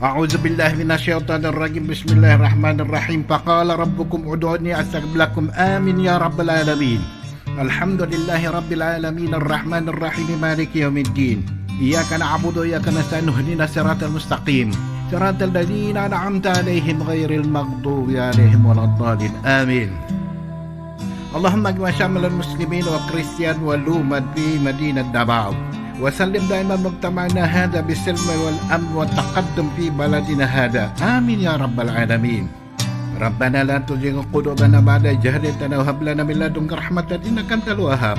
أعوذ بالله من الشيطان الرجيم بسم الله الرحمن الرحيم فقال ربكم ادعوني أستجب لكم آمين يا رب العالمين الحمد لله رب العالمين الرحمن الرحيم مالك يوم الدين إياك نعبد وإياك نستعين اهدنا الصراط المستقيم صراط الذين أنعمت عليهم غير المغضوب عليهم ولا الضالين آمين اللهم اجمع شمل المسلمين والكريستيان والأمة في مدينة دباو وسلم دائما مجتمعنا هذا بالسلم والأمن والتقدم في بلدنا هذا آمين يا رب العالمين ربنا لا تزغ قلوبنا بعد إذ هديتنا وهب لنا من لدنك رحمة إنك أنت الوهاب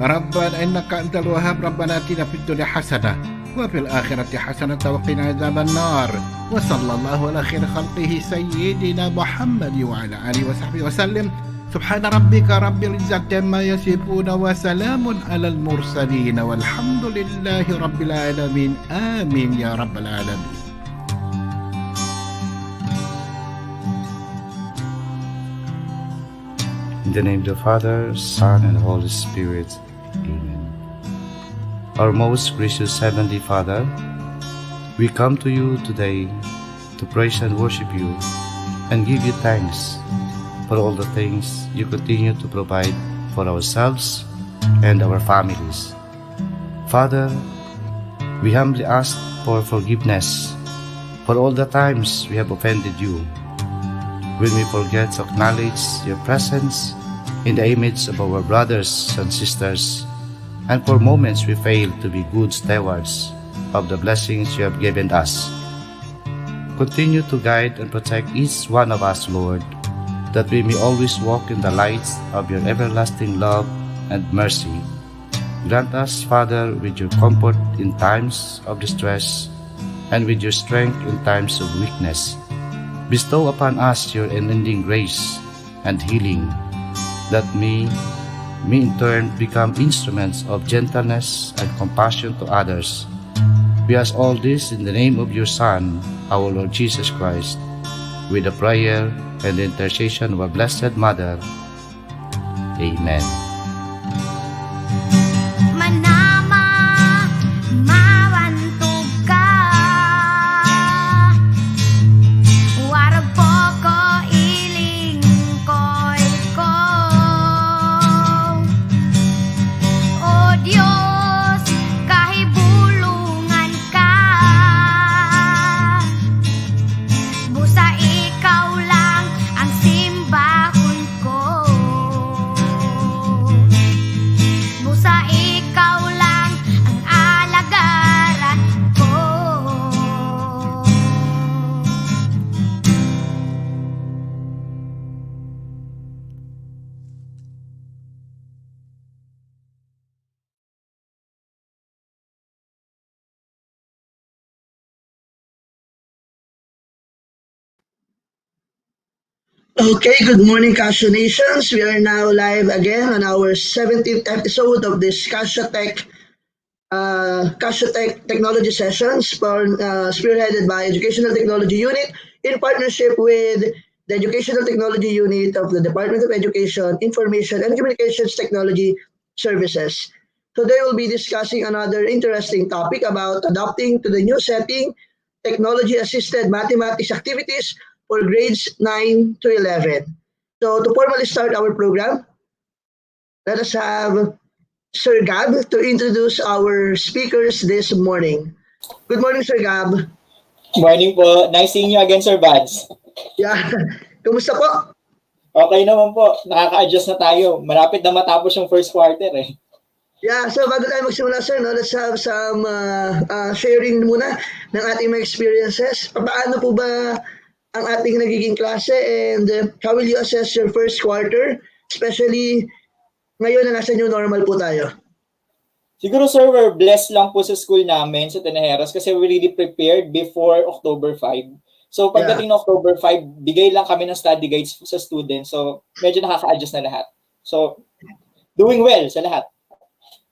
ربنا إنك أنت الوهاب ربنا آتنا في الدنيا حسنة وفي الآخرة حسنة وقنا عذاب النار وصلى الله على خير خلقه سيدنا محمد وعلى آله وصحبه وسلم سبحان ربك رب العزة عما يصفون وسلام على المرسلين والحمد لله رب العالمين آمين يا رب العالمين. In the name of the Father, Son, and Holy Spirit. Amen. Our most gracious Heavenly Father, we come to you today to praise and worship you and give you thanks for all the things you continue to provide for ourselves and our families. Father, we humbly ask for forgiveness for all the times we have offended you, when we forget to acknowledge your presence in the image of our brothers and sisters, and for moments we fail to be good stewards of the blessings you have given us. Continue to guide and protect each one of us, Lord, that we may always walk in the light of your everlasting love and mercy. Grant us, Father, with your comfort in times of distress and with your strength in times of weakness. Bestow upon us your unending grace and healing, that we may in turn become instruments of gentleness and compassion to others. We ask all this in the name of your Son, our Lord Jesus Christ, with the prayer and the intercession of our Blessed Mother. Amen. Okay, good morning, Casio Nations. We are now live again on our 17th episode of this Casio Tech Technology Sessions spearheaded by Educational Technology Unit in partnership with the Educational Technology Unit of the Department of Education, Information and Communications Technology Services. Today we'll be discussing another interesting topic about adapting to the new setting, technology-assisted mathematics activities for grades 9 to 11. So to formally start our program, let us have Sir Gab to introduce our speakers this morning. Good morning, Sir Gab. Morning po. Nice seeing you again, Sir Bads. Yeah. Kumusta po? Okay naman po. Nakaka-adjust na tayo. Malapit na matapos yung first quarter eh. Yeah, so bago tayo magsimula, sir, no, let's have some sharing muna ng ating mga experiences. Paano po ba ang ating nagiging klase and how will you assess your first quarter, especially ngayon na nasa new normal po tayo? Siguro, sir, we're blessed lang po sa school namin sa Tenejeros kasi we really prepared before October 5. So, pagdating ng October 5, bigay lang kami ng study guides sa students. So, medyo nakaka-adjust na lahat. So, doing well sa lahat.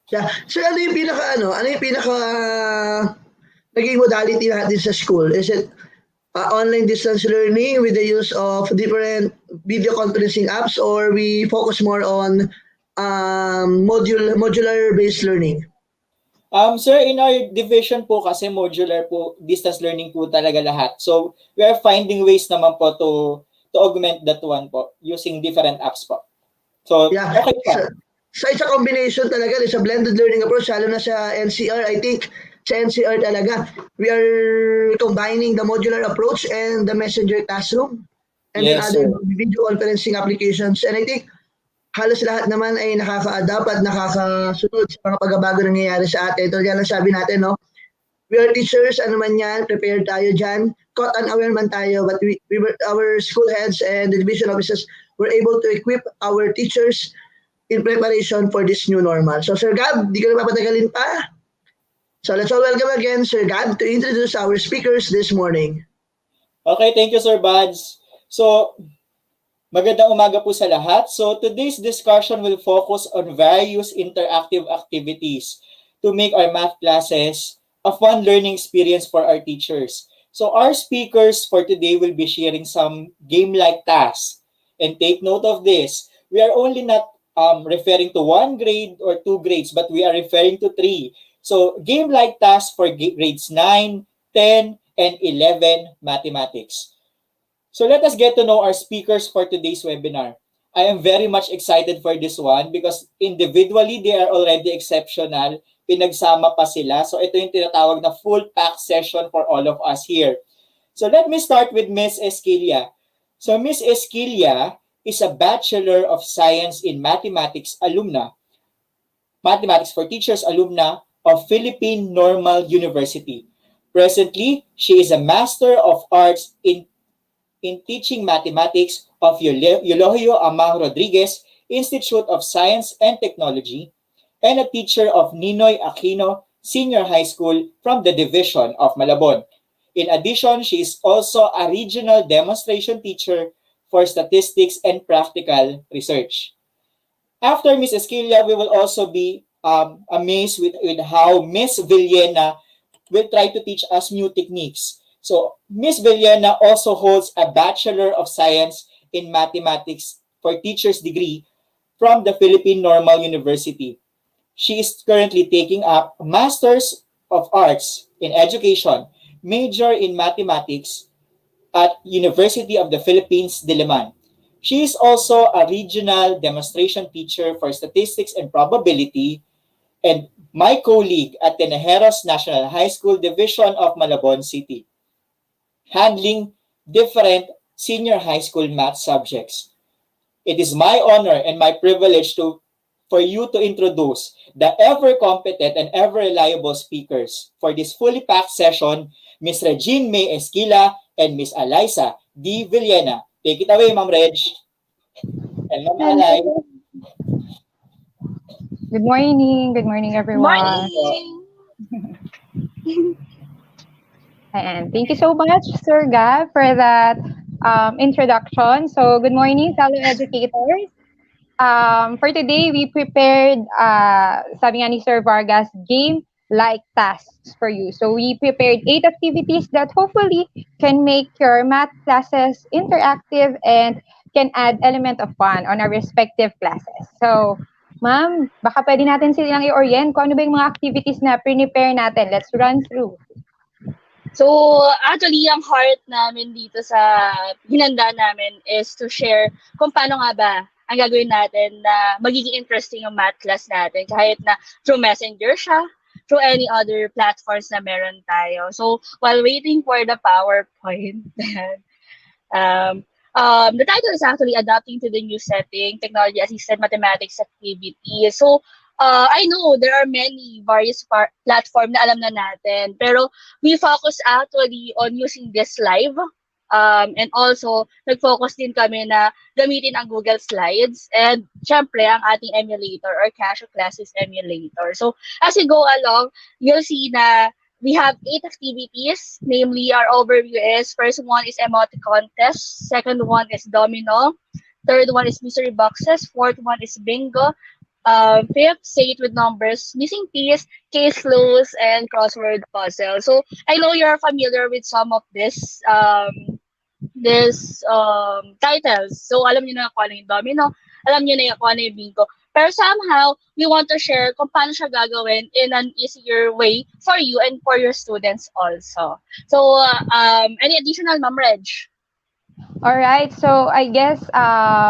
Yeah. So, ano yung pinaka naging modality natin sa school? Is it online distance learning with the use of different video conferencing apps, or we focus more on modular based learning? Sir, in our division po kasi modular po, distance learning po talaga lahat. So, we are finding ways naman po to augment that one po using different apps po. So, yeah, okay pa. So it's a combination talaga, it's a blended learning approach, lalo na sa NCR. I think sa NCR talaga, we are combining the modular approach and the messenger classroom and Yes, then other sir. video conferencing applications. And I think halos lahat naman ay nakaka-adapt at nakakasunod sa mga pagbabago na nangyayari sa atin. Ito yan ang sabi natin, no? We are teachers, ano man yan, prepared tayo dyan. Caught unaware man tayo, but our school heads and the division officers were able to equip our teachers in preparation for this new normal. So Sir Gab, di ko na papatagalin pa. So let's all welcome again Sir Gab to introduce our speakers this morning. Okay, thank you, Sir Bads. So, magandang umaga po sa lahat. So, today's discussion will focus on various interactive activities to make our math classes a fun learning experience for our teachers. So, our speakers for today will be sharing some game-like tasks. And take note of this. We are only not referring to one grade or two grades, but we are referring to three. So, game-like tasks for grades 9, 10, and 11 mathematics. So let us get to know our speakers for today's webinar. I am very much excited for this one because individually they are already exceptional. Pinagsama pa sila. So ito yung tinatawag na full pack session for all of us here. So let me start with Miss Esquilia. So Miss Esquilia is a Bachelor of Science in Mathematics Mathematics for Teachers alumna of Philippine Normal University. Presently, she is a Master of Arts in Teaching Mathematics of Eulogio Amang Rodriguez Institute of Science and Technology and a teacher of Ninoy Aquino Senior High School from the Division of Malabon. In addition, she is also a regional demonstration teacher for statistics and practical research. After Ms. Esquilia, we will also be amazed with how Ms. Villena will try to teach us new techniques. So, Ms. Villena also holds a Bachelor of Science in Mathematics for Teachers degree from the Philippine Normal University. She is currently taking up Masters of Arts in Education, major in Mathematics at University of the Philippines, Diliman. She is also a regional demonstration teacher for statistics and probability and my colleague at Tenejeros National High School Division of Malabon City, handling different senior high school math subjects. It is my honor and my privilege for you to introduce the ever-competent and ever-reliable speakers for this fully packed session, Ms. Regine May Esquila and Ms. Eliza D. Villena. Take it away, Ma'am Reg. And Ma'am Alay. Good morning. Good morning, everyone. Morning. And thank you so much, Sir Gab, for that introduction. So, good morning, fellow educators. For today, we prepared, sabi nga ni Sir Vargas, game-like tasks for you. So, we prepared 8 activities that hopefully can make your math classes interactive and can add element of fun on our respective classes. So, ma'am, baka pwede natin silang i-orient kung ano ba yung mga activities na prepare natin. Let's run through. So, actually, ang heart namin dito sa hinanda namin is to share kung paano nga ba ang gagawin natin na magiging interesting yung math class natin kahit na through messenger siya, through any other platforms na meron tayo. So, while waiting for the PowerPoint, um, the title is actually Adapting to the New Setting, Technology Assisted Mathematics Activity. So, I know there are many various platform na alam na natin, pero we focus actually on using this live. And also, nag-focus din kami na gamitin ang Google Slides and syempre ang ating emulator or Casio ClassWiz emulator. So, as we go along, you'll see na we have 8 activities. Namely, our overview is first one is emoticon test, second one is domino, third one is mystery boxes, fourth one is bingo, fifth, say it with numbers, missing piece, case clues, and crossword puzzle. So I know you're familiar with some of this titles. So alam niyo na kung ano yung domino, alam niyo na kung ano yung bingo. Pero somehow, we want to share kung paano siya gagawin in an easier way for you and for your students also. So, any additional, Ma'am Reg? Alright, so I guess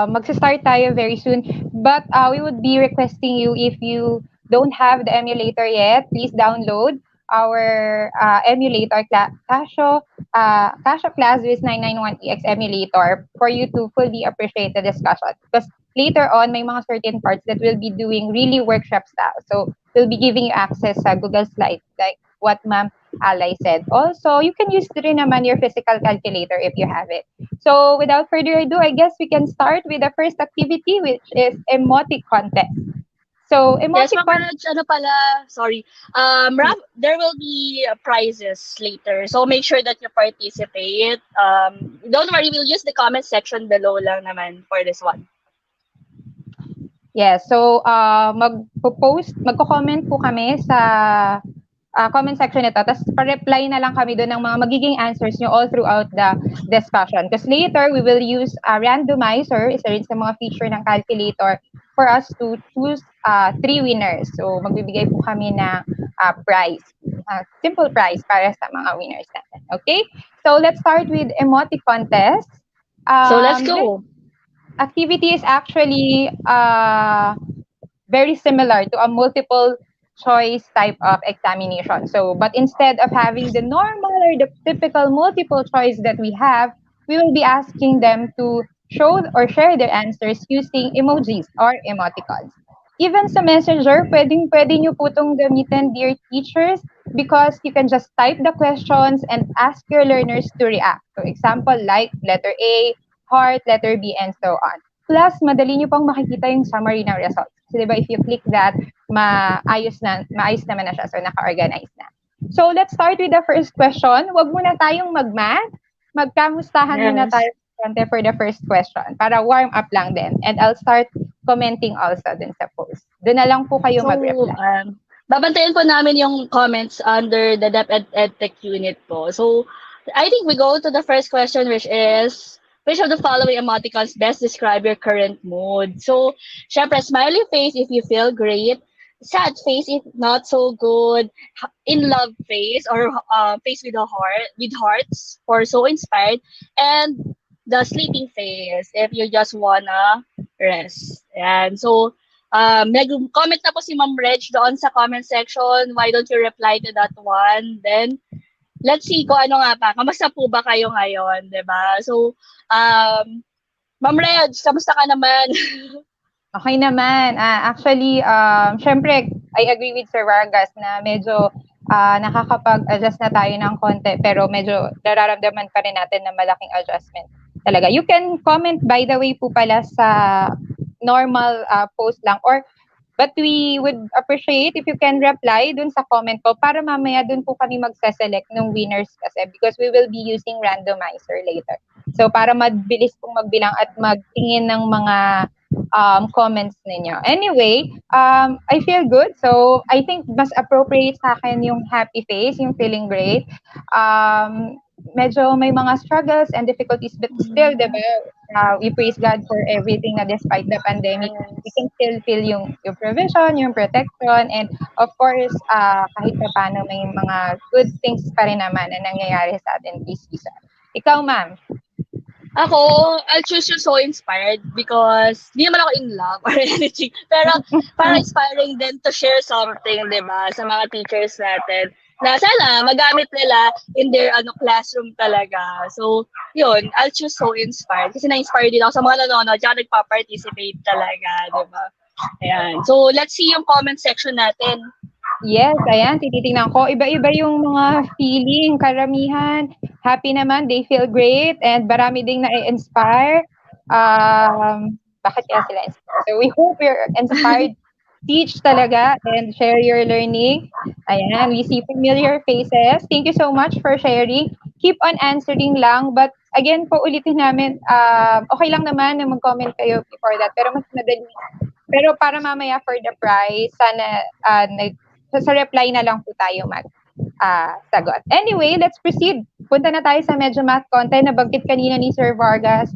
magsa-start tayo very soon. But we would be requesting you, if you don't have the emulator yet, please download our emulator, Casio ClassWiz 991EX emulator, for you to fully appreciate the discussion. Because later on, may mga certain parts that we'll be doing really workshop style. So we'll be giving you access sa Google Slides, like what Ma'am Alay said. Also, you can use rin naman your physical calculator if you have it. So without further ado, I guess we can start with the first activity, which is emoticon test. So Yes, Ma'am emoticon, Reg, ano pala, sorry. There will be prizes later. So make sure that you participate. Don't worry, we'll use the comment section below lang naman for this one. yes. So magko-comment po kami sa comment section nito. Tapos pa-reply na lang kami doon ng mga magiging answers nyo all throughout the discussion. Because later, we will use a randomizer, isa rin sa mga feature ng calculator, for us to choose 3 winners. So, magbibigay po kami ng prize. Simple prize para sa mga winners natin. Okay? So, let's start with emoticon test. So let's go. Activity is actually very similar to a multiple choice type of examination. So, but instead of having the normal or the typical multiple choice that we have, we will be asking them to show or share their answers using emojis or emoticons. Even sa Messenger, pwede nyo po itong gamitin, dear teachers, because you can just type the questions and ask your learners to react. So, example like letter A, heart, letter B, and so on. Plus, madali nyo pang makikita yung summary ng results. So, diba, if you click that, maayos naman na siya. So, naka-organize na. So, let's start with the first question. Huwag muna tayong mag-math. Magkamustahan muna tayo for the first question para warm up lang din. And I'll start commenting also dun sa post. Doon na lang po kayo mag-reply. Babantayan po namin yung comments under the DepEd unit po. So, I think we go to the first question, which is, which of the following emoticons best describe your current mood? So, syempre, smiley face if you feel great, sad face if not so good, in love face or face with hearts for so inspired, and the sleeping face if you just wanna rest. And so, nag-comment na po si Ma'am Reg doon sa comment section. Why don't you reply to that one? Then, let's see kung ano nga pa. Kamusta po ba kayo ngayon, diba? So, Ma'am Reg, kamusta ka naman? Okay naman. Actually, syempre, I agree with Sir Vargas na medyo nakakapag-adjust na tayo ng konti, pero medyo nararamdaman pa rin natin na malaking adjustment talaga. You can comment, by the way po pala, sa normal post lang, but we would appreciate if you can reply dun sa comment ko para mamaya dun po kami magse-select ng winners kasi, because we will be using randomizer later. So, para mabilis pong magbilang at magtingin ng mga comments ninyo. Anyway, I feel good. So, I think mas appropriate sa akin yung happy face, yung feeling great. Medyo may mga struggles and difficulties, but still, diba, we praise God for everything na despite the pandemic, we can still feel yung provision, yung protection, and of course, kahit pa paano may mga good things pa rin naman na nangyayari sa atin this season. Ikaw, ma'am? Ako, I'll choose yung So Inspired because di naman ako in love or anything. Pero parang inspiring din to share something, di ba, sa mga teachers natin na sana magamit nila in their classroom talaga. So, yun, I'll choose So Inspired kasi na-inspire din ako sa mga nanonood at nagpa-participate talaga, di ba? Ayan. So, let's see yung comment section natin. Yes, ayan, tinitingnan ko. Iba-iba yung mga feeling, karamihan. Happy naman, they feel great, and marami ding na-inspire. Bakit kaya sila inspired? So we hope you're inspired. Teach talaga and share your learning. Ayan, we see familiar faces. Thank you so much for sharing. Keep on answering lang. But again, po ulitin namin, okay lang naman na mag-comment kayo before that. Pero mas madali. Pero para mamaya for the prize, sana sa reply na lang po tayo sagot. Anyway, let's proceed. Punta na tayo sa medyo math content. Nabanggit kanina ni Sir Vargas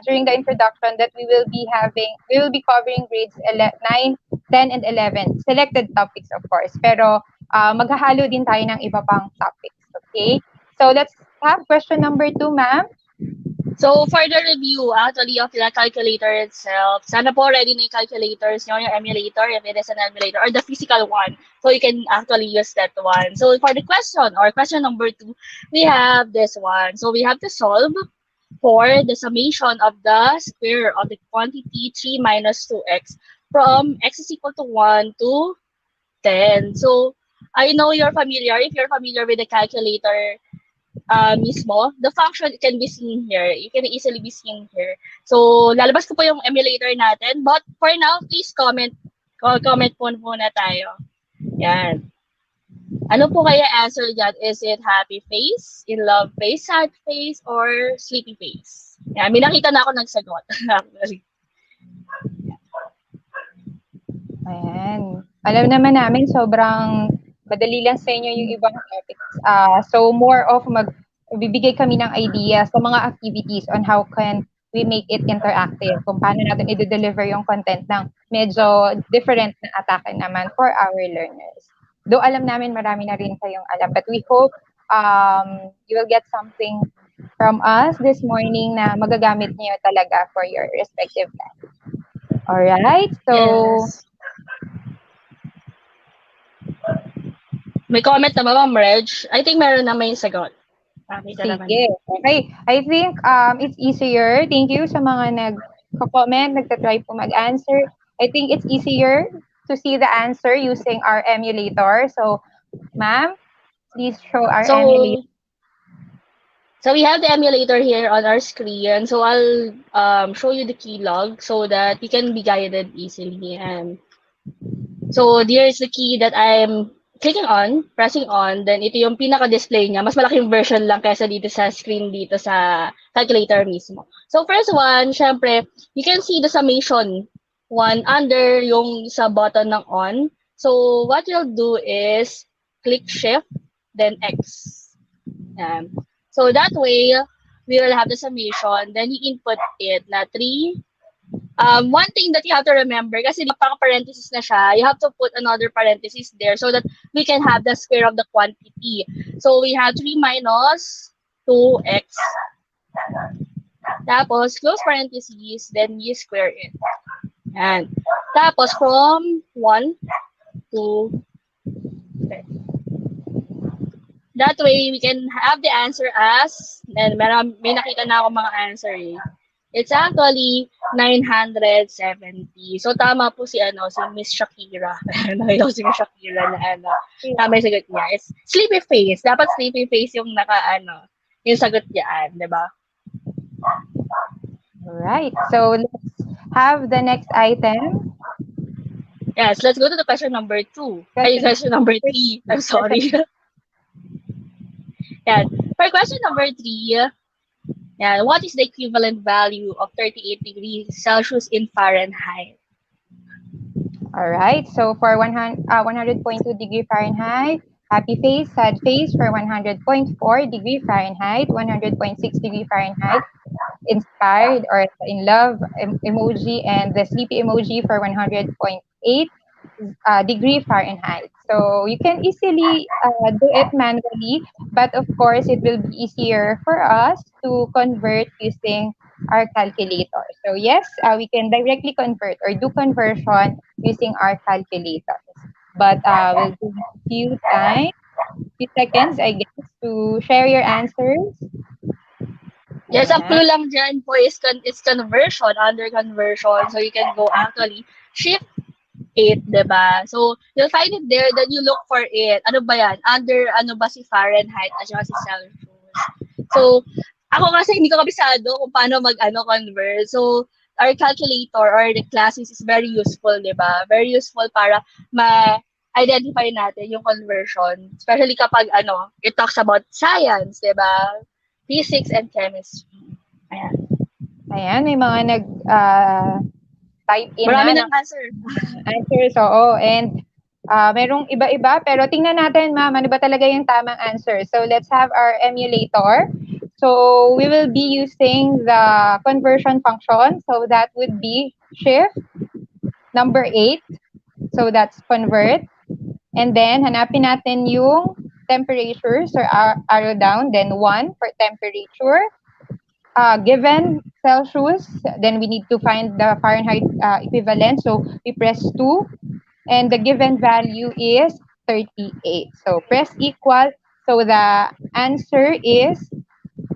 during the introduction that we will be covering grades 9, 10, and 11. Selected topics, of course. Pero maghahalo din tayo ng iba pang topics. Okay? So let's have question number 2, ma'am. So, for the review, actually, of the calculator itself, sana po ready na yung calculators nyo, yung emulator, if it is an emulator, or the physical one. So, you can actually use that one. So, for the question, or question number 2, we have this one. So, we have to solve for the summation of the square of the quantity 3 minus 2x from x is equal to 1 to 10. So, I know you're familiar. If you're familiar with the calculator, mismo, the function can be seen here. It can easily be seen here. So, lalabas ko po yung emulator natin. But for now, please comment. Comment po muna tayo. Yan. Ano po kaya answer dyan? Is it happy face, in love face, sad face, or sleepy face? Yan. May nakita na ako nagsagot. Ayan. Alam naman namin, sobrang madali lang sa inyo yung ibang topics. So, more of bibigay kami ng ideas sa mga activities on how can we make it interactive, kung paano natin i-deliver yung content ng medyo different na atake naman for our learners. Though alam namin marami na rin kayong alam, but we hope you will get something from us this morning na magagamit niyo talaga for your respective life. Alright, so... Yes. May comment na ba, Ma'am Reg? I think meron na may sagot. Sige. Okay. I think it's easier. Thank you sa mga nag-comment, nagtatry po mag-answer. I think it's easier to see the answer using our emulator. So, ma'am, please show our emulator. So we have the emulator here on our screen. So I'll show you the keylog so that you can be guided easily. And so there is the key that I'm clicking on, pressing on, then ito yung pinaka-display niya. Mas malaking version lang kaysa dito sa screen dito sa calculator mismo. So first one, syempre, you can see the summation one under yung sa button ng on. So what you'll do is click shift, then X. So that way, we will have the summation, then you input it na 3. One thing that you have to remember, kasi parenthesis na siya, you have to put another parenthesis there so that we can have the square of the quantity. So we have 3 minus 2x. Tapos, close parenthesis, then you square it. And tapos, from 1 to 10. That way, we can have the answer as, and may nakita na ako mga answer eh. It's actually 970. So, tama po si Miss Shakira. Si Miss Shakira na tama yung sagot niya. It's sleepy face. Dapat sleepy face yung yung sagot niyan, di ba? Alright. So, let's have the next item. Yes, let's go to the question number 2. Question number 3. I'm sorry. Yeah. For question number 3, what is the equivalent value of 38 degrees Celsius in Fahrenheit? All right. So for 100.2 degree Fahrenheit, happy face, sad face for 100.4 degree Fahrenheit, 100.6 degree Fahrenheit, inspired or in love emoji, and the sleepy emoji for 100.8, degree Fahrenheit. So you can easily do it manually, but of course, it will be easier for us to convert using our calculator. So yes, we can directly convert or do conversion using our calculators. But we'll give you few time, few seconds, I guess, to share your answers. Yes, ang Ayan. clue lang dyan po is conversion, under conversion. So you can go actually shift it, 'di ba? So you'll find it there, then you look for it. Ano ba 'yan? Under ano ba si Fahrenheit at saka si Celsius. So ako kasi hindi ko kabisado kung paano mag-ano convert. So our calculator or the classes is very useful, 'di ba? Very useful para ma-identify natin yung conversion, especially kapag ano, it talks about science, 'di ba? Physics and chemistry. Ayan. Ayan, may mga type in Marami na ng answer. answers, oo. And merong iba-iba, pero tingnan natin, ma'am, ano ba talaga yung tamang answer. So, let's have our emulator. So, we will be using the conversion function. So, that would be shift number 8. So, that's convert. And then, hanapin natin yung temperature. So, arrow down. Then, 1 for temperature. Given Celsius, then we need to find the Fahrenheit equivalent. So, we press 2. And the given value is 38. So press equal. So the answer is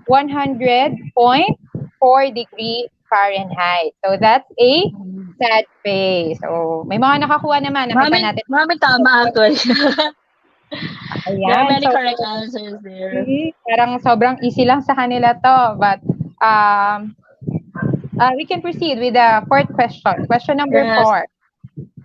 100.4 degree Fahrenheit. So that's a sad face. So may mga nakakuha naman. Nakita natin. Marami tama actually. There are Ayan. many So, correct answers there. parang sobrang easy lang sa kanila to. But we can proceed with the fourth question. Question number Yes. 4.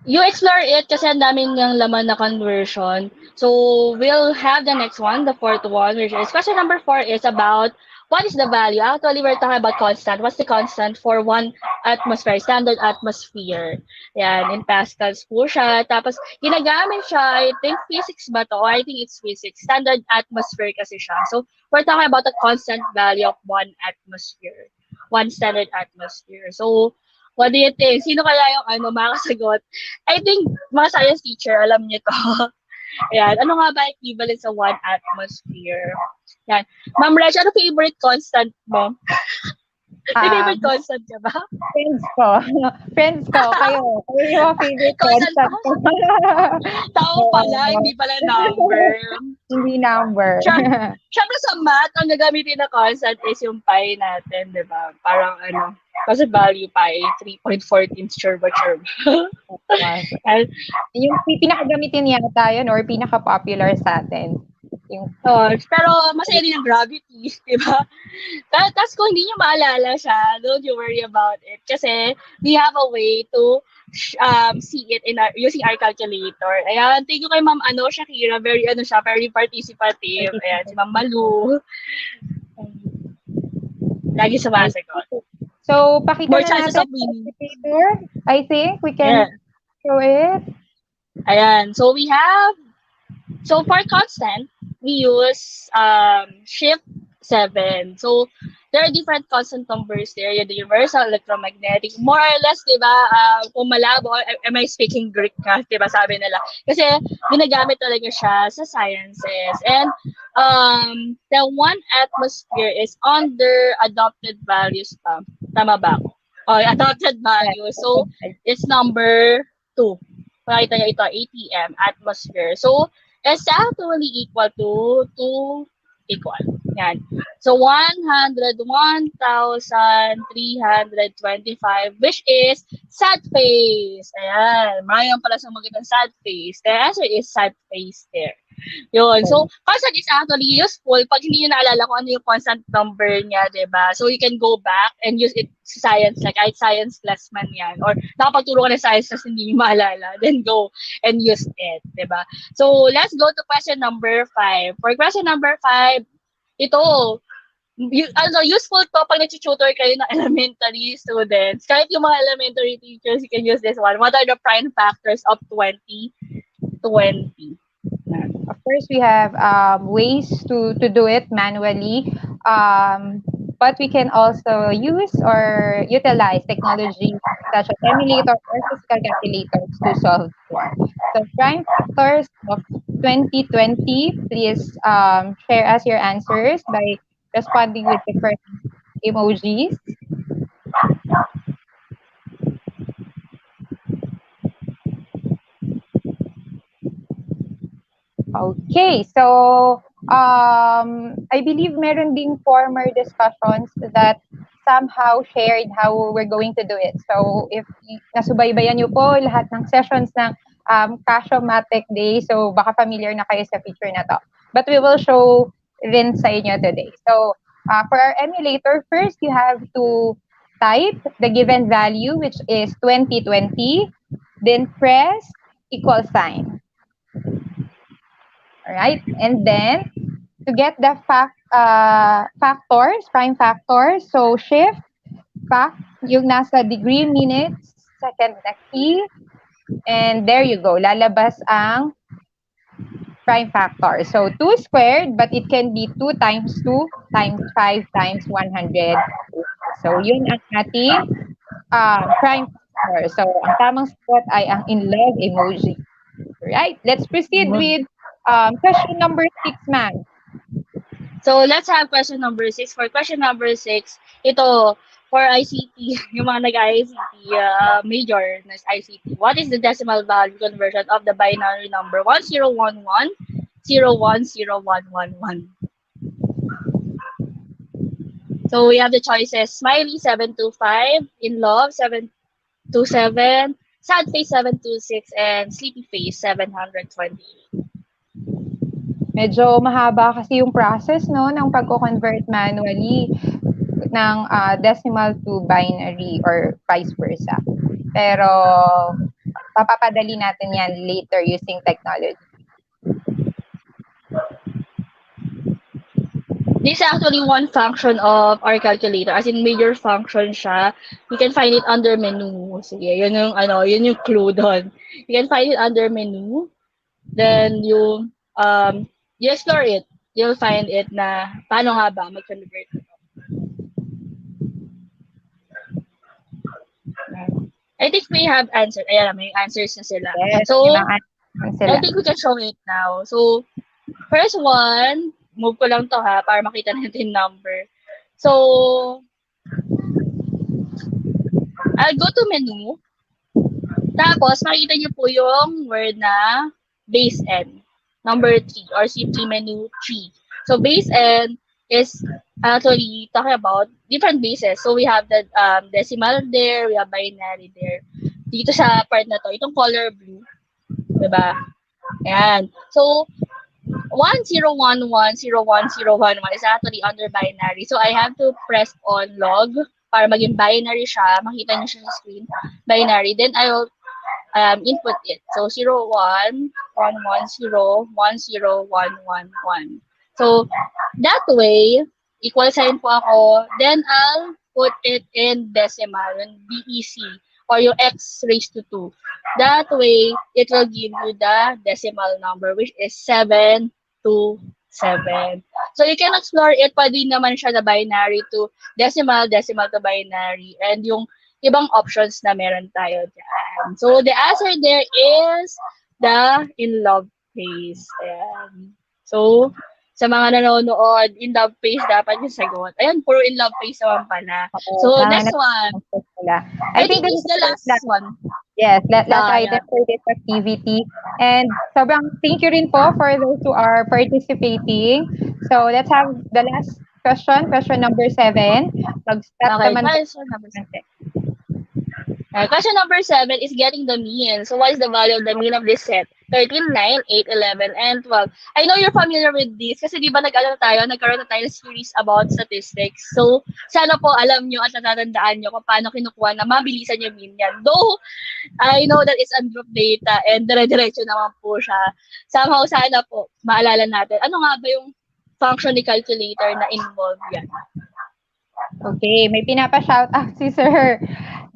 You explore it kasi ang daming ng laman na conversion. So, we'll have the next one, the fourth one, which is question number 4 is about what is the value? Actually, we're talking about constant. What's the constant for one atmosphere, standard atmosphere? Yan, in Pascal's po siya. Tapos, ginagamit siya, I think physics ba to? I think it's physics. Standard atmosphere kasi siya. So, we're talking about the constant value of one atmosphere. One standard atmosphere. So, what do you think? Sino kaya yung makasagot? I think mga science teacher, alam niyo to. Ayan. Ano nga ba equivalent sa one atmosphere? Yan. Ma'am Reg, ano favorite constant mo? May favorite constant ka ba? Friends ko. Friends ko. Kayo. Kayo yung favorite constant ko. Tao pala, hindi pala number. Hindi number. Siyempre sa math, ang gagamitin na constant is yung pi natin, di ba? Parang kasi value pi, 3.14, sure ba? Yung pinakagamitin yata yun or pinaka-popular sa atin. Pero masaya din ang gravity, di ba? Tapos kung hindi nyo maalala siya, don't you worry about it. Kasi we have a way to see it using our calculator. Ayan, thank you kay Ma'am Shakira. Very very participative. Ayan, si Ma'am Malu. Lagi sumasagot. So, pakita More na chances natin of winning. I think we can show it. Ayan, so we have, so for constant, we use shift 7. So, there are different constant numbers there. Yung the universal, electromagnetic, more or less, di ba, kung malabo, am I speaking Greek ka, di ba, sabi nila. Kasi, ginagamit talaga siya sa sciences. And, the one atmosphere is under adopted values pa. Tama ba ako? Adopted values. So, it's number 2. Pakita nyo ito, ATM, atmosphere. So, it's actually equal to 2 equal. Yan. So, 101,325, which is sad face. Ayan. Marami pala sa mga sad face. The answer is sad face there. Yun. So, constant is actually useful pag hindi nyo naalala kung ano yung constant number niya, diba? So, you can go back and use it sa science, like kahit science class man yan. Or nakapagturo ka ng science class hindi nyo maalala, then go and use it, diba? So, let's go to question number 5. For question number 5, ito, useful to pag nag-tutor kayo ng elementary students. Kahit yung mga elementary teachers, you can use this one. What are the prime factors of 20? Of course, we have ways to do it manually, but we can also use or utilize technology such as emulator or physical calculators to solve for. So prime factors of 2020, please share us your answers by responding with different emojis. Okay, so I believe meron ding former discussions that somehow shared how we're going to do it. So if nasubaybayan niyo po lahat ng sessions ng Casio Matic Day, so baka familiar na kayo sa feature na to. But we will show rin sa inyo today. So for our emulator, first you have to type the given value, which is 2020, then press equal sign. All right, and then to get the factors, prime factors, so shift, fact, yung nasa degree, minutes, second na key, and there you go, lalabas ang prime factor. So 2 squared, but it can be 2 times 2 times 5 times 100. So yun ang ating prime factor. So ang tamang sagot ay ang in love emoji. Right, let's proceed with question number 6, ma'am. So, let's have question number 6. For question number 6, ito, for ICT, yung mga nag-ICT, major na ICT, what is the decimal value conversion of the binary number 1011 010111? So, we have the choices, Smiley 725, In Love 727, Sad Face 726, and Sleepy Face 728. Medyo mahaba kasi yung process no ng pagko-convert manually ng decimal to binary or vice versa. Pero papapadali natin yan later using technology. This is actually one function of our calculator, as in major function siya. You can find it under menu. Sige, yun yung clue doon. You can find it under menu. Then you explore it. You'll find it na paano nga ba mag-convert ito. I think we have answered. Ayan, may answers na sila. Yes, so, sila. I think we can show it now. So, first one, move ko lang to ha, para makita natin number. So, I'll go to menu. Tapos, makikita niyo po yung word na base N. Number 3 or simply menu 3. So base N is actually talking about different bases. So we have the decimal there, we have binary there. Dito sa part na to, itong color blue, diba? Ayan. So 10110101 is actually under binary. So I have to press on log para maging binary siya. Makita niyo siya sa screen. Binary. Then I will input it. So 0111010111. So that way, equal sign po ako. Then I'll put it in decimal, yung BEC or yung x raised to 2. That way, it will give you the decimal number, which is 727. So you can explore it. Pwede naman siya na binary to decimal, decimal to binary, and yung ibang options na meron tayo dyan. So, the answer there is the in love phase. Ayan. So, sa mga nanonood, in love phase dapat yung sagot. Ayan, puro in love phase naman pala. So, next one. I think this is the last one. Yes, last item for this activity. And sobrang thank you rin po for those who are participating. So, let's have the last question number 7. Mag-start naman. Question number 7. Question number 7 is getting the mean. So what is the value of the mean of this set? 13, 9, 8, 11, and 12. I know you're familiar with this kasi di ba nagkaroon na tayo ng series about statistics. So sana po alam nyo at natatandaan nyo kung paano kinukuha na mabilisan yung mean yan. Though I know that it's ungroup data and dire-diretso naman po siya. Somehow sana po maalala natin. Ano nga ba yung function ni calculator na involved yan? Okay, may pinapa-shoutout si Sir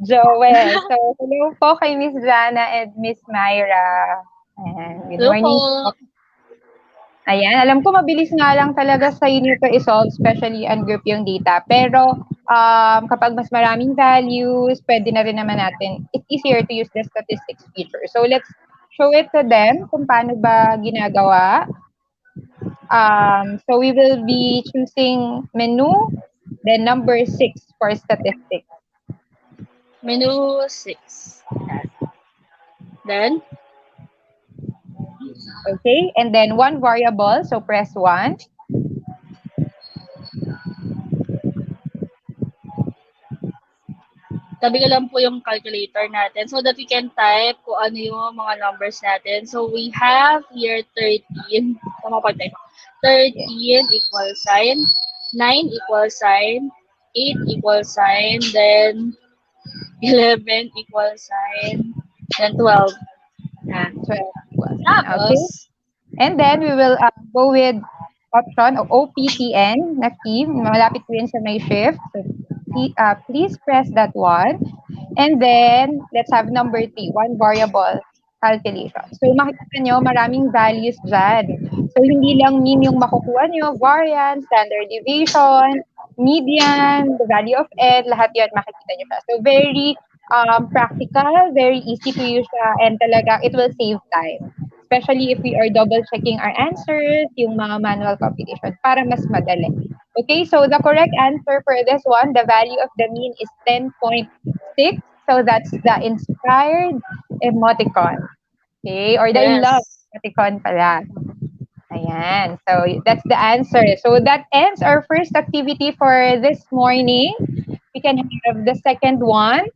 Joel. So, hello po kay Miss Jana and Miss Myra. Ayan, good morning po. Ayan, alam ko mabilis nga lang talaga sa inyo to i-solve, especially ungroup yung data. Pero, Kapag mas maraming values, pwede na rin naman natin, it's easier to use the statistics feature. So let's show it to them kung paano ba ginagawa. So we will be choosing menu, then number 6 for statistics. Menu 6. Then, Okay, and then one variable, so press 1. tabi ko lang po yung calculator natin so that we can type kung ano yung mga numbers natin. So we have here 13. Tama pa tayo. 13 equal sign, 9 equal sign, 8 equal sign, then 11 equal sign, then 12. Yan. 12 equals 9. Okay, Tapos, and then we will go with option o OPTN na key. Malapit po yun sa may shift. So please press that one. And then, let's have number 3, one variable calculation. So makikita nyo, maraming values dyan. So hindi lang mean yung makukuha nyo, variance, standard deviation, median, the value of n, lahat yun makikita nyo pa. So very practical, very easy to use siya, and talaga it will save time. Especially if we are double checking our answers, yung mga manual computation, para mas madali. Okay, so the correct answer for this one, the value of the mean is 10.6. So that's the inspired emoticon. Okay, or the in love yes. emoticon pala. Ayan, so that's the answer. So that ends our first activity for this morning. We can have the second one.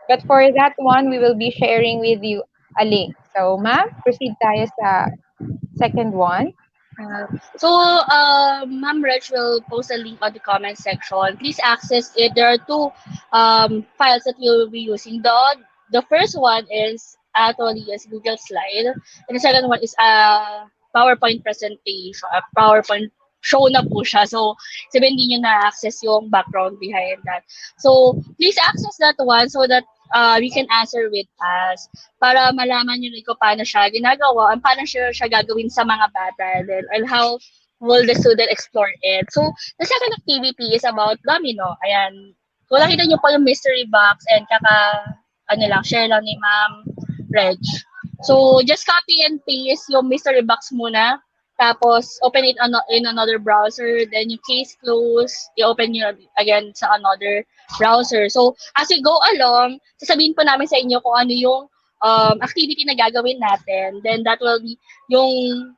But for that one, we will be sharing with you a link. So, ma'am, proceed tayo sa second one. Ma'am Reg will post a link on the comment section. Please access it. There are two files that we will be using. The first one is actually is Google Slide, and the second one is a PowerPoint presentation. A PowerPoint show na po siya. So, sabihin hindi nyo na-access yung background behind that. So, please access that one so that we can answer with us para malaman nyo rin kung paano siya ginagawa and paano siya gagawin sa mga bata and how will the student explore it. So, the second activity is about domino. Ayan. Kung nakita nyo po yung mystery box and share lang ni Ma'am Reg. So, just copy and paste yung mystery box muna. Tapos, open it in another browser. Then, yung case close, i-open nyo again sa another browser. So, as we go along, sasabihin po namin sa inyo kung ano yung activity na gagawin natin. Then, that will be yung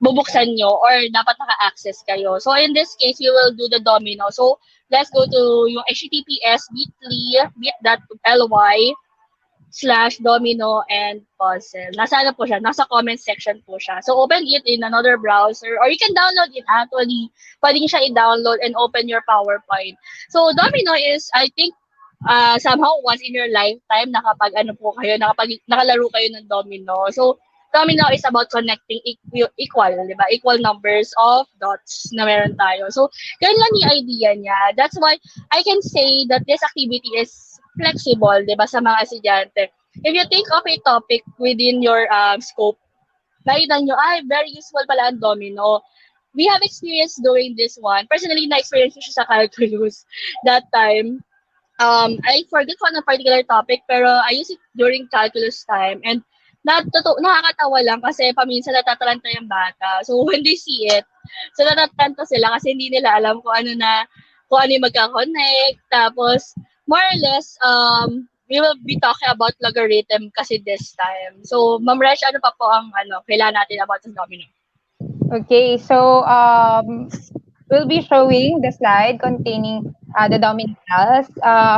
bubuksan nyo or dapat naka-access kayo. So, in this case, we will do the domino. So, let's go to yung https bit.ly/domino and puzzle. Nasa ano po siya? Nasa comment section po siya. So, open it in another browser or you can download it actually. Pwede siya i-download and open your PowerPoint. So, domino is, I think, somehow once in your lifetime nakalaro kayo ng domino. So, domino is about connecting equal, di ba? Equal numbers of dots na meron tayo. So, ganun lang yung idea niya. That's why I can say that this activity is flexible, di ba, sa mga estudyante. If you think of a topic within your scope, nakita nyo, very useful pala ang domino. We have experience doing this one. Personally, na-experience ko siya sa calculus that time. I forget ko ng particular topic, pero I use it during calculus time. And nakakatawa lang kasi paminsan natatalanta yung bata. So, when they see it, so natatalanta sila kasi hindi nila alam kung ano yung magka-connect. Tapos, more or less, we will be talking about logarithm kasi this time. So, Ma'am Resh, ano pa po ang kailangan natin about sa domino? Okay, so we'll be showing the slide containing the dominants.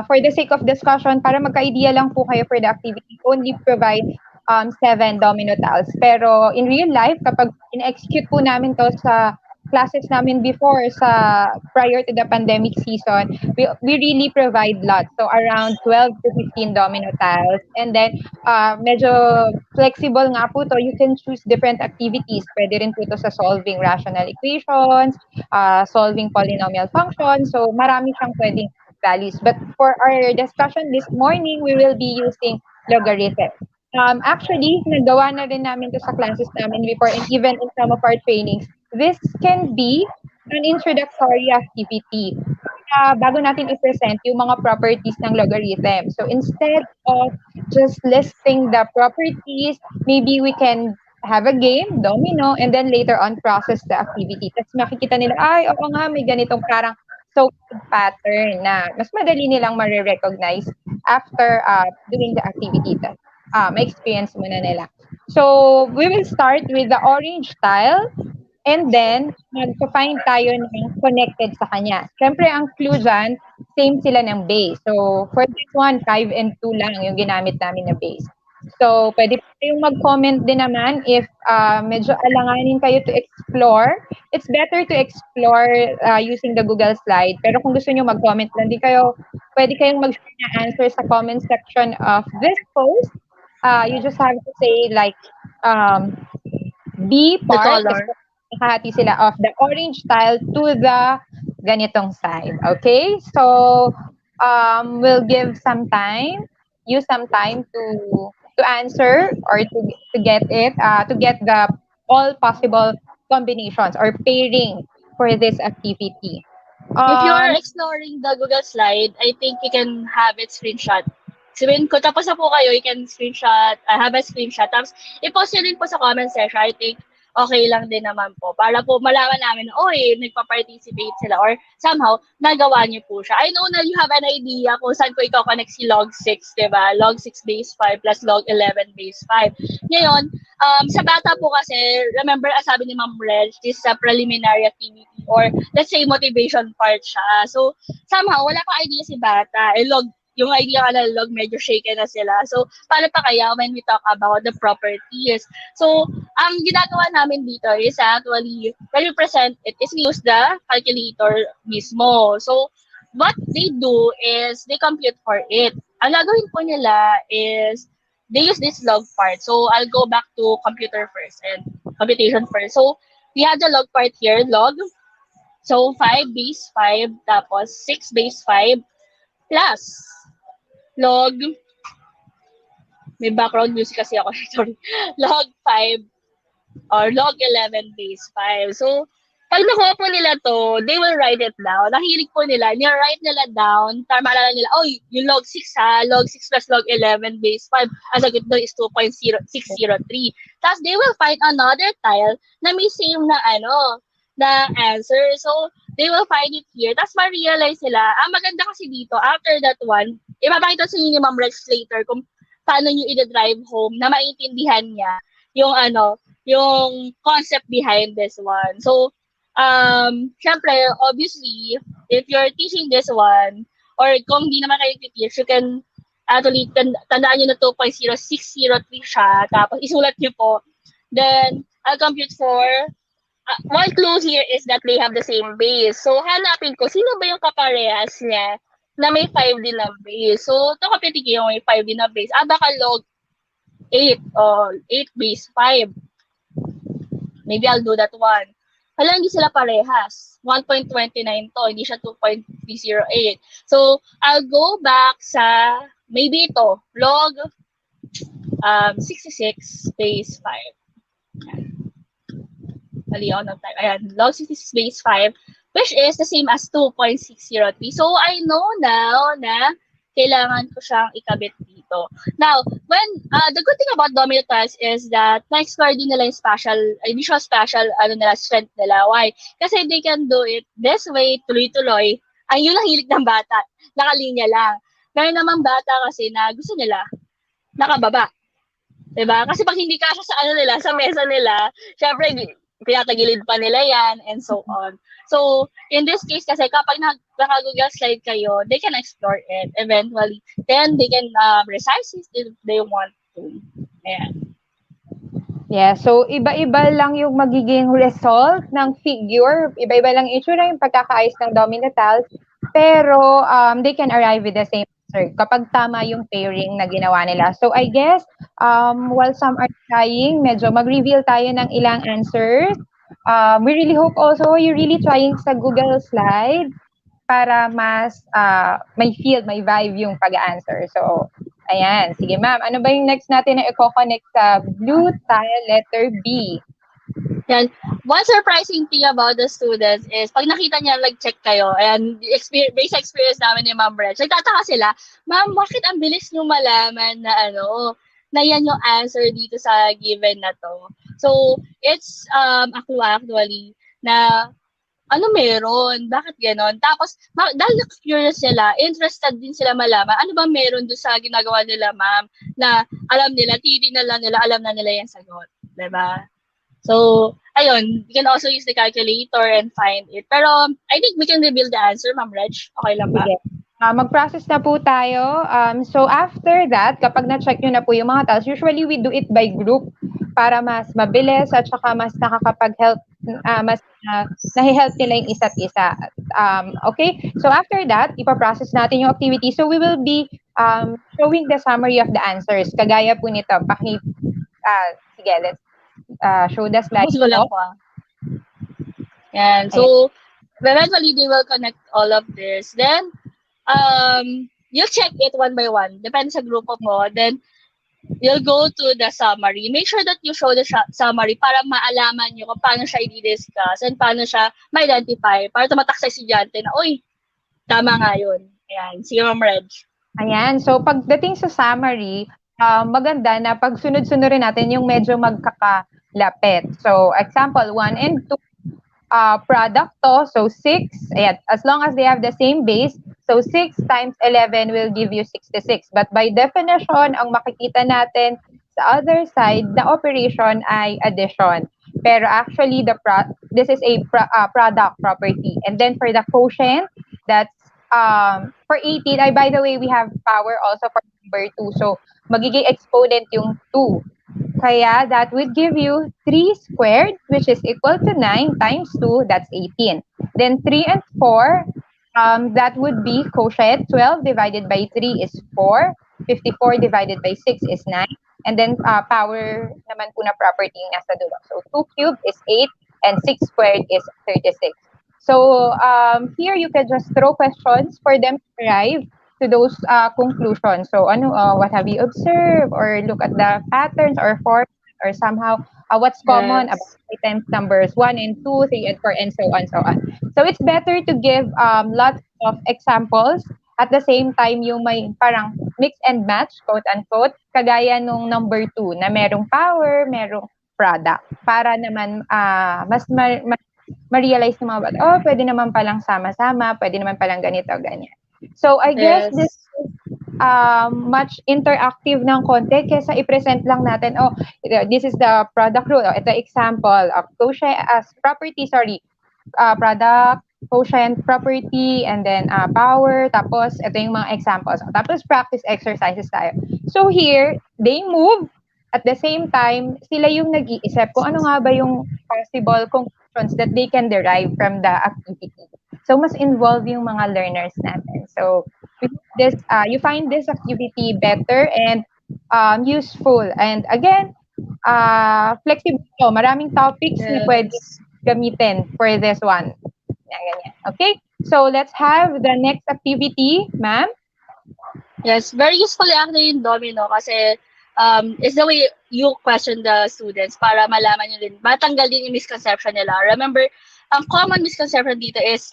For the sake of discussion, para magka-idea lang po kayo for the activity, only provide 7 domino tiles. Pero in real life, kapag in-execute po namin to sa classes namin before sa prior to the pandemic season, we really provide lots. So around 12 to 15 domino tiles. And then medyo flexible nga po to. You can choose different activities. Pwede rin po to sa solving rational equations, solving polynomial functions. So marami siyang pwedeng values. But for our discussion this morning, we will be using logarithm. Actually, nagawa na rin namin to sa classes namin before and even in some of our trainings. This can be an introductory activity. bago natin i-present yung mga properties ng logarithm. So instead of just listing the properties, maybe we can have a game, domino, and then later on process the activity. Tapos makikita nila, ay, oo nga, may ganitong parang so-called pattern na mas madali nilang ma-recognize after doing the activity. May experience muna nila. So, we will start with the orange tile. And then, magpa-find tayo ng connected sa kanya. Siyempre, ang clue dyan, same sila ng base. So, for this one, 5 and 2 lang yung ginamit namin na base. So, pwede po kayong mag-comment din naman if medyo alanganin kayo to explore. It's better to explore using the Google slide. Pero kung gusto nyo mag-comment lang, pwede kayong mag-share na answer sa comment section of this post. You just have to say like, B The part, kasi color. nakahati sila of the orange tile to the ganitong side. Okay? So, we'll give some time, use some time to answer or to get it, to get the all possible combinations or pairing for this activity. If you are Next, exploring the Google slide, I think you can have it screenshot. Sabihin ko, tapos na po kayo, you can screenshot, have a screenshot. Tapos, i-post nyo din po sa comment section. I think, okay lang din naman po. Para po malaman namin, oy, nagpa-participate sila or somehow, nagawa niyo po siya. I know na you have an idea kung saan ko i-connect si log 6, diba? Log 6 base 5 plus log 11 base 5. Ngayon, sa bata po kasi, remember, sabi ni Ma'am Reg, this is a preliminary activity or let's say motivation part siya. So, somehow, wala pa idea si bata. Yung idea ka na log, medyo shaken na sila. So, paano pa kaya when we talk about the properties? So, ang ginagawa namin dito is actually, when we present it, is we use the calculator mismo. So, what they do is, they compute for it. Ang gagawin po nila is, they use this log part. So, I'll go back to computer first and computation first. So, we have the log part here, log. So, 5 base 5, tapos 6 base 5, plus log, may background music kasi ako, sorry, log 5 or log 11 base 5. So, pag nakuha po nila to, they will write it down. Nahilig po nila, nila-write nila down, para maalala nila, oh, yung log 6 ha, log 6 plus log 11 base 5, ang sagot doon is 2.0603. Tapos, they will find another tile na may same na na answer. So, they will find it here. Tapos, ma-realize sila, maganda kasi dito, after that one, ipapakita sa inyo ni Ma'am Rex later kung paano nyo i-drive home na maintindihan niya yung yung concept behind this one. So, syempre, obviously, if you're teaching this one, or kung di naman kayo teach, you can actually, tandaan nyo na 2.0603 siya, tapos isulat nyo po. Then, I'll compute for, one clue here is that they have the same base. So, hanapin ko, sino ba yung kaparehas niya na may 5 din na base? So, ito kapitin ko yung may 5 din na base. Baka log 8 o 8 base 5. Maybe I'll do that one. Hala, hindi sila parehas. 1.29 to, hindi siya 2.308. So, I'll go back sa, maybe ito, log 66 base 5. Mali ako ng time. Ayan, log 66 base 5, which is the same as 2.603. So, I know now na kailangan ko siyang ikabit dito. Now, when the good thing about domino tiles is that na-explore din nila yung visual spatial strength nila. Why? Kasi they can do it this way, tuloy-tuloy. Ang yun ang hilig ng bata. Nakalinya lang. Ngayon naman bata kasi na gusto nila nakababa. Diba? Kasi pag hindi kasya sa sa mesa nila, syempre, pinatagilid pa nila yan, and so on. So, in this case kasi, kapag naka-Google slide kayo, they can explore it eventually. Then, they can resize it if they want to. Ayan. Yeah, so iba-iba lang yung magiging result ng figure. Iba-iba lang itsura yung pagkakaayos ng domino tiles. Pero, they can arrive with the same answer kapag tama yung pairing na ginawa nila. So, I guess, while some are trying, medyo mag-reveal tayo ng ilang answers. We really hope also you're really trying sa Google slide para mas may feel, may vibe yung pag-answer. So, ayan. Sige, ma'am. Ano ba yung next natin na i-connect sa blue tile letter B? Yan. one surprising thing about the students is pag nakita niya nag-check kayo and based sa experience namin ni Ma'am Reg, nagtataka sila, Ma'am, bakit ang bilis niyo malaman na na yan yung answer dito sa given na to. So, it's actually na ano meron? Bakit ganon? Tapos, dahil curious sila, interested din sila malaman, ano ba meron doon sa ginagawa nila, ma'am, na alam nila, titignan lang nila, alam na nila yung sagot. Diba? So, ayun, you can also use the calculator and find it. Pero, I think we can reveal the answer, Ma'am Reg. Okay lang ba? Sige. Mag-process na po tayo. So, after that, kapag na-check nyo na po yung mga tasks, usually we do it by group para mas mabilis at saka mas nakakapag-help, mas nahi-help nila yung isa't isa. Okay? So, after that, ipaprocess natin yung activity. So, we will be showing the summary of the answers. Kagaya po nito. Sige, let's show the slide. Tapos ko lang po. Yan. So, eventually, they will connect all of this. Then, you'll check it one by one. Depende sa grupo mo. Then, you'll go to the summary. Make sure that you show the summary para maalaman nyo kung paano siya i-discuss and paano siya ma-identify para tumatak sa estudyante na, uy, tama nga yun. Ayan. Sige, Ma'am Reg. Ayan. So, pagdating sa summary, maganda na pag sunod-sunurin natin yung medyo magkakalapit. So, example, 1 and 2, product to. So, 6. Ayan. As long as they have the same base, so 6 times 11 will give you 66. But by definition, ang makikita natin sa other side, the operation ay addition. Pero actually, this is a product property. And then for the quotient, that's for 18, by the way, we have power also for number 2. So, magiging exponent yung 2. Kaya that would give you 3 squared, which is equal to 9 times 2, that's 18. Then 3 and 4, that would be quotient. 12 divided by 3 is 4. 54 divided by 6 is 9. And then power naman po na property yung nasa dulo. So 2 cubed is 8 and 6 squared is 36. So here you can just throw questions for them to arrive to those conclusions. So what have you observed, or look at the patterns or forms, or somehow what's common about items numbers 1 and 2, 3 and 4, and so on, so on. So it's better to give lots of examples at the same time yung may parang mix and match, quote unquote, kagaya nung number 2 na merong power, merong product, para naman mas ma-realize ng mga bata, pwede naman palang sama-sama, pwede naman palang ganito, ganyan. So I guess this is much interactive ng konti kaysa i-present lang natin, this is the product rule, ito example of quotient as property, product, quotient, property, and then power, tapos ito yung mga examples. Tapos practice exercises tayo. So here, they move, at the same time, sila yung nag-iisip kung ano nga ba yung possible conclusions that they can derive from the activity. So mas involve yung mga learners natin. So this, you find this activity better and useful. And again, flexible. Maraming topics na pwede gamitin for this one. Ganyan. Okay? So let's have the next activity, ma'am. Yes, very useful actually yung domino kasi is the way you question the students para malaman nyo din, matanggal din yung misconception nila. Remember, ang common misconception dito is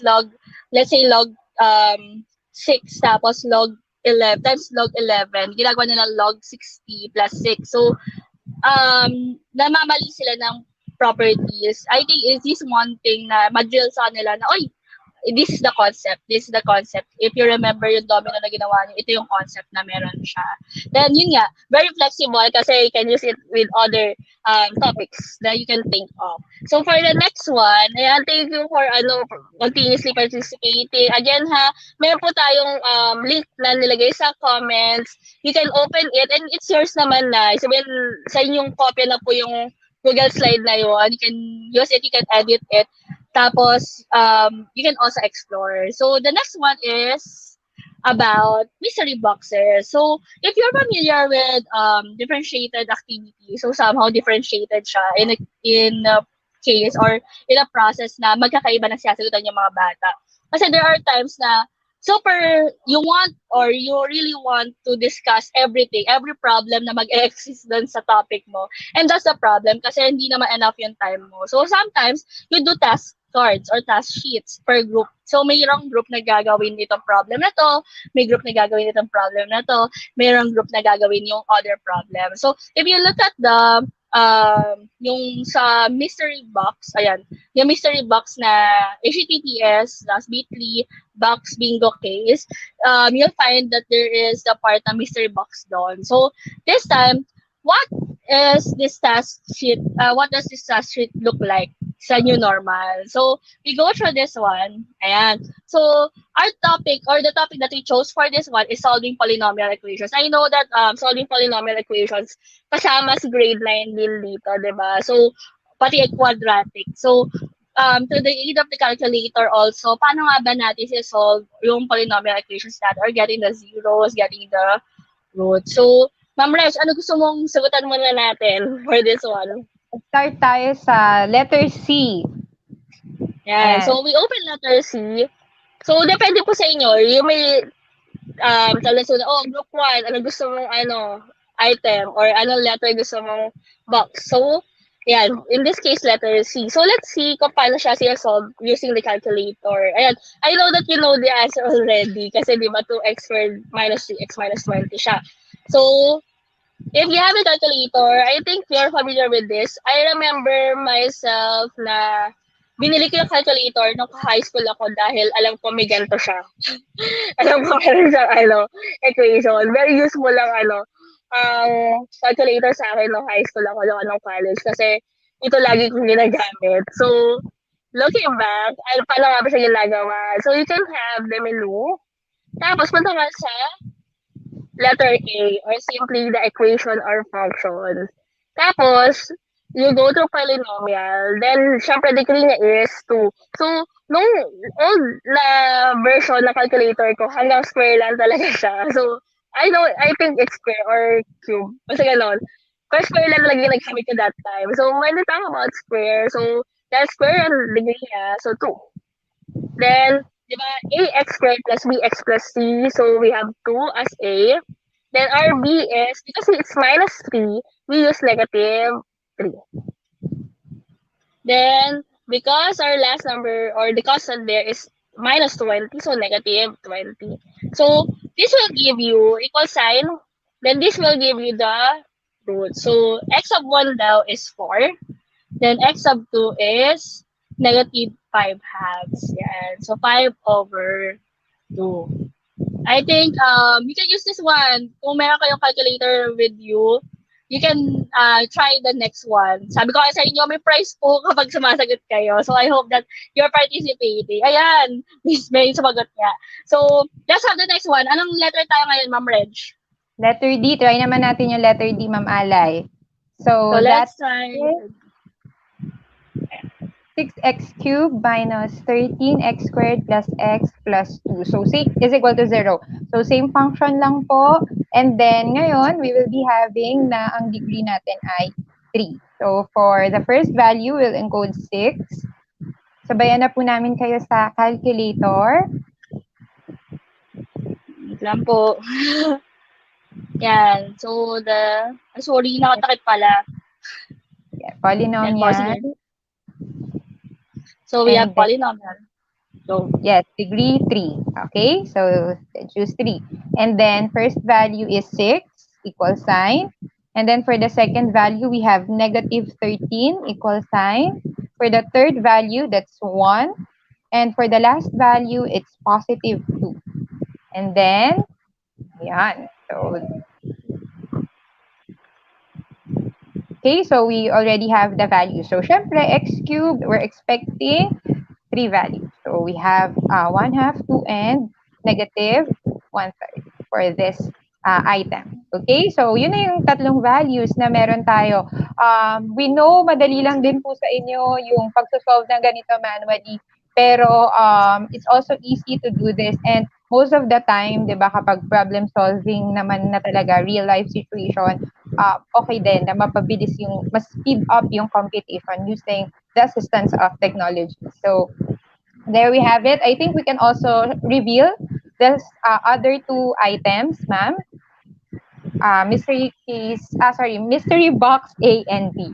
let's say log 6 tapos log 11 times log 11. Ginagawa nila log 60 plus 6. So, namamali sila ng properties. I think is this one thing na ma-drill sa kanila na, this is the concept. This is the concept. If you remember yung domino na ginawa niyo, ito yung concept na meron siya. Then, yun nga, very flexible kasi you can use it with other topics that you can think of. So, for the next one, thank you for continuously participating. Again, meron po tayong link na nilagay sa comments. You can open it and it's yours naman na. Sabihin, sa inyong copy na po yung Google slide na yun. You can use it, you can edit it. Tapos, you can also explore. So, the next one is about mystery boxes. So, if you're familiar with differentiated activity, so somehow differentiated siya in a case or in a process na magkakaiba na siyasagutan yung mga bata. Kasi there are times na super you want or you really want to discuss everything, every problem na mag-exist dun sa topic mo. And that's the problem kasi hindi naman enough yung time mo. So sometimes you do task cards or task sheets per group. So mayroong group na gagawin itong problem na to, may group na gagawin itong problem na to, mayroong group na gagawin yung other problem. So if you look at the yung sa mystery box, ayan, yung mystery box na https://bit.ly box bingo case, you'll find that there is the part na mystery box doon. So this time, what is this task sheet? What does this task sheet look like sa new normal? So we go through this one. Ayan. So our topic or the topic that we chose for this one is solving polynomial equations. I know that solving polynomial equations kasama sa grade 9 din dito, di ba? So pati quadratic. So to the aid of the calculator also, paano nga ba natin si-solve yung polynomial equations natin or getting the zeros, getting the roots. So, Ma'am Resh, ano gusto mong sagutan muna natin for this one? Start tayo sa letter C. Yan. Ayan. So, we open letter C. So, depende po sa inyo. You may talasunod, group 1, ano gusto mong item or anong letter gusto mong box. So, yan. In this case, letter C. So, let's see kung paano siya solve using the calculator. Ayan. I know that you know the answer already kasi di ba 2x squared minus 3x minus 20 siya. So, if you have a calculator, I think you're familiar with this. I remember myself na binili ko yung calculator nung high school ako dahil alam ko may ganito siya. Alam ko meron siyang equation. Very useful lang ang calculator sa akin nung high school ako nung college kasi ito lagi kong ginagamit. So, looking back, paano nga ba siya ginagawa? So, you can have the menu. Tapos, punta ka sa letter A or simply the equation or function. Tapos, you go to polynomial. Then, syempre, degree niya is 2. So, nung old na version na calculator ko, hanggang square lang talaga siya. So, I think it's square or cube. Basta ganon. Pero square lang talaga yung nagkamit ko that time. So, when we talk about square, so, that's square ang degree niya. So, 2. Then, di ba, ax squared plus bx plus c. So, we have 2 as a. Then, our b is, because it's minus 3, we use negative 3. Then, because our last number or the constant there is minus 20, so negative 20. So, this will give you equal sign. Then, this will give you the root. So, x of 1 daw is 4. Then, x of 2 is negative 5 halves. Yan. So, 5 over 2. I think you can use this one. Kung meron kayong calculator with you, you can try the next one. Sabi ko sa inyo, may prize po kapag sumasagot kayo. So, I hope that you're participating. Ayan, Miss May, sumagot niya. So, let's have the next one. Anong letter tayo ngayon, Ma'am Reg? Letter D. Try naman natin yung letter D, Ma'am Alay. So let's try 6x cubed minus 13x squared plus x plus 2. So, 6 is equal to 0. So, same function lang po. And then, ngayon, we will be having na ang degree natin ay 3. So, for the first value, we'll encode 6. Sabayan na po namin kayo sa calculator. Wait lang po. Yan. So, sorry, nakatakip pala. Yeah, polynomial. So, we have polynomial. So, yes, degree 3. Okay, so choose 3. And then, first value is 6, equal sign. And then, for the second value, we have negative 13, equal sign. For the third value, that's 1. And for the last value, it's positive 2. And then, yan. So, okay, so we already have the value. So, syempre, x cubed, we're expecting 3 values. So, we have 1 half, 2, and negative 1/3 for this item. Okay, so yun na yung tatlong values na meron tayo. We know, madali lang din po sa inyo yung pagsosolve ng ganito manually. Pero it's also easy to do this. And most of the time, di ba, kapag problem solving naman na talaga, real life situation, okay din na mapabilis yung, mas speed up yung computation using the assistance of technology. So, there we have it. I think we can also reveal There's other two items, ma'am. Mystery box A and B.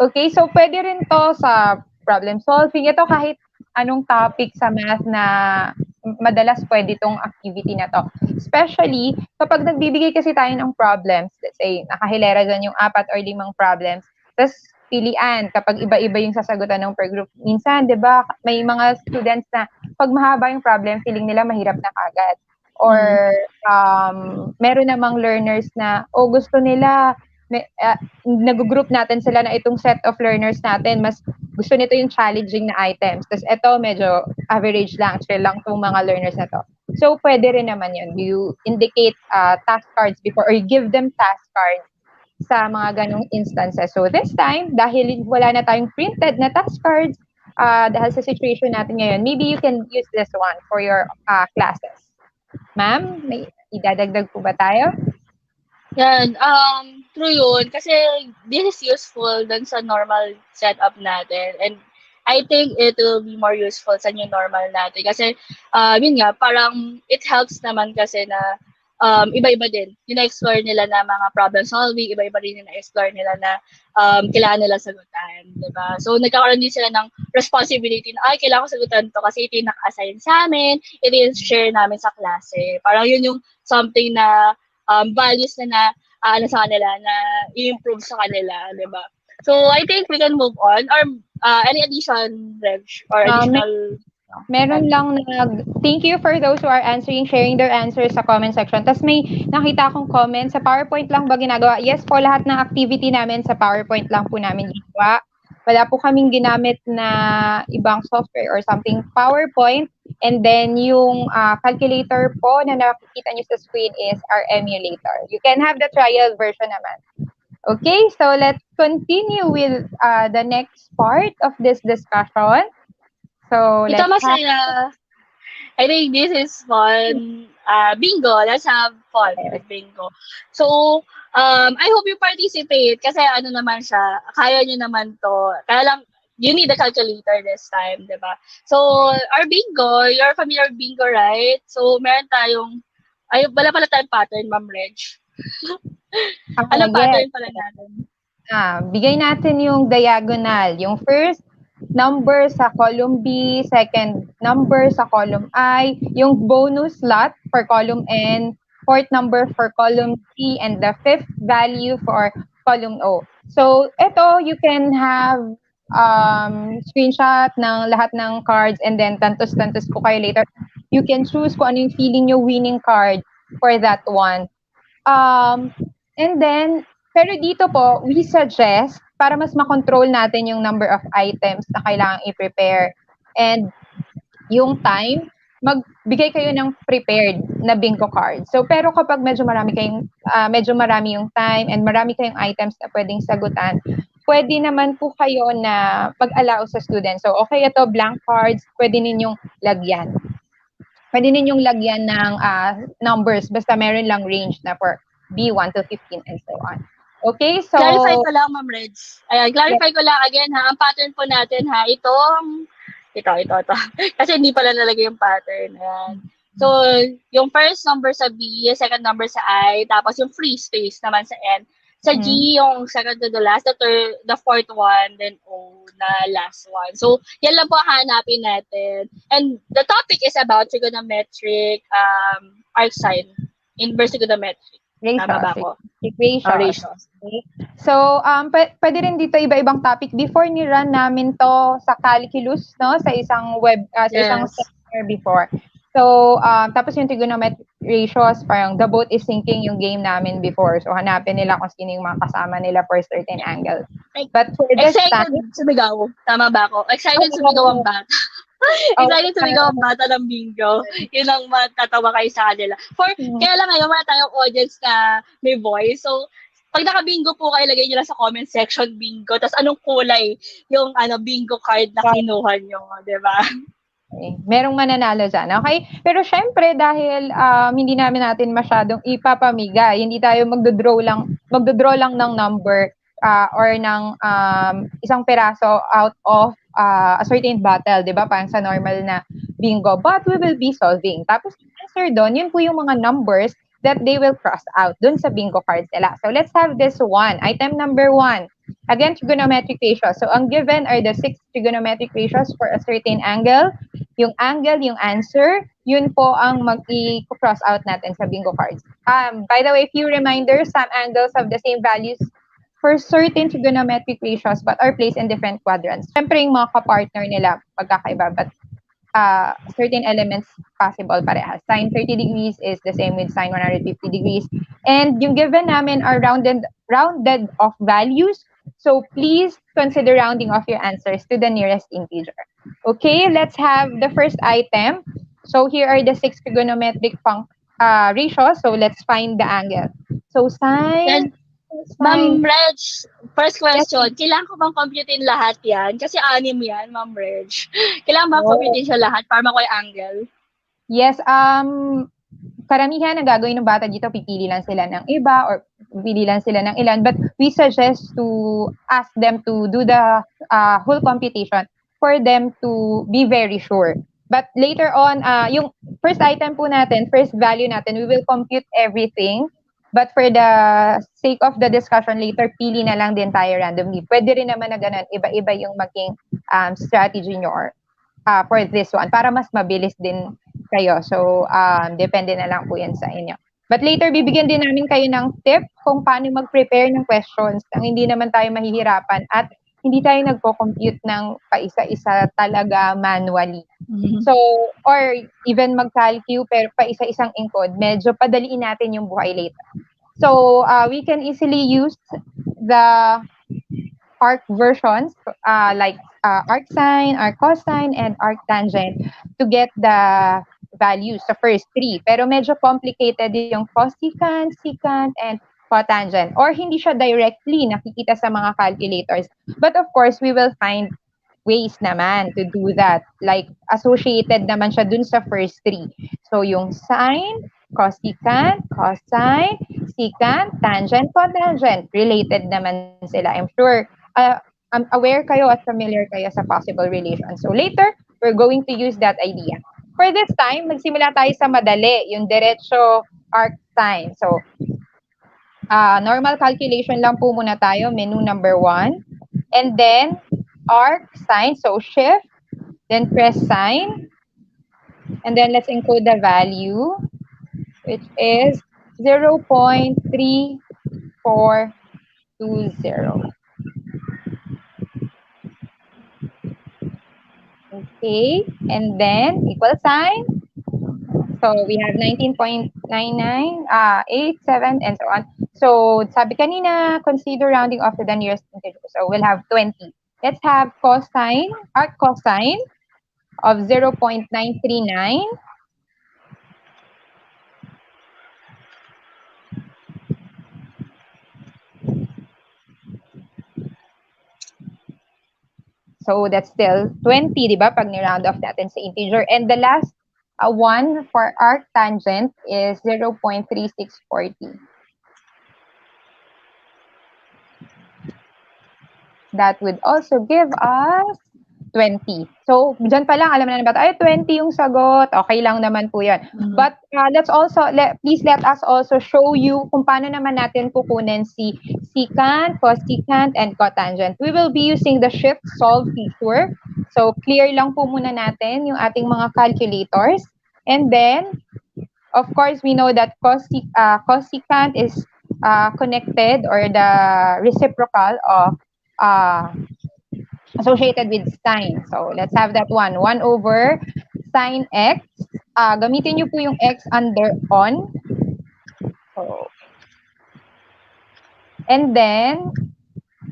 Okay, so pwede rin to sa problem solving. Ito kahit anong topic sa math na madalas pwede tong activity na to. Especially kapag nagbibigay kasi tayo ng problems, let's say nakahilera dyan yung 4 or 5 problems, tapos pilian kapag iba-iba yung sasagutan ng per group. Minsan, di ba, may mga students na pag mahaba yung problem, feeling nila mahirap na kagad. Or meron namang learners na, gusto nila, nag-group natin sila na itong set of learners natin, mas gusto nito yung challenging na items. Tapos ito, medyo average lang, chill lang itong mga learners na to. So, pwede rin naman yun. You indicate task cards before or you give them task cards sa mga ganong instances. So, this time, dahil wala na tayong printed na task cards, dahil sa situation natin ngayon, maybe you can use this one for your classes. Ma'am, may idadagdag po ba tayo? Yan, true yun. Kasi this is useful dun sa normal setup natin. And I think it will be more useful sa new normal natin. Kasi, yun nga, parang it helps naman kasi na iba-iba din. Yung na-explore nila na mga problem solving, iba-iba rin yung na-explore nila na kailangan nila sagutan. Diba? So, nagkakaroon din sila ng responsibility na, kailangan ko sagutan to kasi ito yung naka-assign sa amin, ito yung share namin sa klase. Parang yun yung something na values na ano sa kanila, na i-improve sa kanila, di ba? So, I think we can move on. Or any addition, Reg? Or additional... Meron lang thank you for those who are sharing their answers sa comment section. Tapos may nakita akong comment, sa PowerPoint lang ba ginagawa? Yes po, lahat ng activity namin sa PowerPoint lang po namin ginagawa. Wala po kaming ginamit na ibang software or something. PowerPoint, and then yung calculator po na nakikita nyo sa screen is our emulator. You can have the trial version naman. Okay, so let's continue with the next part of this discussion. So, ito masaya. I think this is fun. Bingo. Let's have fun with bingo. So, I hope you participate kasi ano naman siya, kaya nyo naman to. Kaya lang, you need a calculator this time, di ba? So, our bingo, you're familiar with bingo, right? So, meron tayong, wala pala tayong pattern, Ma'am Reg. Anong pattern pala natin? Bigay natin yung diagonal. Yung first number sa column B, second number sa column I, yung bonus slot for column N, fourth number for column C, and the fifth value for column O. So, ito, you can have screenshot ng lahat ng cards and then tantos-tantos po kayo later. You can choose kung ano yung feeling nyo winning card for that one. And then, pero dito po, we suggest para mas makontrol natin yung number of items na kailangang i-prepare and yung time, magbigay kayo ng prepared na bingo card. So, pero kapag medyo marami yung time and marami kayong items na pwedeng sagutan, pwede naman po kayo na pag-allow sa students. So, okay, ito, blank cards, pwede ninyong lagyan. Pwede ninyong lagyan ng numbers, basta meron lang range na for B1 to 15 and so on. Okay, so... Clarify ko lang, Ma'am Reg. Ayan, clarify ko lang again, ha. Ang pattern po natin, ha. Ito. Kasi hindi pala nalagay yung pattern. Ayan. So, yung first number sa B, yung second number sa I, tapos yung free space naman sa N. Sa G, yung second to the last, the fourth one, then O na last one. So, yan lang po hanapin natin. And the topic is about trigonometric arc sine, inverse trigonometric. Tama ba ako? Ratios. Okay. So, pwede rin dito iba-ibang topic. Before ni-run namin to sa calculus, no? Sa isang isang seminar before. So, tapos yung trigonometric ratios, parang the boat is sinking yung game namin before. So, hanapin nila kung sino yung mga kasama nila for certain angle. But for this excited sumigaw. Tama ba ako? Excited sumigaw ang bata. Excited sumigaw ang bata ng bingo. Yun ang matatawa kayo sa kanila. Kaya lang ngayon, wala tayong audience na may voice. So, pag naka-bingo po kayo, lagay nyo lang sa comment section bingo. Tapos anong kulay yung bingo card na kinuha nyo. Diba? Okay. Merong mananalo dyan. Okay? Pero syempre, dahil hindi natin masyadong ipapamigay, hindi tayo magdodraw lang ng number or ng isang peraso out of a certain battle, di ba? Parang sa normal na bingo. But we will be solving. Tapos, answer doon, yun po yung mga numbers that they will cross out dun sa bingo cards nila. So let's have this one. Item number 1. Again, trigonometric ratios. So ang given are the 6 trigonometric ratios for a certain angle. Yung angle, yung answer, yun po ang mag-i-cross out natin sa bingo cards. By the way, few reminders, some angles have the same values for certain trigonometric ratios but are placed in different quadrants. Siyempre, yung mga kapartner nila magkakaiba, but certain elements possible parehas. Sine 30 degrees is the same with sine 150 degrees. And yung given namin are rounded off values. So please consider rounding off your answers to the nearest integer. Okay, let's have the first item. So here are the 6 trigonometric ratios. So let's find the angle. So sine, Ma'am Reg, first Yes, question, kailangan ko bang computein lahat yan? Kasi 6 yan, Ma'am Reg. Kailangan ba computein siya lahat para makuha yung angle? Yes, karamihan ang gagawin ng bata dito, pipili lang sila ng iba or pipili lang sila ng ilan. But we suggest to ask them to do the whole computation for them to be very sure. But later on, yung first item po natin, first value natin, we will compute everything. But for the sake of the discussion later, pili na lang din tayo randomly. Pwede rin naman na ganun, iba-iba yung maging strategy nyo or for this one para mas mabilis din kayo. So, depende na lang po yan sa inyo. But later, bibigyan din namin kayo ng tip kung paano mag-prepare ng questions nang hindi naman tayo mahihirapan at hindi tayo nagpo-compute ng paisa-isa talaga manually. Mm-hmm. So, or even mag-calcu pero paisa-isang encode, medyo padaliin natin yung buhay later. So, we can easily use the arc versions like arc sine, arc cosine, and arc tangent to get the values sa first 3. Pero medyo complicated yung cosecant, secant, and cotangent. Or hindi siya directly nakikita sa mga calculators. But of course, we will find ways naman to do that. Like, associated naman siya dun sa first 3. So, yung sine, cosecant, cosine, secant, tangent, cotangent. Related naman sila. I'm sure aware kayo at familiar kayo sa possible relation. So, later, we're going to use that idea. For this time, magsimula tayo sa madali, yung diretso arc sine. So, normal calculation lang po muna tayo, menu number 1. And then, arc sine, so shift, then press sine, and then let's encode the value, which is 0.3420. Okay, and then equal sign. So we have 19.9987 and so on. So sabi kanina, consider rounding off to the nearest integer. So we'll have 20. Let's have cosine, arc cosine of 0.939. So that's still 20, di ba? Pag ni-round off natin sa integer. And the last one for arc tangent is 0.3640. That would also give us 20. So, dyan pa lang, alam na ba, 20 yung sagot. Okay lang naman po yan. Mm-hmm. But please let us also show you kung paano naman natin kukunin si secant, cosecant, and cotangent. We will be using the shift solve feature. So, clear lang po muna natin yung ating mga calculators. And then, of course, we know that cosecant is connected or the reciprocal of associated with sine. So, let's have that one. 1 over sine x. Gamitin nyo po yung x under on. So, and then,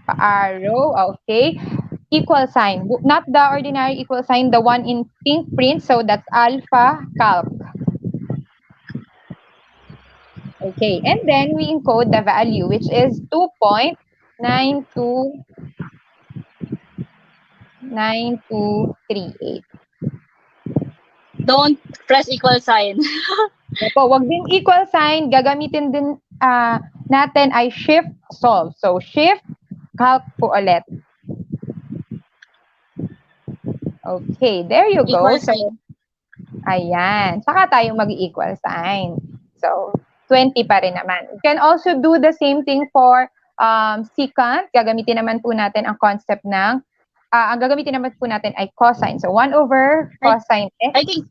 pa-arrow. Okay. Equal sign. Not the ordinary equal sign, the one in pink print. So, that's alpha calc. Okay. And then, we encode the value, which is 2.9238. Don't press equal sign. Opo, wag din equal sign. Gagamitin din natin ay shift solve. So, shift calc po ulit. Okay, there you go. Equal So, sign. Ayan. Saka tayo mag-equal sign. So, 20 pa rin naman. We can also do the same thing for secant. Gagamitin naman po natin ang concept ng, ang gagamitin naman po natin ay cosine. So, 1 over cosine x. I think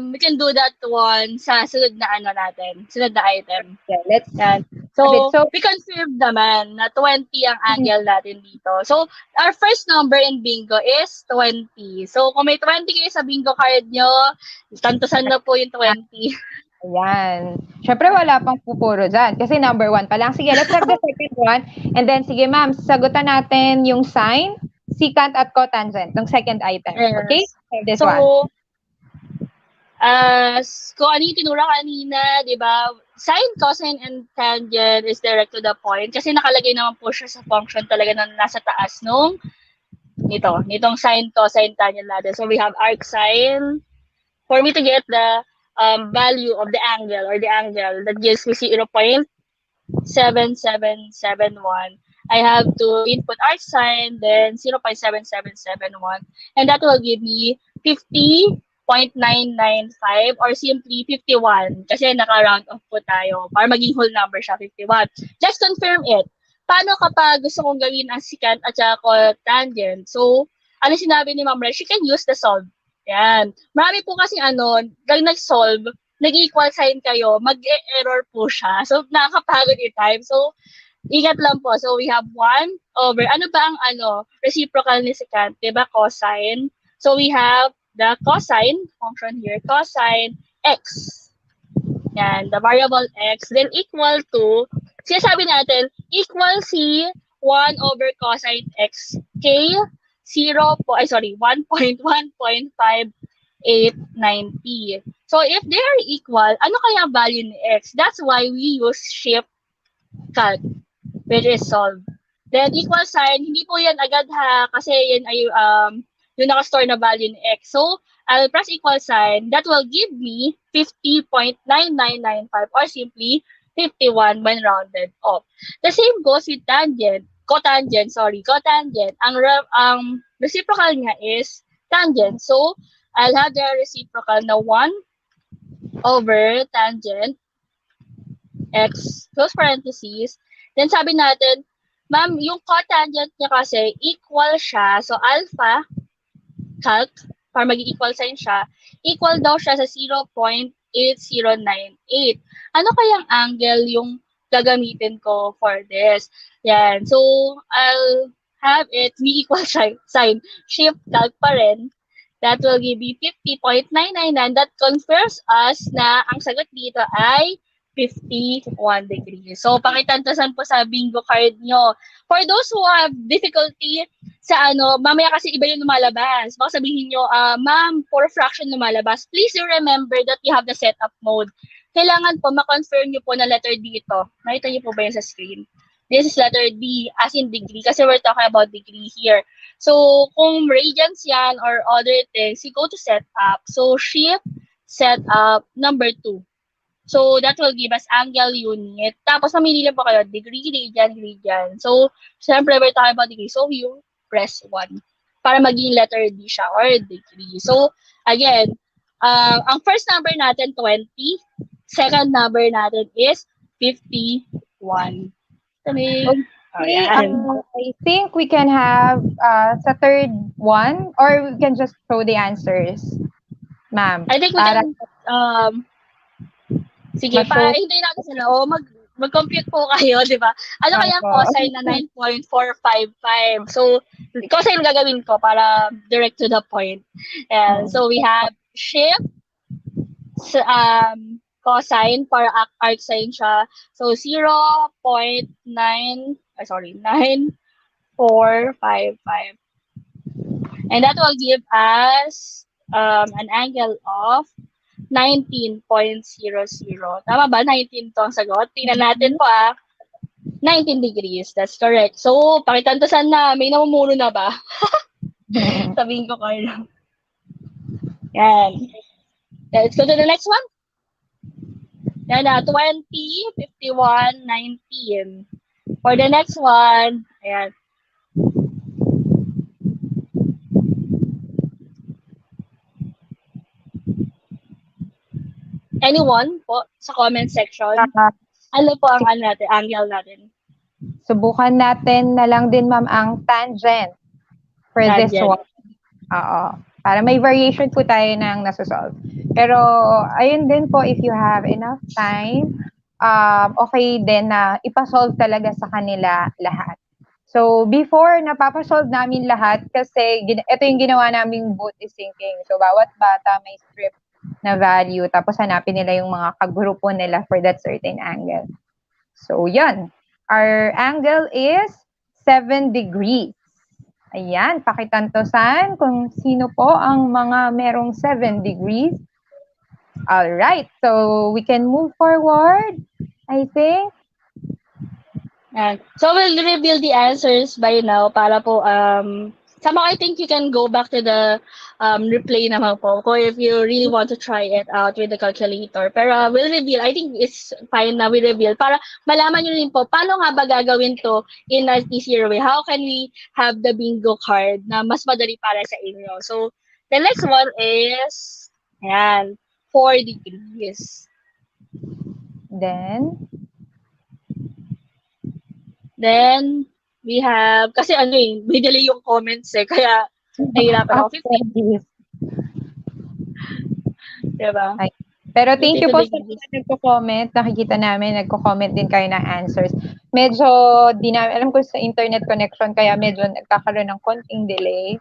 we can do that one sa sunod na natin, sunod na item. Yeah, let's Yan. So, we confirmed naman na 20 ang angle natin dito. So, our first number in bingo is 20. So, kung may 20 kayo sa bingo card nyo, tantusan na po yung 20. Ayan. Siyempre, wala pang pupuro dyan. Kasi number 1 pa lang. Sige, let's have the second one. And then, sige ma'am, sagutan natin yung sine, secant, at cotangent ng second item. Yes. Okay? So, this so, one. Kung ano yung tinura kanina, di ba? Sine, cosine, and tangent is direct to the point. Kasi nakalagay naman po siya sa function talaga na nasa taas nung nitong sine, cosine, tangent natin. So, we have arc sine. For me to get the value of the angle or the angle that gives me 0.7771, I have to input arc sine, then 0.7771, and that will give me 50.995 or simply 51 kasi naka-round off po tayo para maging whole number siya, 51. Just confirm it. Paano kapag gusto kong gawin ang secant at saka tangent? So, ano sinabi ni Ma'am Resh? You can use the solve. Yan. Marami po kasi dahil nag-solve, nag-equal sign kayo, mag-error po siya. So, nakakapagod i-type. So, ingat lang po. So, we have 1 over, ano ba ang reciprocal ni secant? Diba? Cosine. So, we have the cosine function here, cosine x. Yan, the variable x, then equal to, sinasabi natin, equal si 1 over cosine x k 1.1.589p. So, if they are equal, ano kaya value ni x? That's why we use shift calc, which is solve. Then, equal sign, hindi po yan agad ha, kasi yan ay yung nakastore na value ni x. So, I'll press equal sign. That will give me 50.9995 or simply 51 when rounded off. The same goes with tangent. Cotangent. Ang reciprocal niya is tangent. So, I'll have the reciprocal na 1 over tangent x, close parentheses. Then, sabi natin, ma'am, yung cotangent niya kasi equal siya. So, alpha calc, para mag-equal sign siya, equal daw siya sa 0.8098. Ano kayang angle yung gagamitin ko for this? Yan. So, I'll have it may equal sign. Shift calc pa rin. That will give me 50.999. That confirms us na ang sagot dito ay 51 degrees. So, pakitantasan po sa bingo card nyo. For those who have difficulty sa mamaya kasi iba yung lumalabas. Baka sabihin nyo, ma'am, for fraction lumalabas. Please remember that you have the setup mode. Kailangan po ma-confirm nyo po na letter D ito. Nakita nyo po ba yun sa screen? This is letter D as in degree kasi we're talking about degree here. So, kung radians yan or other things, you go to setup. So, shift setup number 2. So, that will give us angle unit. Tapos, mamili lang po kayo, degree, radian. So, syempre, we're talking about degree. So, you press 1 para maging letter D siya or degree. So, again, ang first number natin, 20. Second number natin is 51. Okay, I think we can have sa third one or we can just throw the answers, ma'am. I think we can, sige, hintayin natin sila. Mag-compute po kayo, di ba? Ano kaya ang cosine na 9.455? So, cosine gagawin ko para direct to the point. And so, we have shift, cosine para arc sine siya. So, 9.455. And that will give us an angle of 19.00. Tama ba? 19 to ang sagot. Tingnan natin po 19 degrees. That's correct. So, pakitantasan na. May namumuno na ba? Sabihin ko kayo. Yan. Let's go to the next one. Yan 20, 51, 19. For the next one, ayan. anyone po sa comment section? Ah, Ano po ang angle natin? subukan natin na lang din, ma'am, ang tangent for this Tangent. one. Oo. Para may variation po tayo ng nasa-solve. Pero, ayun din po, if you have enough time, okay din na ipasolve talaga sa kanila lahat. So, before, napapasolve namin lahat kasi ito yung ginawa naming booty syncing. So, bawat bata may strip na value. Tapos, hanapin nila yung mga kagrupo nila for that certain angle. So, yan. Our angle is 7 degrees. Ayan, pakitantosan kung sino po ang mga merong 7 degrees. All right, so we can move forward, I think. And so we'll reveal the answers by now para po somehow I think you can go back to the replay naman po kung if you really want to try it out with the calculator. Pero we'll reveal, I think it's fine na we reveal para malaman nyo rin po paano nga ba gagawin to in an easier way. How can we have the bingo card na mas madali para sa inyo? So the next one is, ayan, 4 degrees. Then, we have, kasi may delay yung comments kaya nahihirapan ako. 50. Diba? Ay, pero thank you po 52 sa degrees. mga nagko-comment. Nakikita namin, nagko-comment din kayo ng answers. Medyo, di namin alam ko sa internet connection, kaya medyo nagkakaroon ng konting delay.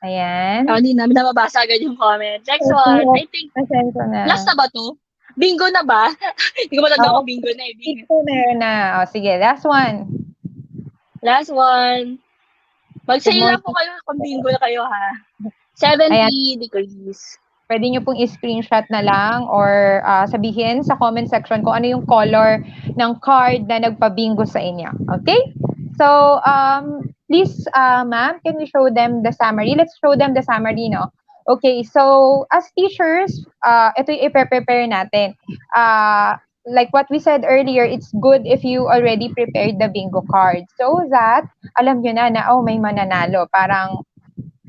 Ayan. Hindi namin nababasa agad yung comment. Next one, I think, Pasensya na. last na ba to? Bingo na ba? Hindi ko matanda kung bingo na eh. Bingo meron na. O, sige, last one. Last one. Mag-say lang po kayo kung bingo na kayo ha. 70 degrees. Pwede nyo pong i-screenshot na lang or sabihin sa comment section kung ano yung color ng card na nagpa-bingo sa inyo. Okay? So, please, ma'am, can we show them the summary? Let's show them the summary, no? Okay, so as teachers, ito yung i-prepare natin. Like what we said earlier, it's good if you already prepared the bingo card so that alam nyo na oh, may mananalo. Parang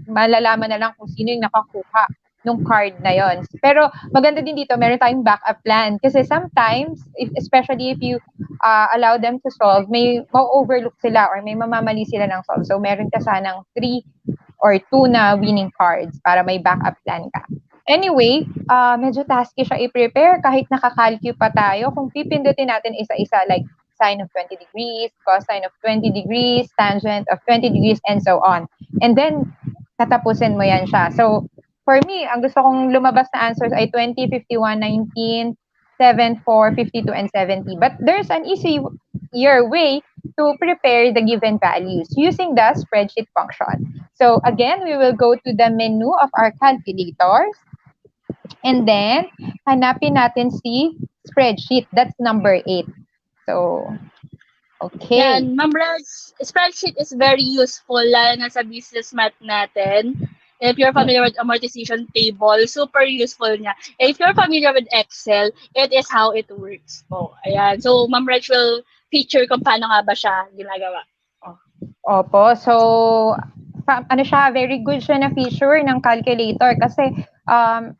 malalaman na lang kung sino yung nakakuha nung card na yon. Pero maganda din dito, meron tayong backup plan. Kasi sometimes, especially if you allow them to solve, may ma-overlook sila or may mamamali sila ng solve. So meron ka sanang 3 or 2 na winning cards para may backup plan ka. Anyway, medyo tasky siya i-prepare kahit nakakalcu pa tayo. Kung pipindutin natin isa-isa like sine of 20 degrees, cosine of 20 degrees, tangent of 20 degrees, and so on. And then, tatapusin mo yan siya. So, for me, ang gusto kong lumabas na answers ay 20, 51, 19, 7, 4, 52, and 70. But there's an easier way to prepare the given values using the spreadsheet function. So, again, we will go to the menu of our calculators. And then, hanapin natin si spreadsheet. That's number 8. So, okay. Yan, Ma'am Reds, spreadsheet is very useful lalo na sa business math natin. If you're familiar with amortization table, super useful niya. If you're familiar with Excel, it is how it works po. Ayan. So, Ma'am Reds will feature kung paano nga ba siya ginagawa. Opo. So, very good siya na feature ng calculator kasi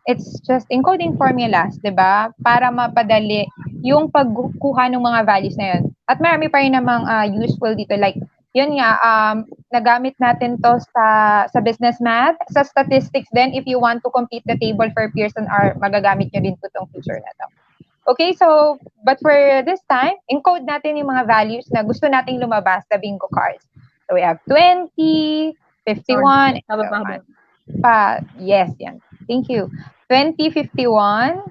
it's just encoding formulas, 'di ba? Para mapadali yung pagkuha ng mga values na yun. At marami pa rin namang useful dito like yun nga nagamit natin to sa business math, sa statistics then if you want to compete the table for Pearson R, magagamit nyo din po tong feature na to. Okay, so but for this time, encode natin yung mga values na gusto nating lumabas sa bingo cards. So we have 20, 51, yes, yan. Thank you. 20, 51,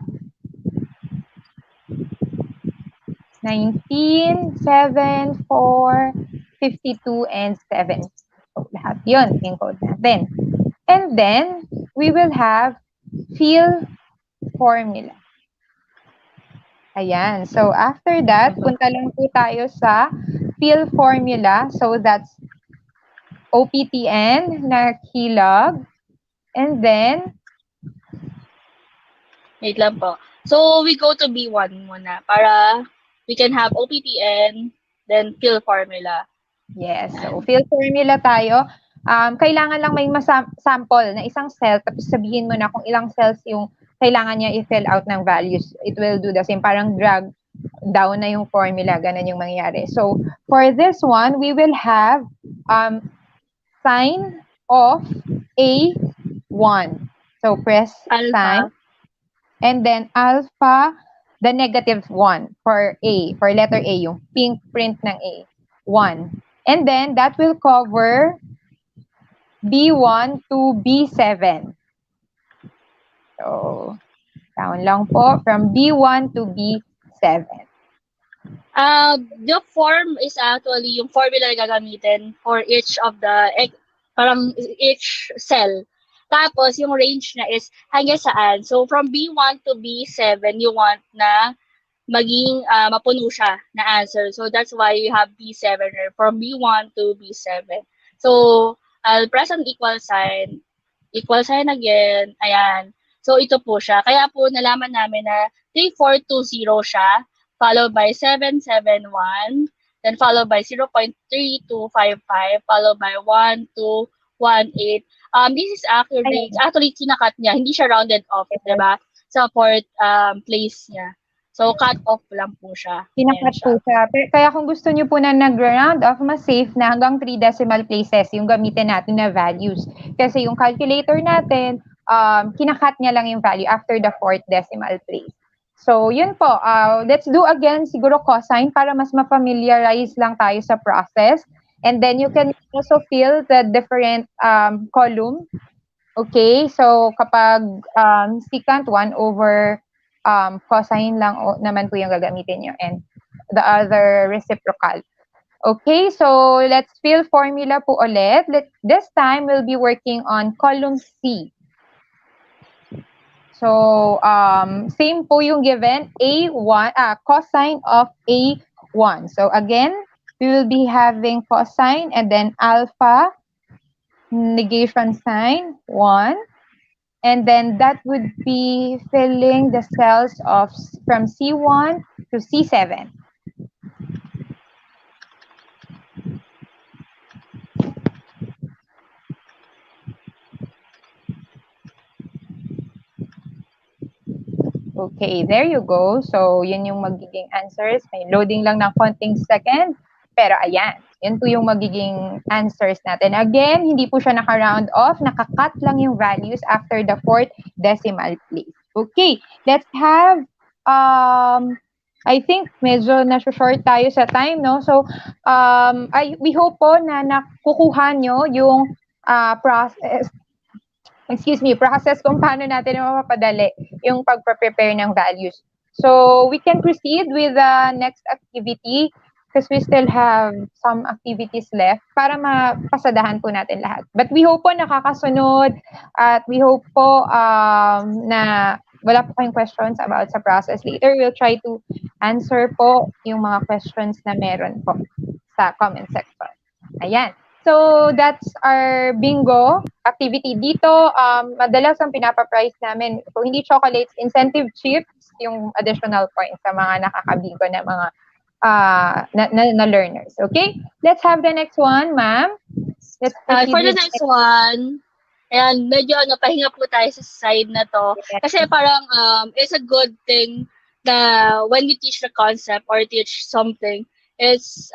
19, 7, 4, 52, and 7. So, lahat yun, encode natin. And then, we will have fill formula. Ayan. So, after that, punta lang po tayo sa fill formula. So, that's OPTN na kilog. And then, wait lang po. So, we go to B1 muna para we can have OPTN, then fill formula. Yes. So, fill formula tayo. Kailangan lang may sample na isang cell tapos sabihin mo na kung ilang cells yung kailangan niya i-fill out ng values. It will do the same. Parang drag down na yung formula. Ganun yung mangyayari. So, for this one, we will have sign of A1. So, press sign. Alpha. And then, alpha, the negative 1 for A, for letter A, yung pink print ng A. 1. And then, that will cover B1 to B7. So, down lang po from B1 to B7. The form is actually yung formula na gagamitin for each of the, parang each cell. Tapos, yung range na is hanggang saan. So, from B1 to B7, you want na maging mapuno siya na answer. So, that's why you have B7 from B1 to B7. So, I'll press an equal sign again. Ayan. So, ito po siya. Kaya po, nalaman namin na 3420 siya, followed by 771, then followed by 0.3255, followed by 1218. This is actually kinakat niya. Hindi siya rounded off, diba? Sa fourth place niya. So, cut off lang po siya. Kinakat po siya. Kaya kung gusto niyo po na nag-round off, mas safe na hanggang 3 decimal places yung gamitin natin na values. Kasi yung calculator natin, kinakat niya lang yung value after the 4th decimal place. So, yun po. Let's do again siguro cosine para mas ma-familiarize lang tayo sa process. And then you can also fill the different column. Okay? So, kapag secant 1 over cosine lang naman po yung gagamitin nyo. And the other reciprocal. Okay? So, let's fill formula po ulit. This time, we'll be working on column C. So, same po yung given, A1, cosine of A1. So, again, we will be having cosine and then alpha, negation sign, 1. And then that would be filling the cells from C1 to C7. Okay, there you go. So, yun yung magiging answers. May loading lang ng konting second. Pero ayan, yun po yung magiging answers natin. Again, hindi po siya naka-round off. Naka-cut lang yung values after the 4th decimal place. Okay, let's have, I think medyo na-short tayo sa time, no? So, we hope po na nakukuha nyo yung process kung paano natin mapapadali yung pag-prepare ng values. So, we can proceed with the next activity because we still have some activities left para mapasadahan po natin lahat. But we hope po nakakasunod at we hope po na wala po kayong questions about sa process. Later, we'll try to answer po yung mga questions na meron po sa comment section. Ayan. So, that's our bingo activity. Dito, madalas ang pinapaprice namin, kung hindi chocolates, incentive chips, yung additional points sa mga nakakabingo na mga na learners. Okay? Let's have the next one, ma'am. Let's for the next one, ayan, medyo pahinga po tayo sa side na to. Kasi parang it's a good thing na when you teach the concept or teach something, it's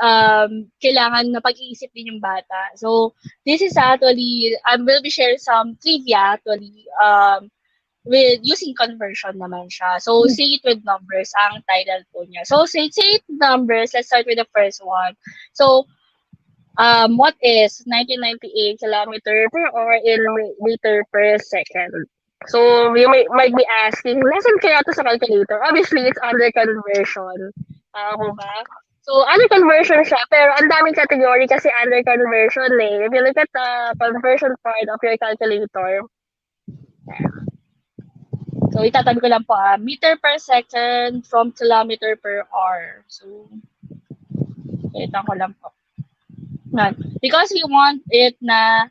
kailangan na pag-iisip din yung bata. So, this is actually, I will be sharing some trivia actually with using conversion naman siya. So, say it with numbers ang title po niya. So, say it with numbers. Let's start with the first one. So, what is 1998 kilometer per hour in meter per second? So, you might be asking, lesson kaya to sa calculator? Obviously, it's under conversion. Ba? So, under conversion siya, pero ang daming category kasi under conversion eh. If you look at the conversion part of your calculator, so itatabi ko lang po, meter per second from kilometer per hour. So, ito ko lang po. Because we want it na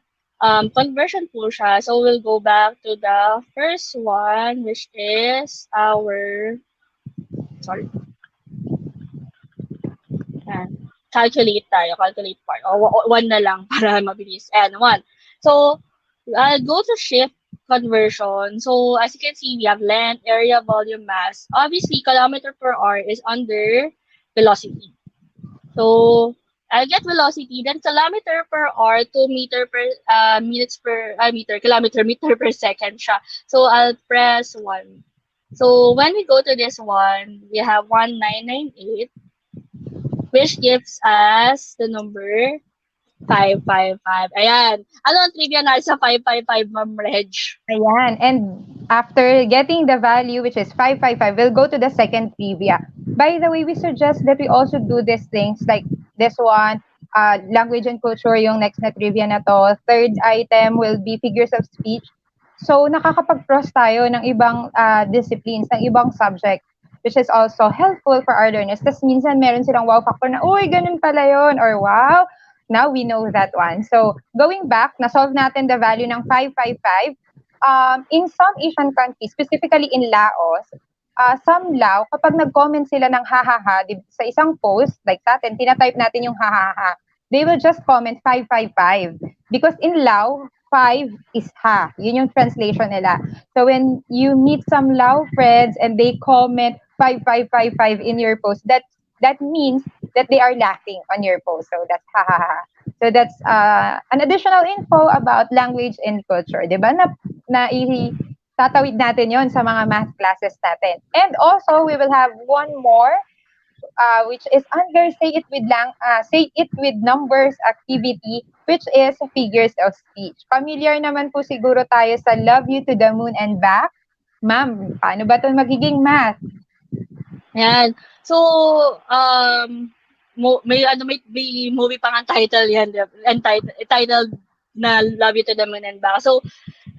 conversion po siya, so we'll go back to the first one, which is our, calculate part. O, one na lang para mabilis. And one. So, I'll go to shift conversion. So as you can see, we have length, area, volume, mass. Obviously, kilometer per hour is under velocity. So I'll get velocity, then kilometer per hour to meter per minutes per meter, kilometer meter per second siya. So I'll press 1. So when we go to this one, we have 1998, which gives us the number 555. Ayan. Ano ang trivia na sa 555, Ma'am Reg? Ayan. And after getting the value, which is 555, we'll go to the second trivia. By the way, we suggest that we also do these things like this one, language and culture, yung next na trivia na to. Third item will be figures of speech. So, nakakapag-cross tayo ng ibang disciplines, ng ibang subject, which is also helpful for our learners. Tapos minsan meron silang wow factor na, uy, ganun pala yun, or wow, now we know that one. So, going back, na-solve natin the value ng 555. In some Asian countries, specifically in Laos, some Lao, kapag nag-comment sila ng ha-ha-ha sa isang post, like sa atin, tinatype natin yung ha-ha-ha, they will just comment 555. Because in Lao, 5 is ha. Yun yung translation nila. So when you meet some Lao friends and they comment 5555 in your post, that means that they are laughing on your post. So that's ha ha ha. So that's an additional info about language and culture, 'di ba? Na tatawid natin 'yon sa mga math classes natin. And also we will have one more which is under say it with numbers activity, which is figures of speech. Familiar naman po siguro tayo sa love you to the moon and back. Ma'am, paano ba 'to magiging math? Yan. So, may movie pa nga title yan, titled na Love You to the Moon and Back. So,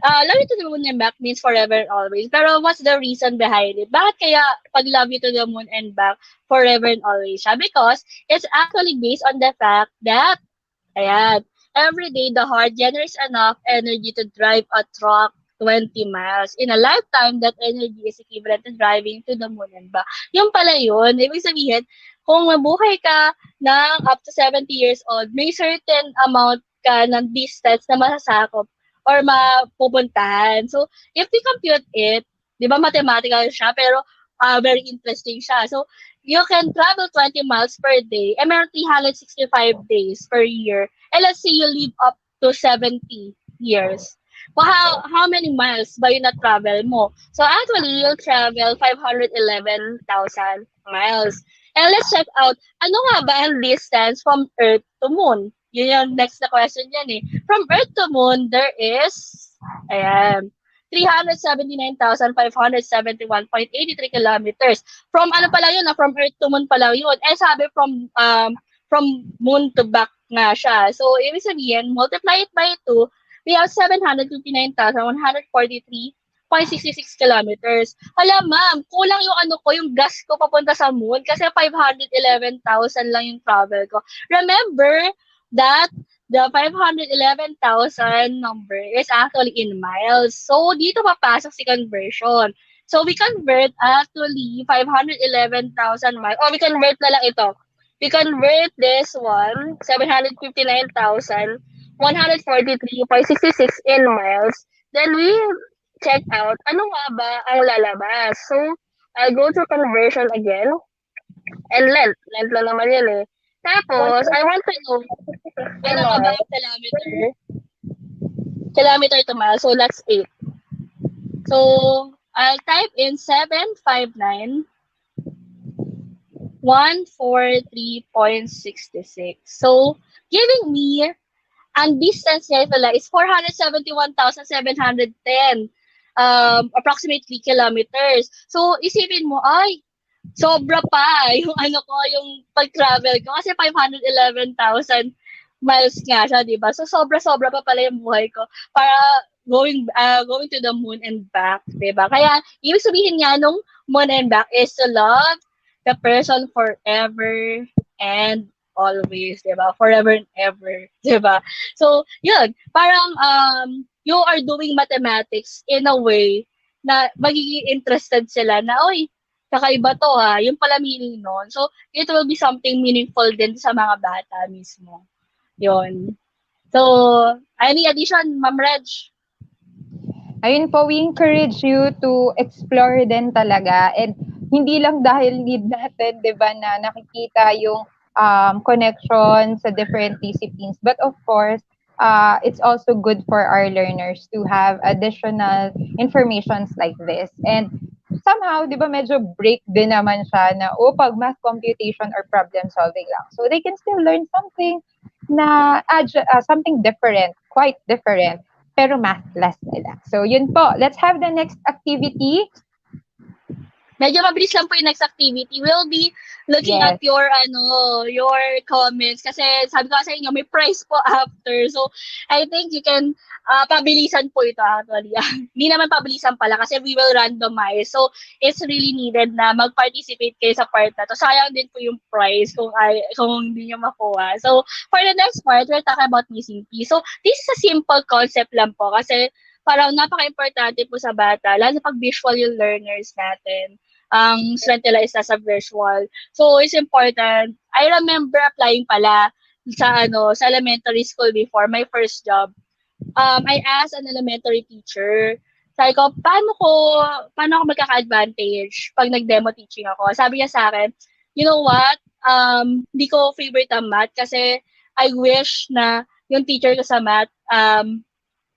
Love You to the Moon and Back means forever and always. Pero what's the reason behind it? Bakit kaya pag Love You to the Moon and Back, forever and always siya? Because it's actually based on the fact that, ayan, every day the heart generates enough energy to drive a truck 20 miles. In a lifetime, that energy is equivalent to driving to the moon and back. Yung pala yun, ibig sabihin, kung mabuhay ka ng up to 70 years old, may certain amount ka ng distance na masasakop or mapupuntahan. So, if we compute it, di ba mathematical siya, pero very interesting siya. So, you can travel 20 miles per day, and meron 365 days per year. And let's say you live up to 70 years. Well, how many miles ba yung na-travel mo? So actually, you'll travel 511,000 miles. And let's check out, ano nga ba ang distance from Earth to Moon? Yun yung next na question yan eh. From Earth to Moon, there is, ayan, 379,571.83 kilometers. From ano pala yun? From Earth to Moon pala yun. Eh sabi from Moon to back nga siya. So, ibig sabihin, multiply it by 2, we have 759,143.66 kilometers. Hala, ma'am, kulang yung yung gas ko papunta sa moon kasi 511,000 lang yung travel ko. Remember that the 511,000 number is actually in miles. So, dito papasok si conversion. So, we convert actually 511,000 miles. We convert na lang ito. We convert this one, 759,000 143.66 in miles. Then we check out ano nga ba ang lalabas. So, I'll go to conversion again. And length. Length lang naman yun eh. Tapos, I want to know ano nga ba ang kilometer? Kilometer to mile. So, that's 8. So, I'll type in 759 143.66. So, giving me ang distance niya pala is 471,710 approximately kilometers. So, isipin mo, ay, sobra pa yung yung pag-travel ko kasi 511,000 miles nga siya, di ba? So, sobra-sobra pa pala yung buhay ko para going to the moon and back, di ba? Kaya, ibig sabihin nga nung moon and back is to love the person forever and always, diba? Forever and ever, diba? So, yun. Parang, you are doing mathematics in a way na magiging interested sila na, oy, kakaiba to ha, yung pala meaning nun. So, it will be something meaningful din sa mga bata mismo. Yun. So, any addition, Ma'am Reg? ayun po, we encourage you to explore din talaga, and hindi lang dahil need natin, 'di ba, na nakikita yung connection sa different disciplines, but of course, it's also good for our learners to have additional informations like this. And somehow, 'di ba, medyo break din naman siya na pag math computation or problem solving lang. So they can still learn something na something different, quite different, pero math class nila. So yun po, let's have the next activity. Medyo mabilis lang po yung next activity. We'll be looking Yes. at your comments kasi sabi ko sa inyo, may prize po after. So, I think you can, pabilisan po ito actually. Hindi naman pabilisan pala kasi we will randomize. So, it's really needed na mag-participate kayo sa part na to. Sayang din po yung prize kung hindi nyo makuha. So, for the next part, we're talking about missing piece. So, this is a simple concept lang po kasi parang napaka-importante po sa bata, lalo pag visual yung learners natin. Ang strength nila is nasa visual. So, it's important. I remember applying pala sa elementary school before, my first job. I asked an elementary teacher, sabi ko, paano ako magkaka-advantage pag nag-demo teaching ako? Sabi niya sa akin, you know what? Hindi ko favorite ang math kasi I wish na yung teacher ko sa math,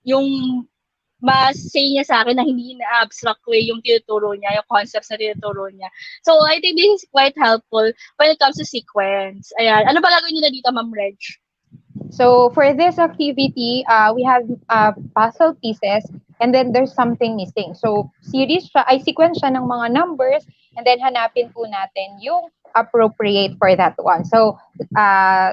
yung mas say niya sa akin na hindi na abstract way yung tinuturo niya, yung concepts na tinuturo niya. So, I think this is quite helpful when it comes to sequence. Ayan. Ano ba gagawin niyo na dito, Ma'am Reg? So for this activity, we have puzzle pieces, and then there's something missing. So sequence siya ng mga numbers, and then hanapin po natin yung appropriate for that one. So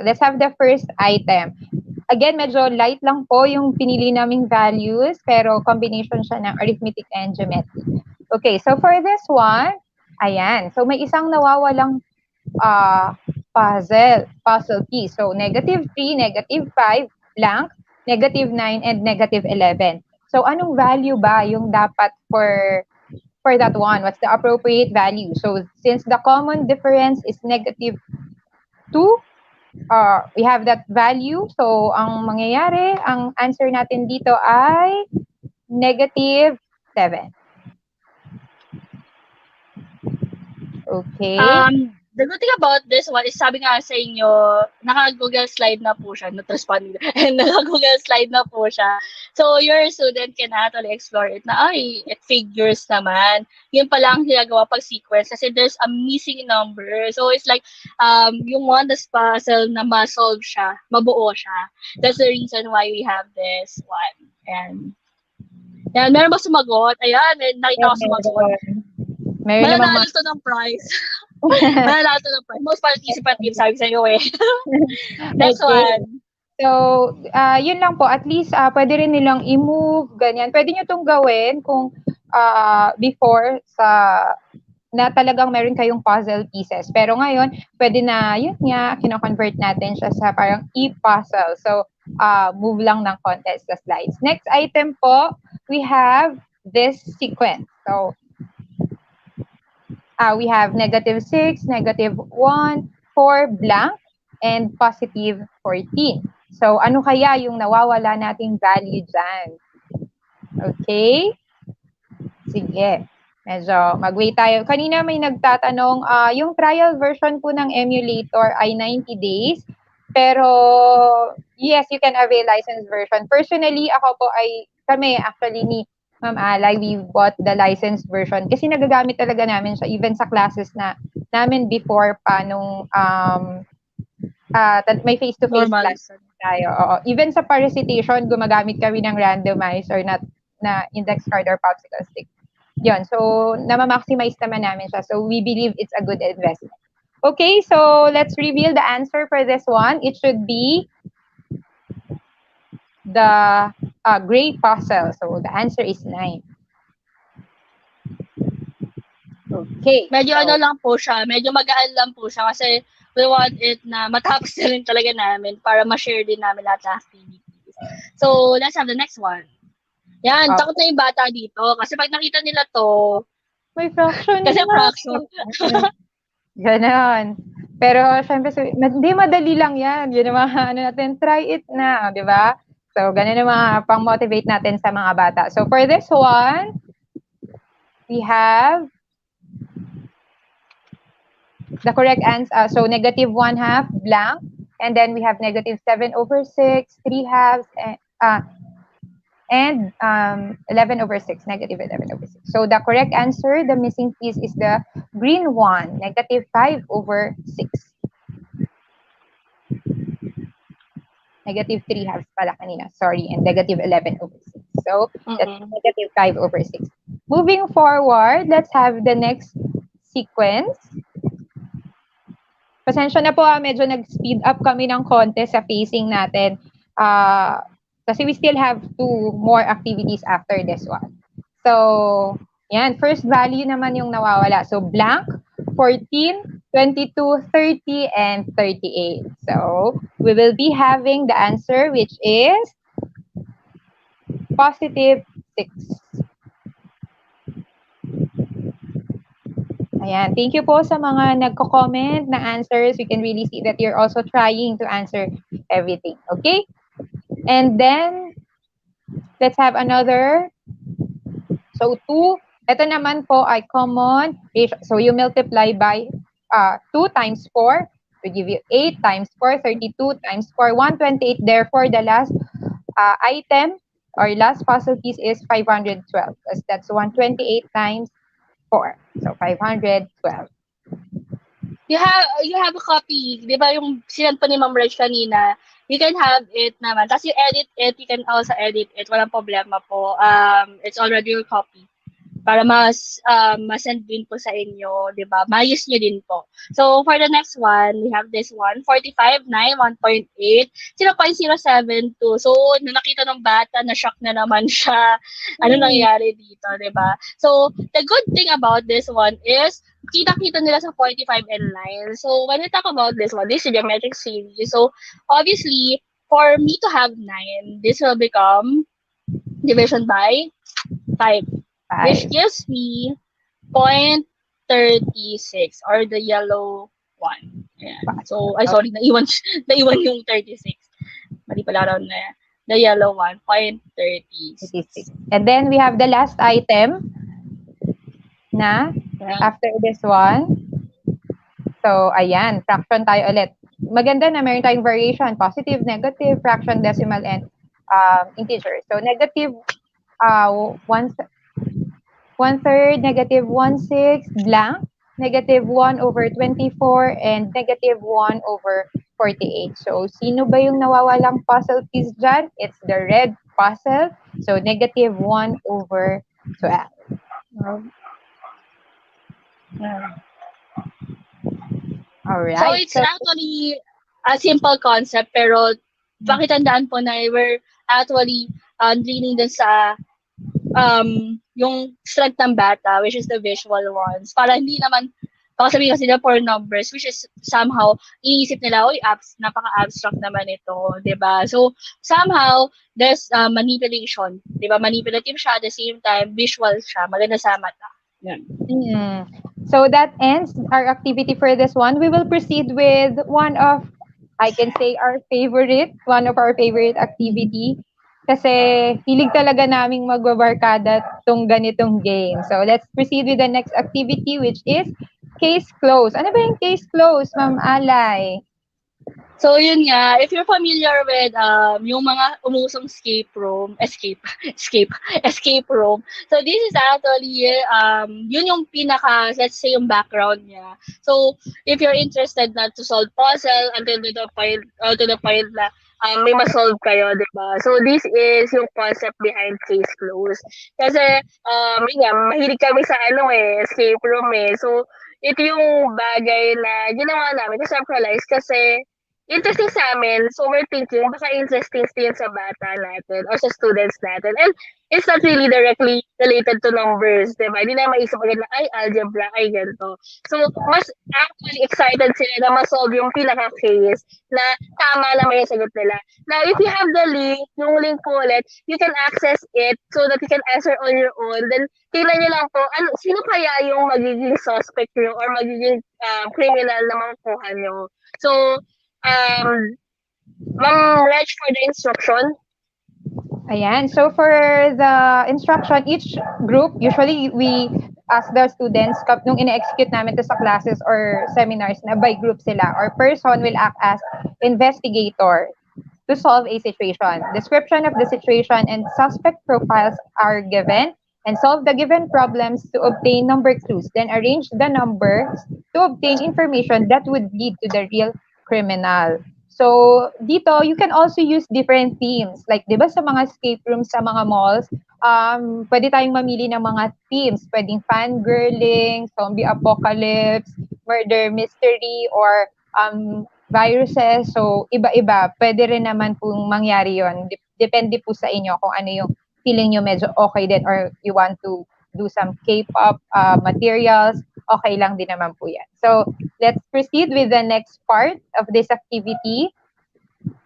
let's have the first item. Again, medyo light lang po yung pinili naming values, pero combination siya ng arithmetic and geometry. Okay, so for this one, ayan. So may isang nawawalang puzzle piece. So -3, -5, blank, -9, and -11. So anong value ba yung dapat for that one? What's the appropriate value? So since the common difference is -2, we have that value. So ang mangyayari, ang answer natin dito ay -7. Okay. The good thing about this one is sabi nga sa inyo, naka-Google slide na po siya, not responding, and naka-Google slide na po siya. So, your student can actually explore it na, it figures naman. Yun pala ang ginagawa pag sequence kasi there's a missing number. So, it's like, yung one that's puzzle na ma-solve siya, mabuo siya. That's the reason why we have this one. And meron ba sumagot? Ayan, nakita ko sumagot. Meron namang mananalo to ng prize. Mananalo to ng prize. Most participative, sabi sa iyo eh. Next one. So, yun lang po. At least, pwede rin nilang i-move, ganyan. Pwede nyo itong gawin kung before na talagang meron kayong puzzle pieces. Pero ngayon, pwede na, yun nga, kino-convert natin siya sa parang e-puzzle. So, move lang ng konti sa slides. Next item po, we have this sequence. So, we have -6, -1, 4, blank, and +14. So, ano kaya yung nawawala nating value dyan? Okay? Sige. Medyo mag-wait tayo. Kanina may nagtatanong, yung trial version po ng Emulator ay 90 days. Pero, yes, you can avail license version. Personally, kami actually ni Ma'am Alay, we bought the licensed version kasi nagagamit talaga namin siya even sa classes na namin before pa nung may face-to-face class tayo. Oo. Even sa recitation, gumagamit kami ng randomizer na index card or popsicle stick. Yun. So, na-maximize naman namin siya. So, we believe it's a good investment. Okay, so let's reveal the answer for this one. It should be the gray puzzle. So, the answer is 9. Okay. Medyo lang po siya. Medyo magaan lang po siya kasi we want it na matapos na rin talaga namin para ma-share din namin lahat ng activities. So, let's have the next one. Yan, takot na yung bata dito. Kasi pag nakita nila to, may fraction. Kasi fraction. Ganon. Pero, syempre, hindi madali lang yan. Yun ang mga natin, try it na, di ba? So, ganun yung mga pang-motivate natin sa mga bata. So, for this one, we have the correct answer. So, -1/2, blank. And then we have -7/6, 3/2, and 11/6, -11/6. So, the correct answer, the missing piece, is the green one, -5/6. -3/2 pala kanina, sorry, and -11/6. So, that's -5/6. Moving forward, let's have the next sequence. Pasensya na po, medyo nag-speed up kami ng konti sa facing natin. Kasi we still have 2 more activities after this one. So, yan, first value naman yung nawawala. So, blank, 14, 22, 30, and 38. So, we will be having the answer, which is +6. Ayan. Thank you po sa mga nagko-comment ng answers. We can really see that you're also trying to answer everything. Okay? And then, let's have another. So, 2. Ito naman po ay common. So, you multiply by 2 times 4 to give you 8 times 4, 32 times 4, 128. Therefore, the last item or last puzzle piece is 512. Because that's 128 times 4. So, 512. You have a copy, di ba yung sinend pa ni Ma'am Reg kanina, you can have it naman. Tapos you edit it, you can also edit it. Walang problema po. It's already your copy. Para mas-send din po sa inyo, di ba? Mayos nyo din po. So, for the next one, we have this one, 45, 9, 1.8, 0.072. So, nung nakita ng bata, na-shock na naman siya. Ano nangyari dito, di ba? So, the good thing about this one is, kita-kita nila sa 45 and 9. So, when we talk about this one, this is geometric series. So, obviously, for me to have 9, this will become division by 5. Which gives me 0.36 or the yellow one. Yeah. So, sorry, naiwan yung 36. Mali pala raw na the yellow one, 0.36. And then we have the last item na after this one. So, ayan, fraction tayo ulit. Maganda na meron tayong variation, positive, negative, fraction, decimal, and integer. So, negative 1/3, -1/6, blank, -1/24, and -1/48. So, sino ba yung nawawalang puzzle piece dyan? It's the red puzzle. So, -1/12. Alright. So, it's actually a simple concept, pero pakitandaan po na we're actually leaning dun sa yung strength ng bata, which is the visual ones. Para hindi naman, baka sabihin kasi nila for numbers, which is somehow, iniisip nila, napaka-abstract naman ito, diba? So, somehow, there's manipulation, diba? Manipulative siya, at the same time, visual siya, maganda sa mata. Yan. So, that ends our activity for this one. We will proceed with one of our favorite activity. Kasi hilig talaga naming magbabarkada tong ganitong game. So, let's proceed with the next activity, which is case close. Ano ba yung case close, Ma'am Alay? So, yun nga, if you're familiar with yung mga umusong escape room. So, this is actually, yun yung pinaka, let's say, yung background niya. So, if you're interested na to solve puzzle until to the point na may ma-solve kayo, di ba? So, this is yung concept behind case close. Kasi, mahilig kami sa escape room eh. So, ito yung bagay na ginawa namin to centralize kasi interesting sa amin. So, we're thinking, baka interesting din sa bata natin or sa students natin. And it's not really directly related to numbers, diba? Hindi na maisip agad na, ay, algebra, ay, ganito. So, mas actually excited sila na ma-solve yung pinaka-case na tama naman yung sagot nila. Now, if you have the link, yung link po ulit, you can access it so that you can answer on your own. Then, tingnan nyo lang po, sino kaya yung magiging suspect nyo or magiging criminal na makukuha nyo. So, Ma'am Reg, for the instruction. Ayan. So for the instruction, each group, usually we ask the students, nung ine-execute namin to sa classes or seminars na by group sila, or person will act as investigator to solve a situation. Description of the situation and suspect profiles are given and solve the given problems to obtain number clues. Then arrange the numbers to obtain information that would lead to the real criminal. So, dito, you can also use different themes. Like, di ba sa mga escape rooms sa mga malls, pwede tayong mamili ng mga themes. Pwedeng fangirling, zombie apocalypse, murder mystery, or viruses. So, iba-iba. Pwede rin naman pong mangyari yon. Depende po sa inyo kung ano yung feeling nyo medyo okay din or you want to do some K-pop materials. Okay lang din naman po yan. So, let's proceed with the next part of this activity.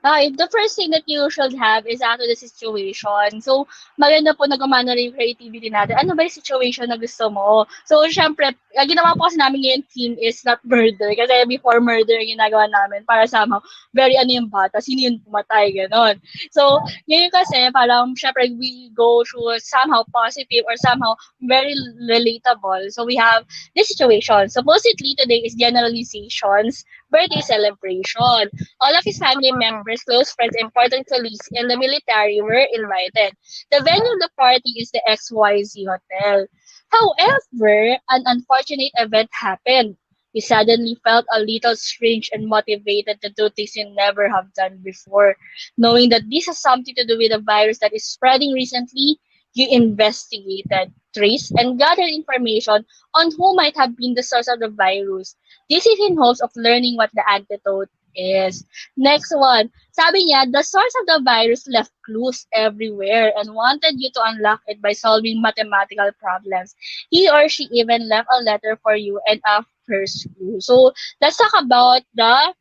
The first thing that you should have is out of the situation. So, maganda po na gumana rin yung creativity natin. Ano ba yung situation na gusto mo? So, syempre, ginawa po kasi namin ngayon team is not murder. Kasi before murder, yung ginagawa namin para somehow, very ano yung bata, sino yung pumatay, gano'n. So, ngayon kasi, parang, syempre, we go through somehow positive or somehow very relatable. So, we have this situation. Supposedly, today is generalizations, birthday celebration. All of his family members, close friends, important colleagues in the military were invited. The venue of the party is the XYZ Hotel. However, an unfortunate event happened. He suddenly felt a little strange and motivated to do things he never have done before. Knowing that this has something to do with a virus that is spreading recently, you investigated, traced, and gathered information on who might have been the source of the virus. This is in hopes of learning what the antidote is. Next one. Sabi niya, the source of the virus left clues everywhere and wanted you to unlock it by solving mathematical problems. He or she even left a letter for you and a first clue. So, let's talk about the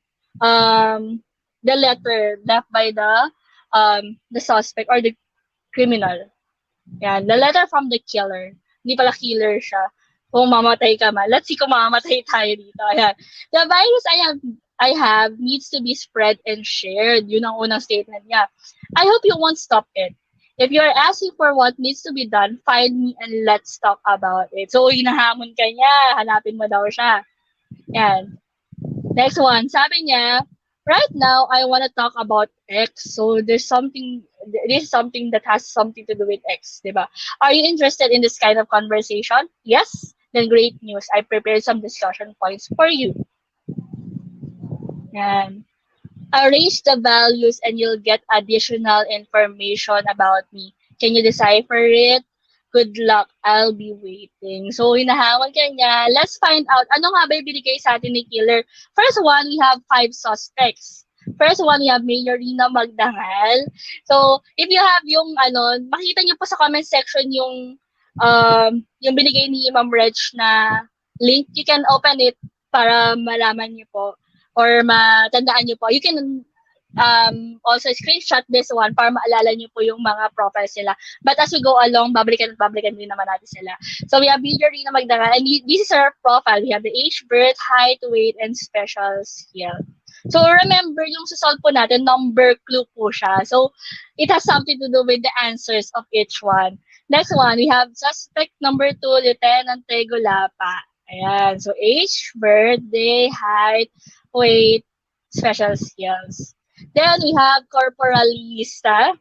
letter left by the suspect or the criminal. Yan, the letter from the killer. Hindi pala killer siya. Kung mamatay ka man. Let's see kung mamamatay tayo dito. Ayan. The virus I have needs to be spread and shared. Yun ang unang statement niya. I hope you won't stop it. If you are asking for what needs to be done, find me and let's talk about it. So, hinahamon ka niya. Hanapin mo daw siya. Yan. Next one. Sabi niya, right now, I want to talk about X. So, this is something that has something to do with X, diba? Are you interested in this kind of conversation? Yes? Then great news. I prepared some discussion points for you. Yan. Arrange the values and you'll get additional information about me. Can you decipher it? Good luck. I'll be waiting. So, hinahawan ka niya. Let's find out. Ano nga ba yung binigay sa atin ni Killer? First one, we have 5 suspects. First one, we have Mayorina Magdangal. So, if you have yung, makita niyo po sa comment section yung binigay ni Ma'am Reg na link. You can open it para malaman niyo po or matandaan niyo po. You can also screenshot this one para maalala niyo po yung mga profiles nila. But as we go along, babalikan din naman natin sila. So we have Mayorina Magdangal, and this is her profile. We have the age, birth, height, weight, and special skill. So remember, yung susolve po natin, number clue po siya. So it has something to do with the answers of each one. Next one, we have suspect number 2, Lieutenant Tegulapa. Ayan. So age, birthday, height, weight, special skills. Then we have corporalista,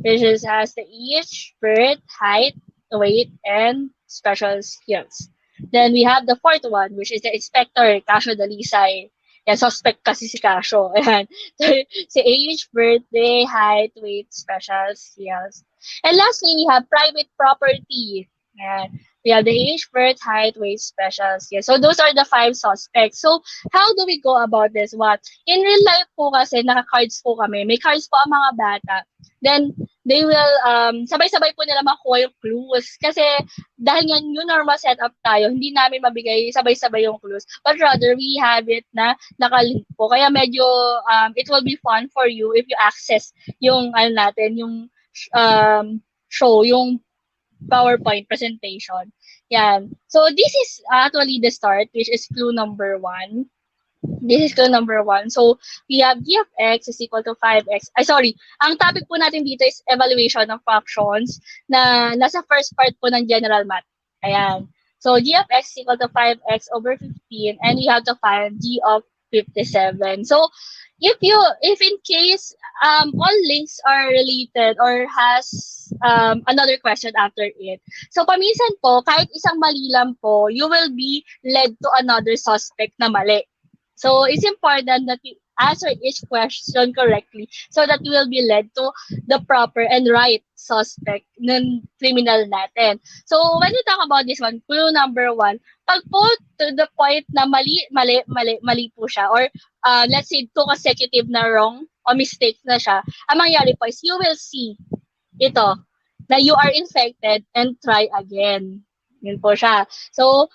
which has the age, birth, height, weight, and special skills. Then we have the fourth one, which is the inspector, Casio Dalisay. Yan, suspect kasi si Casio. Ayan. Si age, birthday, height, weight, special skills. And lastly, we have private property. Ayan. We have the age, birth, height, weight, special skills. So those are the 5 suspects. So how do we go about this one? In real life po kasi, naka-cards po kami. May cards po ang mga bata. Then, they will, sabay-sabay po nila makuha yung clues. Kasi, dahil nga new normal setup tayo, hindi namin mabigay sabay-sabay yung clues. But rather, we have it na nakalink po. Kaya medyo, it will be fun for you if you access yung, yung show, yung PowerPoint presentation. Yan. So, this is actually the start, which is clue number 1. This is clue number 1. So, we have g of x is equal to 5x. Ay, sorry. Ang topic po natin dito is evaluation of functions na nasa first part po ng general math. Ayan. So, g of x is equal to 5x over 15 and we have to find g of 57. So, if in case all links are related or has another question after it. So, paminsan po, kahit isang mali lang po, you will be led to another suspect na mali. So, it's important that you answer each question correctly so that you will be led to the proper and right suspect ng criminal natin. So, when we talk about this one, clue number 1, pag po to the point na mali po siya or let's say two consecutive na wrong o mistake na siya, ang mangyayari po is you will see ito, na you are infected and try again. Yun po siya. So,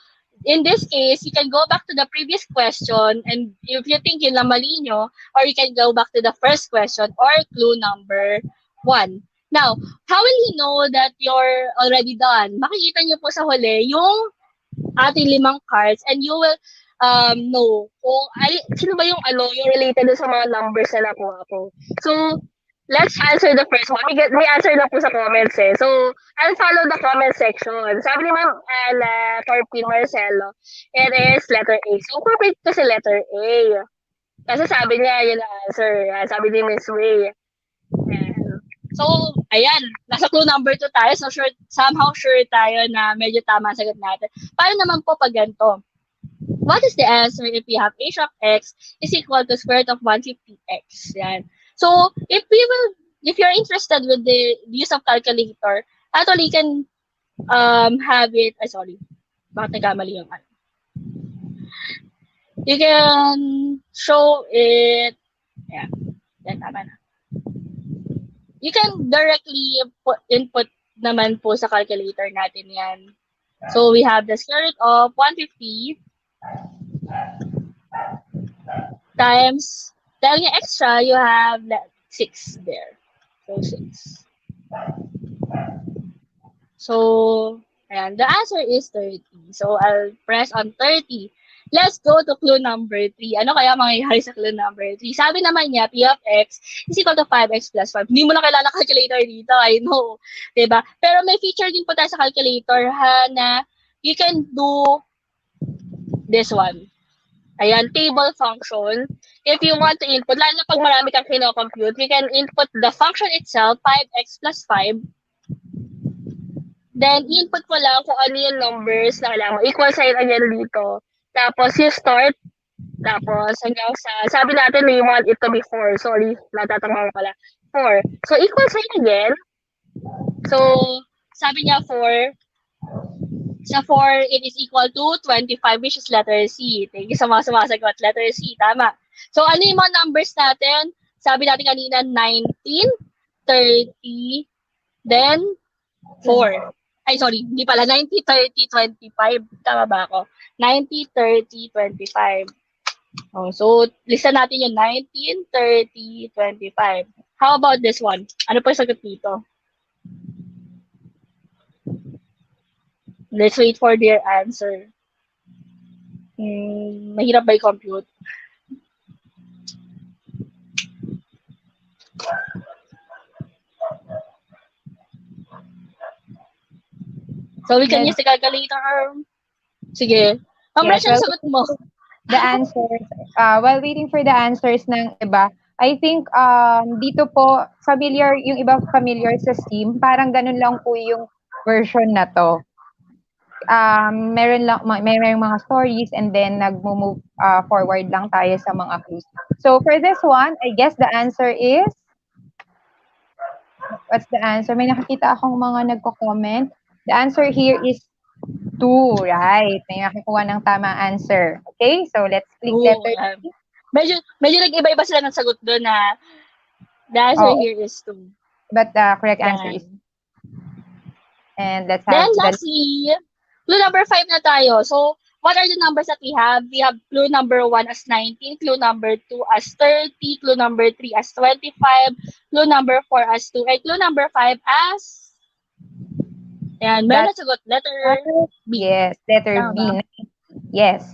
in this case, you can go back to the previous question and if you think yun lang mali nyo, or you can go back to the first question or clue number 1. Now, how will you know that you're already done? Makikita nyo po sa huli yung ating 5 cards and you will know kung sino ba yung yung related sa mga numbers na nakuha ko. So, let's answer the first one. May answer na po sa comments eh. So, I'll follow the comment section. Sabi ni Ma'am Corpin Marcelo, it is letter A. So, perfect ko si letter A. Kasi sabi niya, yun ang answer. Sabi ni Miss Way. So, ayan. Nasa clue number 2 tayo. So, somehow sure tayo na medyo tama ang sagot natin. Paano naman po pag ganito? What is the answer if we have h of x is equal to square root of 150x? Yan. So, if you're interested with the use of calculator, actually, you can have it, bakit nagkamali yung ano? You can show it, yan, tama na. You can directly input naman po sa calculator natin yan. So, we have the square root of 150 times, dahil yung extra, you have 6 there. So, 6. So, ayan, the answer is 30. So, I'll press on 30. Let's go to clue number 3. Ano kaya mangyayari sa clue number 3? Sabi naman niya, p of x is equal to 5x plus 5. Hindi mo na kailangan calculator dito, I know. Diba? Pero may feature din po tayo sa calculator na you can do this one. Ayan, table function. If you want to input, lalo na pag marami kang kino-compute, you can input the function itself, 5x plus 5. Then, input mo lang kung ano yung numbers na kailangan mo. Equal sign again dito. Tapos, you start. Tapos, hanggang sa, sabi natin, we want it to be 4. Sorry, natatanong ko pala. 4. So, equal sign again. So, sabi niya 4. Sa 4, it is equal to 25, which is letter C. Thank you sa mga sumasagot. Letter C, tama. So, ano yung mga numbers natin? Sabi natin kanina, 19, 30, then 4. Ay, sorry, hindi pala. 90, 30, 25. Tama ba ako? 90, 30, 25. Oh, so, lista natin yung 19, 30, 25. How about this one? Ano po yung sagot dito? Let's wait for their answer. Mahirap ba i-compute? So, we can use the calculator. Sige. Yes, well, sagot mo. The answers, while waiting for the answers ng iba, I think dito po, yung iba familiar sa Steam, parang ganun lang po yung version na to. Meron mga stories and then nag-move forward lang tayo sa mga clues. So, for this one, I guess the answer is, what's the answer? May nakikita akong mga nagko-comment. The answer here is 2, right? May nakikuha ng tamang answer. Okay? So, let's click letter D. Medyo nag-iba-iba sila ng sagot doon na the answer here is 2. But the correct answer is 2. And let's have then lastly, clue number 5 na tayo. So, what are the numbers that we have? We have clue number 1 as 19, clue number 2 as 30, clue number 3 as 25, clue number 4 as 2, and clue number 5 as... Ayan, meron na sagot. Letter B. Yes, letter B. Yes.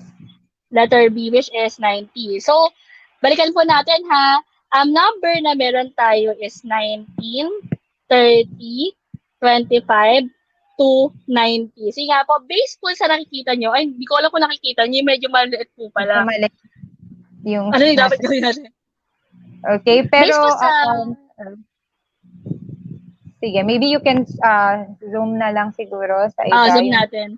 letter B, which is 90. So, balikan po natin ha. Ang number na meron tayo is 19, 30, 25, to 90. Sige nga po, based po sa nakikita nyo, ay, hindi ko alam kung nakikita nyo, medyo maliit po pala. Mali yung Ano yung dapat gawin natin? Okay, pero Based po sa... sige, maybe you can zoom na lang siguro sa isa. zoom natin.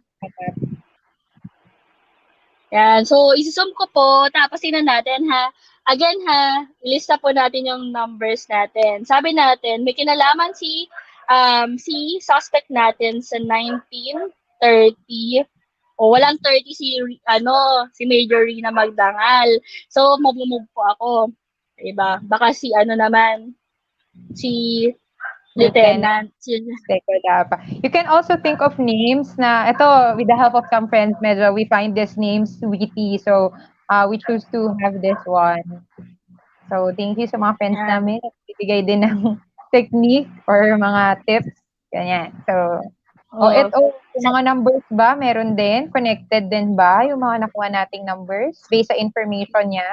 Yan. So, isi-zoom ko po, tapos tingnan natin ha. Again ha, ilista po natin yung numbers natin. Sabi natin, may kinalaman si suspect natin sa 19, 30, o walang 30 si Major Rina Magdangal. So, mag-move po ako. Diba? Baka si Lieutenant. You can also think of names na, ito, with the help of some friends, medyo we find these names witty. So, we choose to have this one. So, thank you sa mga friends namin. Bibigay din ng technique or mga tips. Ganyan. So, yung mga numbers ba, meron din? Connected din ba yung mga nakuha nating numbers based sa information niya?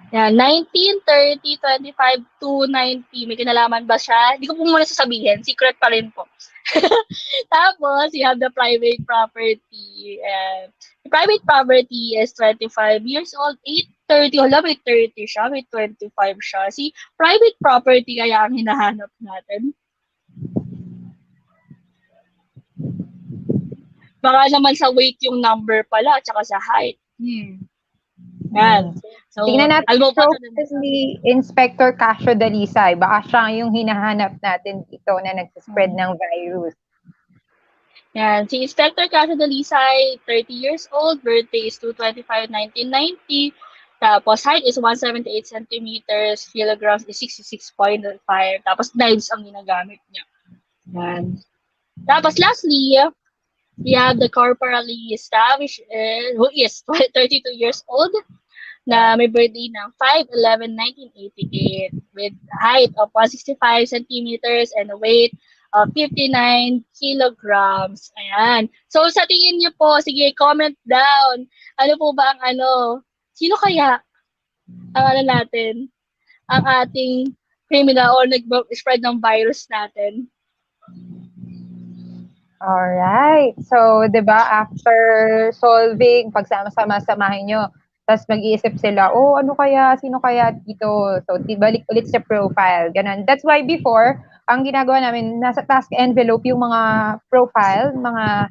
Yeah, 19, 30, 25, to 90. May kinalaman ba siya? Hindi ko po muna sasabihin. Secret pa rin po. Tapos, you have the private property. The private property is 25 years old, 830. Hala, may 30 siya, may 25 siya. Si private property kaya ang hinahanap natin. Baka naman sa weight yung number pala, at saka sa height. Yan. So, tingnan natin yung profile ni Inspector Casio Dalisay. Baka siya yung hinahanap natin dito na nagsispread ng virus. Yan. Si Inspector Casio Dalisay, 30 years old, birthday is 2/25, 1990. Tapos height is 178 centimeters, kilograms is 66.5. Tapos knives ang ginagamit niya. Yan. Tapos lastly, we have the corporally established who is 32 years old na may birthday ng 5/11/1988 with height of 165 centimeters and a weight of 59 kilograms. Ayan. So sa tingin niyo po, sige, comment down. Ano po ba ang sino kaya ang natin, ang ating criminal or nag-spread ng virus natin? Alright. So, di ba, after solving, pagsama-sama-samahin nyo, tapos mag-iisip sila, ano kaya, sino kaya dito? So, balik ulit sa profile. Ganun. That's why before, ang ginagawa namin, nasa task envelope yung mga profile, mga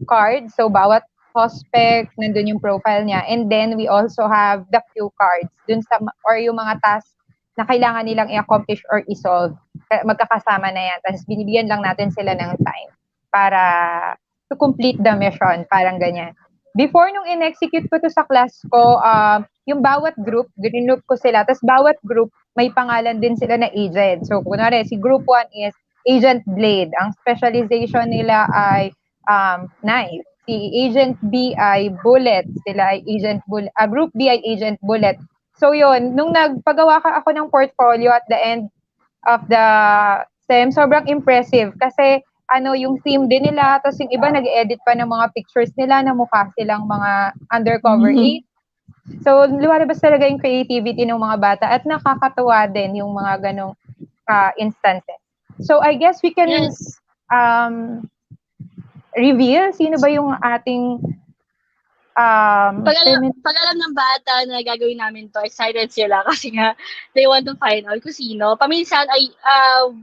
cards. So, bawat suspect, nandun yung profile niya. And then, we also have the cue cards dun sa, or yung mga tasks na kailangan nilang i-accomplish or i-solve. Magkakasama na yan. Tapos, binibigyan lang natin sila ng time para to complete the mission, parang ganyan. Before nung in-execute ko to sa class ko, yung bawat group, group ko sila, tapos bawat group, may pangalan din sila na agent. So, kunwari, si group 1 is Agent Blade. Ang specialization nila ay knife. Si Agent B ay Bullet. Sila ay Agent Bullet. Group B ay Agent Bullet. So, yun, nung nagpagawa ako ng portfolio at the end of the SEM, sobrang impressive kasi yung theme din nila, tapos yung iba nag-edit pa ng mga pictures nila na mukha silang mga undercover agents. So, lumalabas talaga yung creativity ng mga bata at nakakatuwa din yung mga ganong instances. So, I guess we can reveal sino ba yung ating pag alam ng bata na gagawin namin to, excited sila kasi nga they want to find out kung sino. Paminsan ay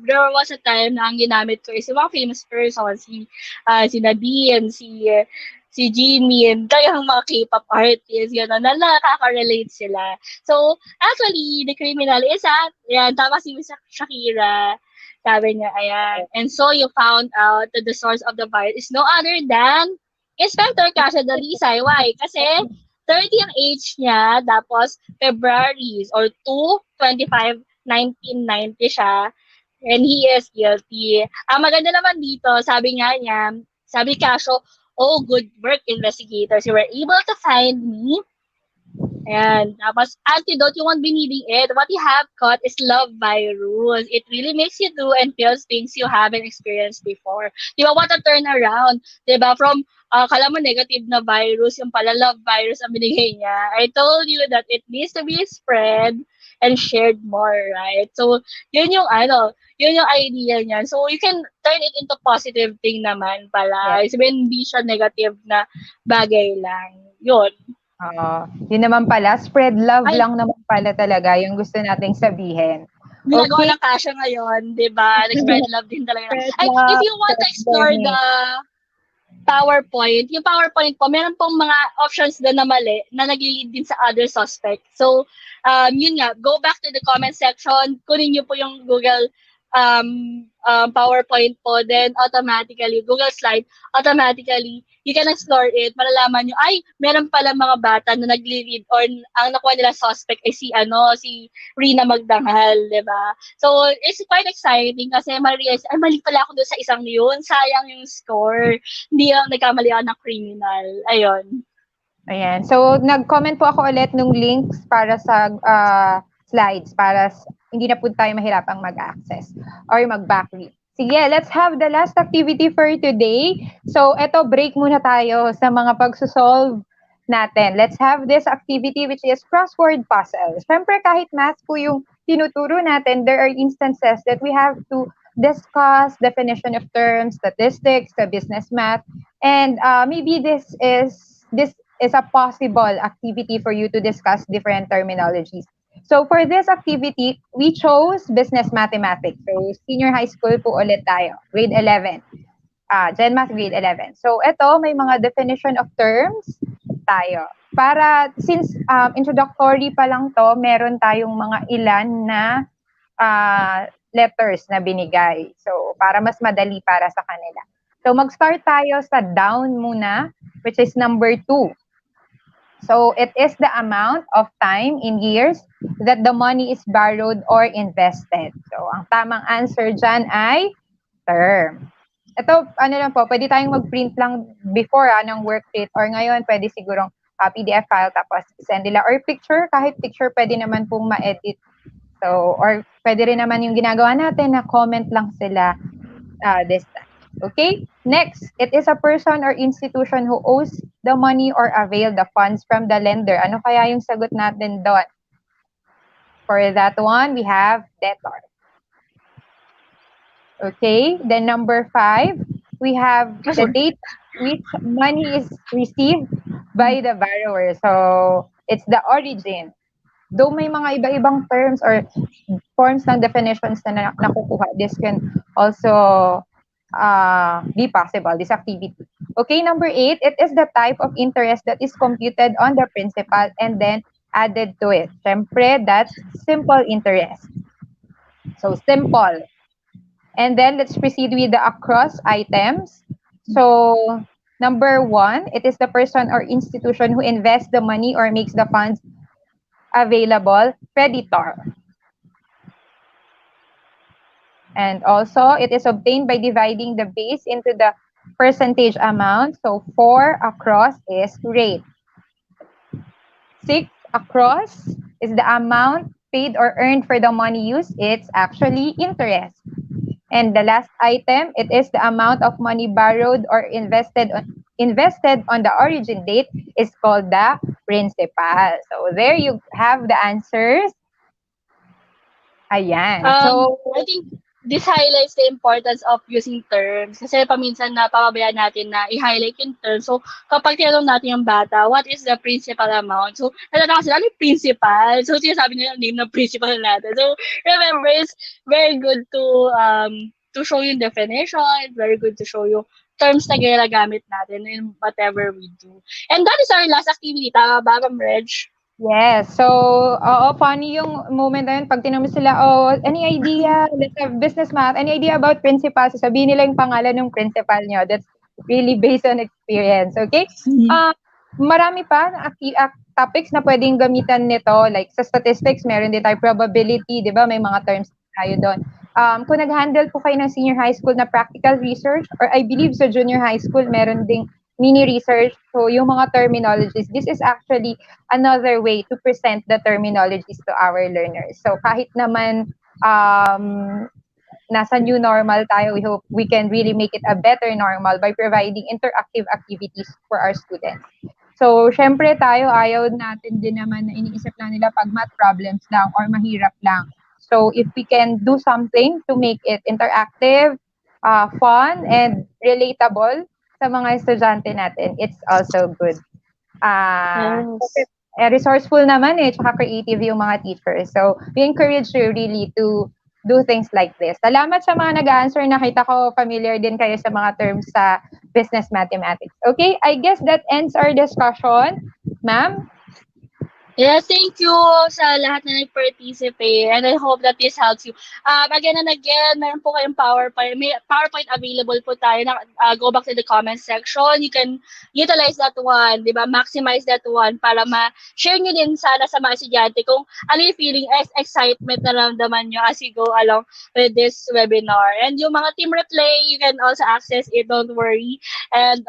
there was a time na ang ginamit ko is yung mga famous person, si Nadine, si Jimmy, and kayang mga K-pop artists, gano'n, na nakaka-relate sila. So, actually, the criminal is tama si Miss Shakira, sabi niya, ayan. And so, you found out that the source of the virus is no other than Inspector Casio Dalisay. Why? Kasi 30 ang age niya, tapos February or 2/25, 1990 siya, and he is guilty. Ang maganda naman dito, sabi Casio, good work, investigators. You were able to find me Ayan. Tapos, antidote, you won't be needing it. What you have caught is love virus. It really makes you do and feels things you haven't experienced before. Di ba, what a turnaround. Di ba, from, kala mo negative na virus, yung pala love virus ang binigay niya. I told you that it needs to be spread and shared more, right? So, yun yung idea niya. So, you can turn it into positive thing naman pala. Yes. Sabihin, hindi siya negative na bagay lang. Yun. Yun naman pala, spread love Ay, lang naman pala talaga yung gusto nating sabihin. ginagawa Okay? ng Casio ngayon, di ba? Nag-spread love din talaga. Spread Ay, if love, you want to spread explore learning. the PowerPoint, yung PowerPoint po, meron pong mga options doon na mali na nag-lead din sa other suspect. So, yun nga, go back to the comment section, kunin nyo po yung Google PowerPoint po, then automatically, Google Slide, automatically, you can explore it, malalaman nyo, ay, meron pala mga bata na nag-lead or ang nakuha nila suspect ay si Rina Magdanghal, di ba? So, it's quite exciting kasi ma-realize, ay, mali pala ako doon sa isang yun, sayang yung score, hindi ako nagkamali ako ng criminal, ayun. Ayan. So, nag-comment po ako ulit nung links para sa slides para hindi na po tayo mahirapang mag-access or mag-backread. Sige, let's have the last activity for today. So, eto, break muna tayo sa mga pagsusolve natin. Let's have this activity which is crossword puzzle. Siyempre, kahit math po yung tinuturo natin, there are instances that we have to discuss definition of terms, statistics, the business math, and maybe this is a possible activity for you to discuss different terminologies. So for this activity, we chose business mathematics. So senior high school po ulit tayo, grade 11. Gen Math grade 11. So ito, may mga definition of terms tayo. Para, since introductory pa lang to, meron tayong mga ilan na letters na binigay. So para mas madali para sa kanila. So mag-start tayo sa down muna, which is number 2. So it is the amount of time in years that the money is borrowed or invested. So ang tamang answer dyan ay term. Ito, ano lang po, pwede tayong mag-print lang before ng worksheet or ngayon pwede sigurong PDF file tapos send nila or picture, kahit picture pwede naman pong ma-edit. So, or pwede rin naman yung ginagawa natin na comment lang sila this time. Okay? Next, it is a person or institution who owes the money or avail the funds from the lender. Ano kaya yung sagot natin doon? For that one, we have debtor. Okay? Then number 5, we have the date which money is received by the borrower. So, it's the origin. Though may mga iba-ibang terms or forms ng definitions na nakukuha, this can also be possible, this activity. Okay, number 8, it is the type of interest that is computed on the principal and then added to it. Siyempre, that's simple interest. So, simple. And then, let's proceed with the across items. So, number 1, it is the person or institution who invests the money or makes the funds available, creditor. And also, it is obtained by dividing the base into the percentage amount. So 4 across is rate. 6 across is the amount paid or earned for the money used. It's actually interest. And the last item, it is the amount of money borrowed or invested on the origin date is called the principal. So there you have the answers. Ayan. So I think this highlights the importance of using terms. Kasi paminsan na pababayaan natin na i-highlight yung terms. So, kapag tinanong natin yung bata, what is the principal amount? So, natataka sila, ano yung principal? So, sinasabi nila yung name ng principal natin. So, remember, it's very good to show yung definition. It's very good to show yung terms na ginagamit natin in whatever we do. And that is our last activity. Tama ba, Ma'am Reg? yes. So, funny yung moment na yun. Pag tinanong sila, any idea? Let's have business math. Any idea about principal? Sabihin nila yung pangalan ng principal nyo. That's really based on experience. Okay? Marami pa topics na pwedeng gamitan nito. Like sa statistics, meron din tayo probability. Di ba? May mga terms tayo doon. Kung nag-handle po kayo ng senior high school na practical research, or I believe sa junior high school, meron ding mini research. So yung mga terminologies, this is actually another way to present the terminologies to our learners. So kahit naman nasa new normal tayo, we hope we can really make it a better normal by providing interactive activities for our students. So, syempre tayo, ayaw natin din naman na iniisip lang nila pag math problems lang or mahirap lang. So, if we can do something to make it interactive, fun, and relatable sa mga estudyante natin, it's also good. Kasi Yes. resourceful naman tsaka creative yung mga teachers. So, we encourage you really to do things like this. Salamat sa mga nag-answer. Nakita ko familiar din kayo sa mga terms sa business mathematics. Okay, I guess that ends our discussion. Ma'am? Yeah, thank you sa lahat na nag-participate, and I hope that this helps you. Again and again, meron po kayong PowerPoint. May PowerPoint available po tayo. Go back to the comment section. You can utilize that one, di ba? Maximize that one para ma-share nyo din sana sa mga estudyante kung ano yung feeling, excitement na ramdaman nyo as you go along with this webinar. And yung mga team replay, you can also access it, don't worry. And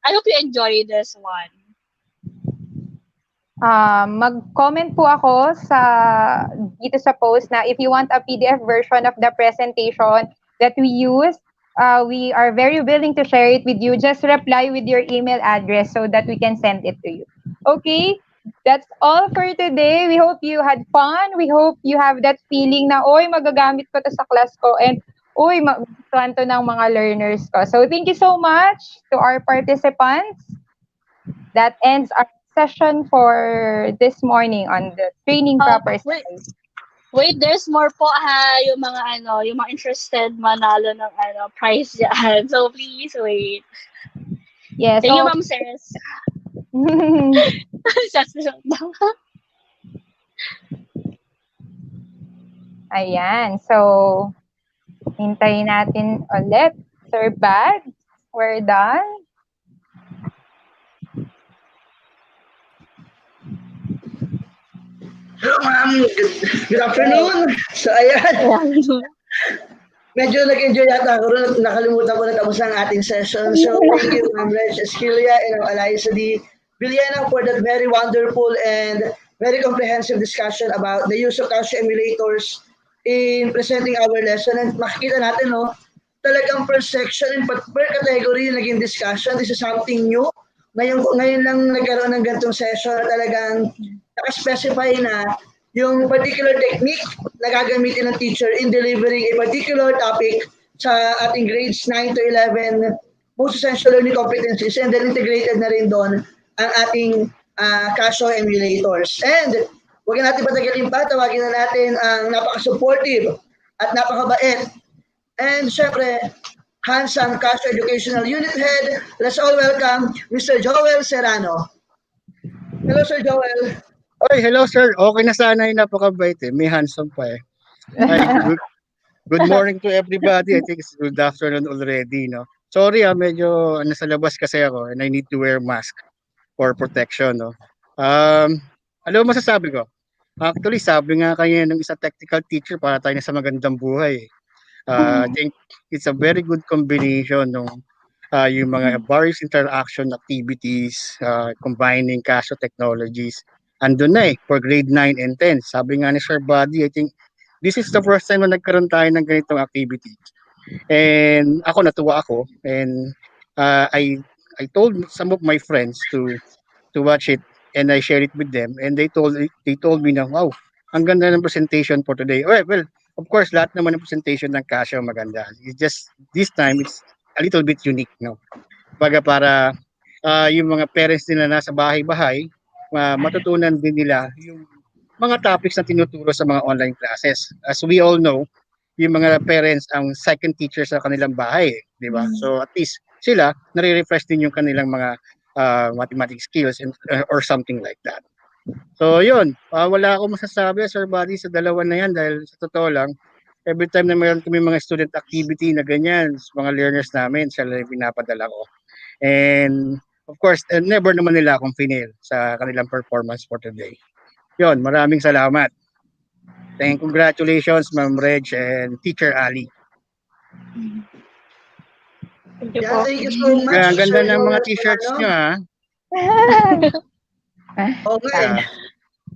I hope you enjoy this one. Mag-comment po ako dito sa post na if you want a PDF version of the presentation that we use, we are very willing to share it with you. Just reply with your email address so that we can send it to you. Okay? That's all for today. We hope you had fun. We hope you have that feeling na, oy, magagamit ko to sa class ko, and uy, magustuhan to ng mga learners ko. So thank you so much to our participants. That ends our session for this morning on the training proper size. Wait, there's more po yung mga yung mga interested manalo ng prize diyan. So please wait. Yes. Thank you, Ma'am Ses. Ayan. So, hintayin natin ulit. Sir Bad, we're done. Hello, ma'am. Good afternoon. So, ayan. Medyo nag-enjoy yata ako rin. Nakalimutan ko na tapos ang ating session. So, thank you, Ma'am Reg Esquilia and Eliza D. Villena for that very wonderful and very comprehensive discussion about the use of Casio emulators in presenting our lesson. And makikita natin, no, talagang per section and per category naging discussion. This is something new. Ngayon lang nagkaroon ng ganitong session na talagang naka-specify na yung particular technique na gagamitin ng teacher in delivering a particular topic sa ating grades 9 to 11 most essential learning competencies, and then integrated na rin doon ang ating Casio emulators. And huwag natin patagalin pa, tawagin na natin ang napaka-supportive at napakabait and syempre handsome Casio Educational Unit Head. Let's all welcome Mr. Joel Serrano. Hello, Sir Joel. Oy, hello sir. Okay na sana yung napakabait eh. May handsome pa eh. Ay, good morning to everybody. I think it's good afternoon already, no? Sorry medyo nasa labas kasi ako and I need to wear mask for protection, no? Ano masasabi ko? Actually, sabi nga kanya ng isa technical teacher para tayo na sa magandang buhay. I think it's a very good combination ng yung mga various interaction activities, combining Casio technologies. Andun na for grade 9 and 10. Sabi nga ni Sir Buddy, I think this is the first time na nagkaroon tayo ng ganitong activity. And ako, natuwa ako. And I told some of my friends to watch it, and I shared it with them. And they told me na, wow, ang ganda ng presentation for today. Well, of course, lahat naman ng presentation ng Casio maganda. It's just, this time, it's a little bit unique, no? Para yung mga parents din na nasa bahay-bahay, matutunan din nila yung mga topics na tinuturo sa mga online classes. As we all know, yung mga parents ang second teacher sa kanilang bahay, di ba? So at least sila nare-refresh din yung kanilang mga mathematics skills or something like that. So yun, wala akong masasabi, Sir Buddy, sa dalawa na yan dahil sa totoo lang, every time na mayroon kami mga student activity na ganyan, mga learners namin, sila yung pinapadala ko. And of course, never naman nila akong final sa kanilang performance for today. Yun, maraming salamat. And congratulations, Ma'am Reg and Teacher Ali. Thank you Yeah, po. thank you so much, Kaya ang ganda Sir ng mga Joel. t-shirts Ano? nyo, ha? Okay. Yeah.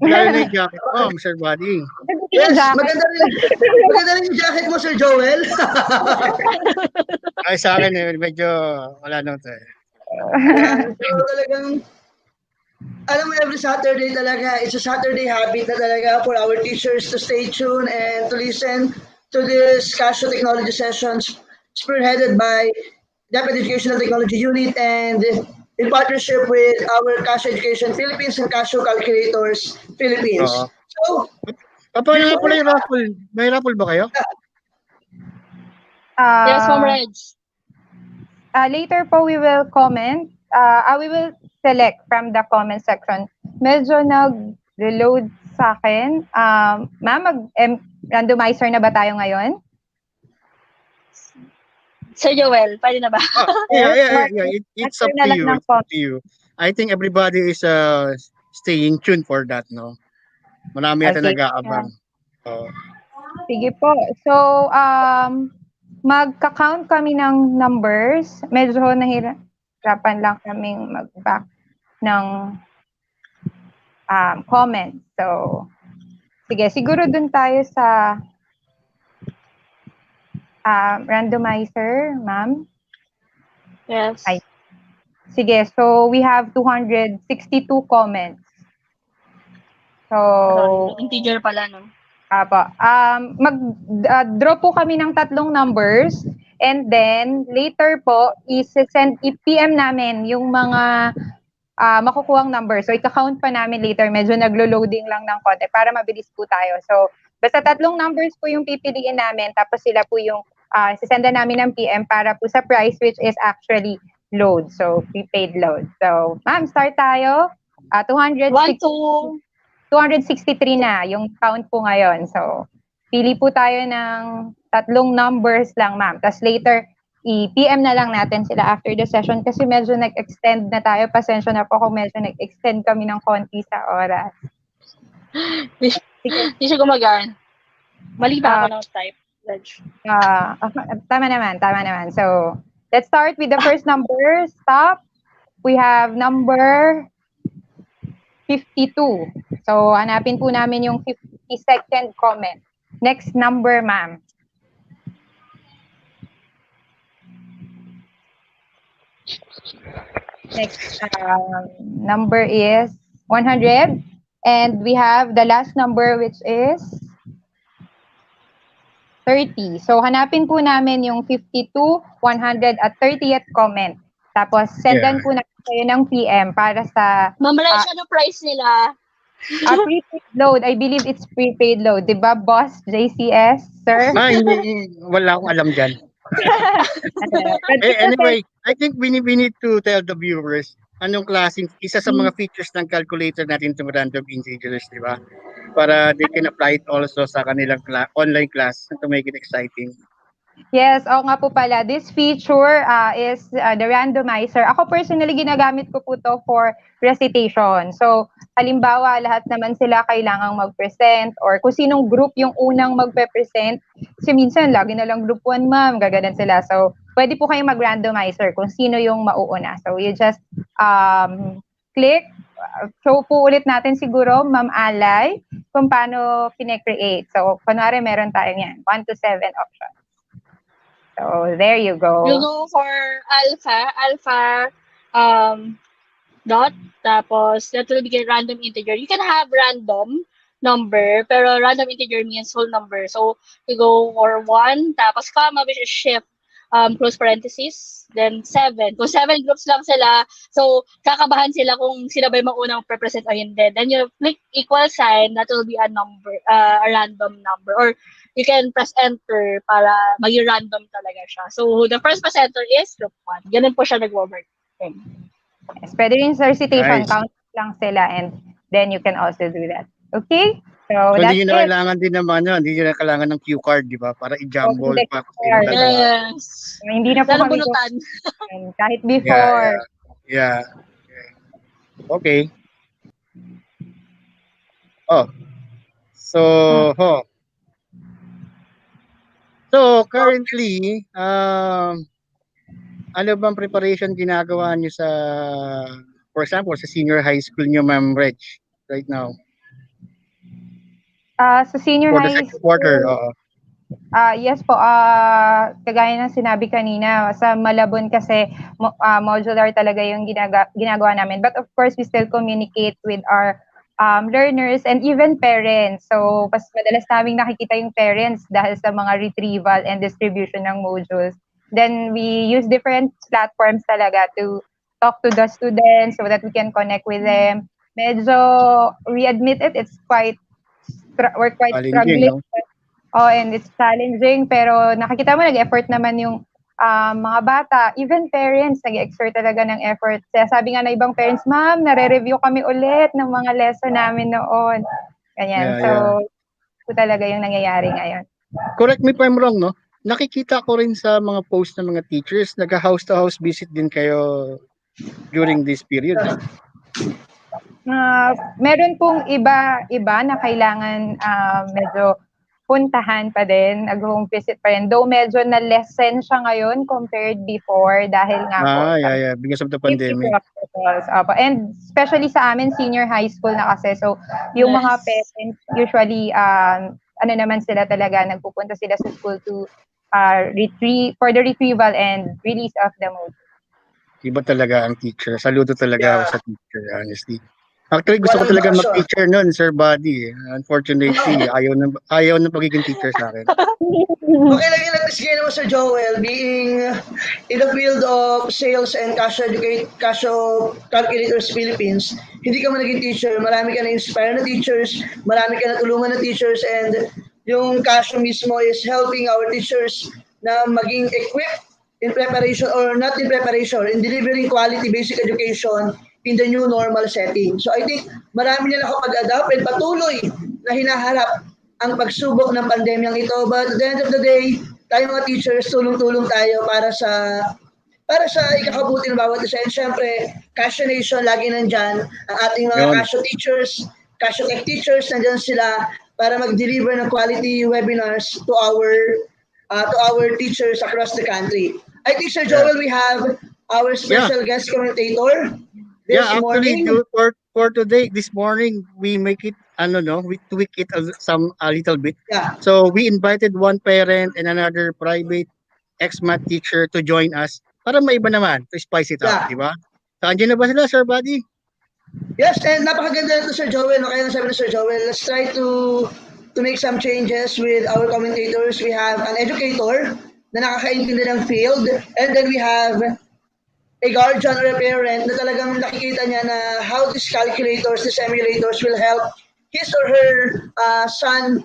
Lalo na yung jacket mo, Mr. Buddy. Yes, Jacket. maganda rin yung jacket mo, Sir Joel. Ay, sa akin, medyo wala naman to. Yeah, so talagang, alam mo, every Saturday talaga, it's a Saturday habit na talaga for our teachers to stay tuned and to listen to this Casio Technology Sessions spearheaded by Deputy Educational Technology Unit and in partnership with our Casio Education Philippines and Casio Calculators Oo. Philippines. So, Paano nga before pala yung raffle? May raffle ba kayo? Yes, Ma'am Uh, Reg. Later po we will comment. We will select from the comment section. Medyo nag-reload sa akin. Ma'am, randomizer na ba tayo ngayon? Sir Joel, pwede na ba? Yeah. It's up Answer na to lang you. ng It's up to you. I think everybody is staying tuned for that, no? Marami yata Okay. nag-aabang. Sige po. So, magka-count kami ng numbers. Medyo nahirapan lang kaming mag-back ng comments. So, sige, siguro dun tayo sa randomizer, ma'am. Yes. Ay. Sige, so we have 262 comments. So, Integer pala, no? Apa. Mag-draw po kami ng tatlong numbers and then later po i-PM namin yung mga makukuhang numbers. So ika-count pa namin later. Medyo naglo-loading lang ng konti para mabilis po tayo. So basta tatlong numbers po yung pipiliin namin tapos sila po yung sisenda namin ng PM para po sa price which is actually load. So prepaid load. So ma'am, start tayo. 260. 1, 2. 263 na yung count po ngayon. So, pili po tayo ng tatlong numbers lang, ma'am. Tapos later, i-PM na lang natin sila after the session kasi medyo nag-extend na tayo. Pasensya na po kung medyo nag-extend kami ng konti sa oras. Hindi siya gumagaan. Mali ba ako ng type? Tama naman. So, let's start with the first number. Stop. We have number 52. So, hanapin po namin yung 52nd comment. Next number, ma'am. Next number is 100. And we have the last number which is 30. So, hanapin po namin yung 52, 100 at 30th comment. Tapos, sendan po natin kayo ng PM para sa... Ma'am Reg, ano price nila? Prepaid load. I believe it's prepaid load. Diba, boss? JCS, sir? Hindi. Wala akong alam dyan. Anyway, I think we need to tell the viewers anong klaseng, isa sa mga features ng calculator natin itong random integers, di ba? Para they can apply it also sa kanilang online class to make it exciting. Yes, oo nga po pala. This feature is the randomizer. Ako personally, ginagamit ko po to for recitation. So, halimbawa, lahat naman sila kailangang mag-present or kung sinong group yung unang magpe-present. Kasi minsan, lagi na lang group 1, ma'am, gaganan sila. So, pwede po kayong mag-randomizer kung sino yung mauuna. So, you just click. Show po ulit natin siguro, Ma'am Alay, kung paano pine-create. So, kunwari, meron tayo yan, 1 to 7 options. So, there you go. You go for alpha, dot, tapos that will be a random integer. You can have random number, pero random integer means whole number. So, you go for 1, tapos comma, which is shift, close parenthesis, then 7. Kung 7 groups lang sila, so, kakabahan sila kung sila ba yung maunang represent o hindi. Then, you click equal sign, that will be a number, a random number. Or, you can press enter para maging random talaga siya. So, the first press enter is group 1. Ganun po siya nag-work. Yes, pwede rin sa recitation, Nice. count lang sila and then you can also do that. Okay? So, So, that's hindi nyo it. na kailangan din naman, hindi nyo na kailangan ng cue card, di ba? Para i-jumble hindi pa. Yes. Hindi na po Lalo kami bunutan. kahit before. Yeah. Okay. So currently, ano bang preparation ginagawa niyo sa, for example, sa senior high school niyo, Ma'am Reg, right now? Sa senior For the high second quarter, school, oo. yes po, kagaya ng sinabi kanina, sa Malabon kasi modular talaga yung ginagawa namin. But of course, we still communicate with our learners and even parents. So, mas madalas naming nakikita yung parents dahil sa mga retrieval and distribution ng modules. Then, we use different platforms talaga to talk to the students so that we can connect with them. Medyo, we admit it, we're quite Challenging, struggling. no? Oh, and it's challenging, pero nakikita mo nag-effort naman yung mga bata, even parents nag-exert talaga ng effort. Kaya sabi nga ng ibang parents, "Ma'am, nare-review kami ulit ng mga lesson namin noon." Ganyan. Yeah, So, yeah. ito talaga yung nangyayari ngayon. Correct me if I'm wrong, no? Nakikita ko rin sa mga post ng mga teachers, nag-house to house visit din kayo during this period, no? Meron pong iba na kailangan medyo puntahan pa din, nag-home visit pa rin. Though medyo na-lessen siya ngayon compared before dahil nga po Yeah, sa yeah, because of the safety pandemic. protocols. Opo. And especially sa amin, senior high school na kasi. So, yung mga Yes. parents, usually, ano naman sila talaga, nagpupunta sila sa school to for the retrieval and release of the mood. Iba talaga ang teacher. Saludo talaga ako Yeah. sa teacher, honestly. Actually, gusto ko Walang talaga basyo. mag-teacher noon, Sir Buddy. Unfortunately, ayaw ng pagiging teacher sa akin. Okay lang yun, at least ganyan naman Sir Joel, being in the field of sales and Casio Calculators Philippines, hindi ka man naging teacher, marami ka na-inspire na teachers, marami ka na-tulungan na teachers, and yung Casio mismo is helping our teachers na maging equipped in preparation or not in preparation, in delivering quality basic education in the new normal setting. So I think marami na nakapag-adapt and patuloy na hinaharap ang pagsubok ng pandemyang ito. But at the end of the day, tayo mga teachers, tulong-tulong tayo para sa ikakabuti ng bawat isa. And syempre, Casio Nation, lagi nandyan. Ang ating mga Yun. Casio teachers, Casio Tech teachers, nandyan sila para mag-deliver ng quality webinars to our teachers across the country. I think, Sir Yeah. Joel, we have our special guest commentator this Yeah, actually, morning. for today, this morning, we make it, we tweak it a little bit. Yeah. So, we invited one parent and another private ex-math teacher to join us para maiba naman, to spice it up, Yeah. di ba? So, andyan na ba sila, Sir Buddy? Yes, and napakaganda nito Sir Joel. No? Kaya nasabi ni Sir Joel, let's try to make some changes with our commentators. We have an educator na nakakaintindi ng field, and then we have a guardian or a parent na talagang nakikita niya na how these calculators, these emulators will help his or her son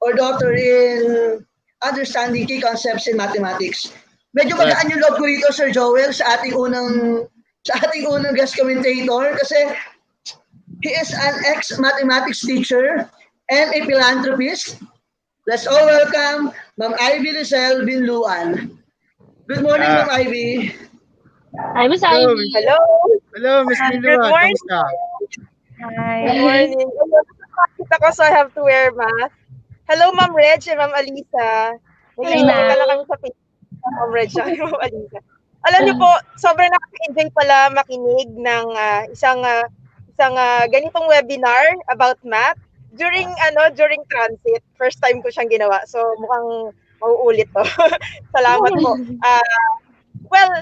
or daughter in understanding key concepts in mathematics. Medyo Correct. magaan yung loob ko rito, Sir Joel, sa ating unang guest commentator kasi he is an ex-mathematics teacher and a philanthropist. Let's all welcome Ma'am Ivy Rizal Binluan. Good morning, Yeah. Ma'am Ivy. Hi, Miss Hello, Ivy. Hello. hello, Miss Good Liluan. morning. Kamusta? Hi. Good morning. Nakakita ko so I have to wear mask. Hello, Ma'am Reg and Ma'am Alisa. Nag-expect lang kami sa Facebook, Ma'am Reg at Ma'am Alisa. Alam niyo po, sobrang nakaka-enjoy pala makinig ng isang ganitong webinar about math during transit. First time ko siyang ginawa. So mukhang mauulit to. Salamat po. Well,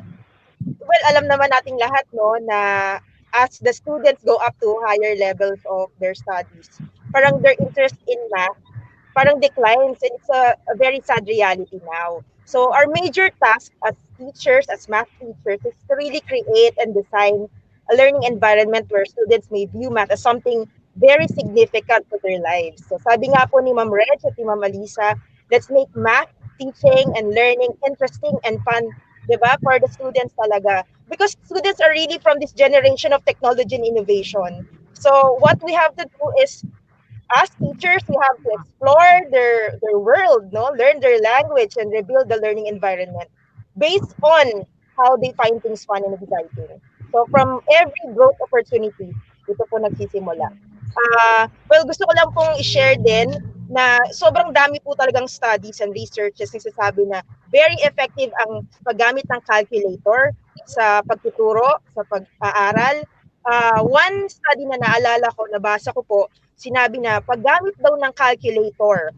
alam naman nating lahat no na as the students go up to higher levels of their studies, parang their interest in math parang declines, and it's a very sad reality now. So our major task as teachers, as math teachers, is to really create and design a learning environment where students may view math as something very significant to their lives. So sabi nga po ni Ma'am Reg at ni Ma'am Alisa, let's make math teaching and learning interesting and fun, di ba, for the students talaga. Because students are really from this generation of technology and innovation. So what we have to do is, as teachers, we have to explore their world, no, learn their language, and rebuild the learning environment based on how they find things fun and exciting. So from every growth opportunity, ito po nagsisimula. Well, gusto ko lang pong i-share din na sobrang dami po talagang studies and researches na nagsasabi na very effective ang paggamit ng calculator sa pagtuturo, sa pag-aaral. One study na naalala ko, nabasa ko po, sinabi na paggamit daw ng calculator,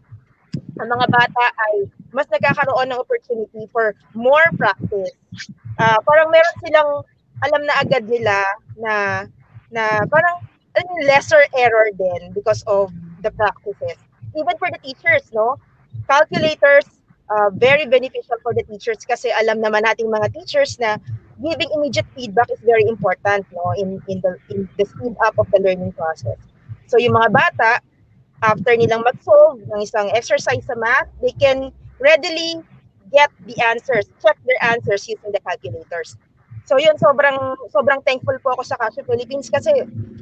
ang mga bata ay mas nagkakaroon ng opportunity for more practice. Parang meron silang alam na agad nila na parang lesser error din because of the practices. Even for the teachers, no? Calculators, very beneficial for the teachers kasi alam naman nating mga teachers na giving immediate feedback is very important, no, in the speed up of the learning process. So yung mga bata, after nilang mag-solve ng isang exercise sa math, they can readily get the answers, check their answers using the calculators. So yun, sobrang thankful po ako sa Casio Philippines kasi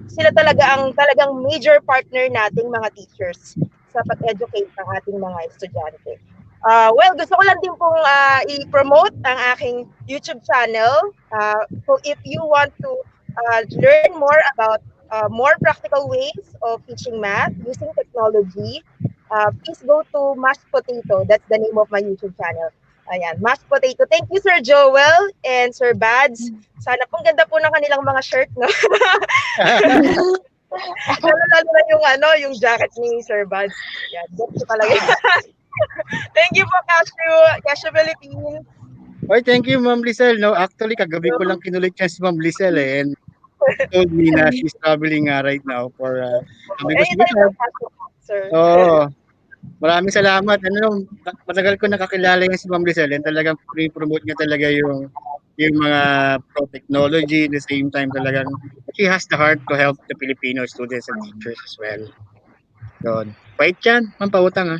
sila talagang major partner nating mga teachers sa pag-educate ng ating mga estudyante. Well, gusto ko lang din pong i-promote ang aking YouTube channel. So if you want to learn more about more practical ways of teaching math using technology, please go to Mashed Potato. That's the name of my YouTube channel. Ayan, Mashed Potato. Thank you, Sir Joel and Sir Bads. Sana pong ganda po ng kanilang mga shirt, no? Lalo na yung jacket ni Sir Bads. Yan, ganda talaga. Thank you po, Casio Philippines. Oy, thank you, Ma'am Lizelle. No, actually, kagabi ko lang kinulit yan si Ma'am Lizelle and told me na she's traveling right now for sabi ko, sige, sir. Maraming salamat. Matagal ko nakakilala yan si Ma'am Lizelle and talagang pre-promote niya talaga yung mga pro-technology. At the same time, talagang she has the heart to help the Filipino students and teachers as well. So, bait yan. Ma'am, pautang ha.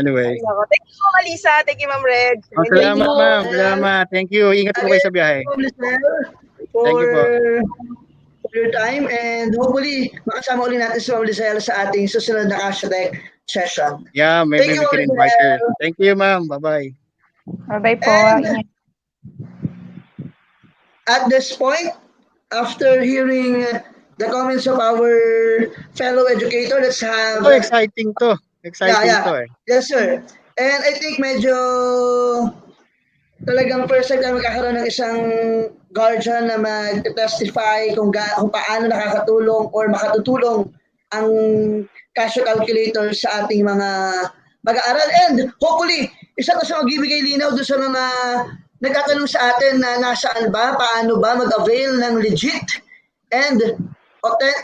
Anyway. Thank you, Alisa. Thank you, Ma'am Red. Salamat, Ma'am. Salamat. Thank you. Ingat po kayo sa biyahe. Thank you po. For your time and hopefully makasama ulit natin si Ma'am Lizelle sa ating susunod na Casio Tech session. Yeah, maybe we can invite her. Thank you, Ma'am. Bye-bye. Bye-bye po. And at this point, after hearing the comments of our fellow educator, let's have... exciting to. Exciting to eh. Yes, sir. And I think medyo talagang first time na magkakaroon ng isang guardian na mag-testify kung paano nakakatulong or makatutulong ang Casio calculator sa ating mga mag-aaral. And hopefully, isa to sa magbibigay linaw doon sa mga nagtatanong sa atin na nasaan ba, paano ba mag-avail ng legit and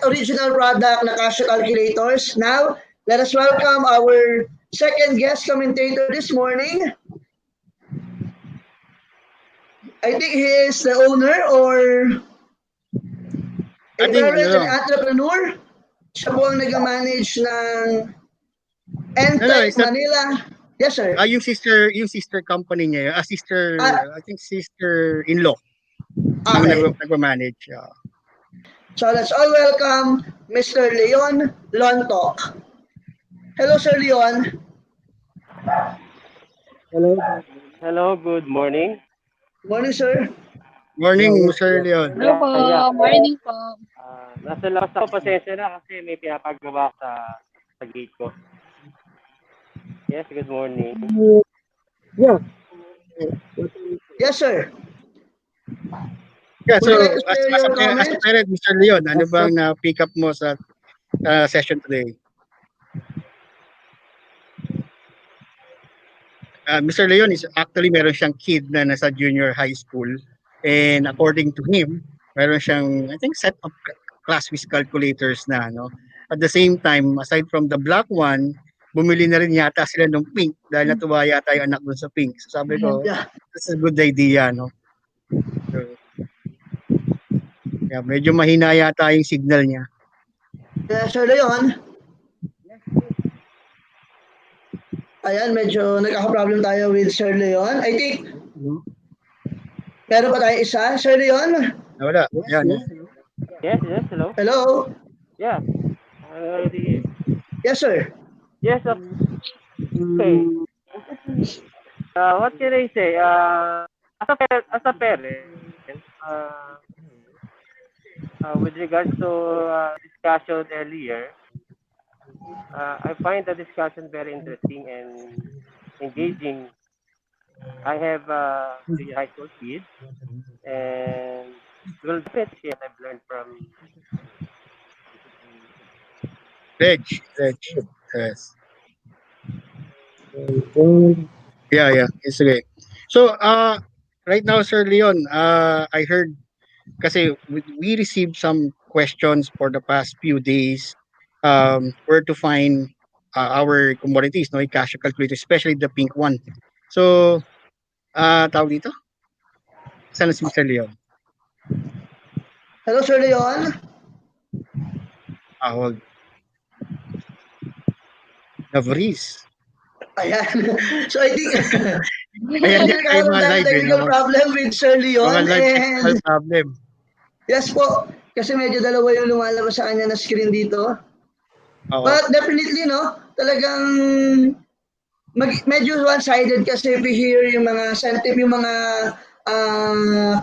original product na Casio calculators. Now, let us welcome our second guest commentator this morning. I think he is the owner or a parent and entrepreneur. Siya po ang nag-manage ng Entech Manila. Yes, sir. Yung sister company niya, I think sister-in-law. Okay. Nag-manage. So let's all welcome Mr. Leon Lontok. Hello, Sir Leon. Hello, good morning. Morning, sir. Morning, Sir Leon. Hello po, morning po. Nasa labas ako, pasensya na kasi may pinapagawa sa gate ko. Yes, good morning. Yeah. Yes, sir. Yeah, so as a parent, Mr. Leon, ano bang na-pick up mo sa session today? Mr. Leon is actually meron siyang kid na nasa junior high school and according to him, meron siyang I think set of ClassWiz calculators na At the same time, aside from the black one, bumili na rin yata sila ng pink dahil natuwa yata yung anak dun sa pink. So sabi ko, that's a good idea, no? So, yeah, medyo mahina yata yung signal niya. Sir Leon. Ayan, medyo nagkaka-problem tayo with Sir Leon. I think, meron pa tayo isa, Sir Leon? Wala. Yan. Yes, hello. Hello? Yeah. Yes, sir. Yes, okay. What can I say? As a parent, with regards to discussion earlier, I find the discussion very interesting and engaging. I have three high school kids, and will definitely share what I've learned from. Reg, Reg. Yes. Yeah, it's okay. So, right now, Sir Leon, I heard kasi we received some questions for the past few days, where to find our commodities, no, yung Casio calculator, especially the pink one. So, tawag dito? Saan na si Mr. Leon? Hello, Sir Leon. Wag. Navris. Ayan. So I think Ayan medyo yan, may nagkakaroon mga tayo live, technical no? problem with Sir Mga Leon live and technical problem. yes po, kasi medyo dalawa yung lumalabas sa kanya na screen dito. Oo. But definitely, no, talagang medyo one-sided kasi if you hear yung mga yung mga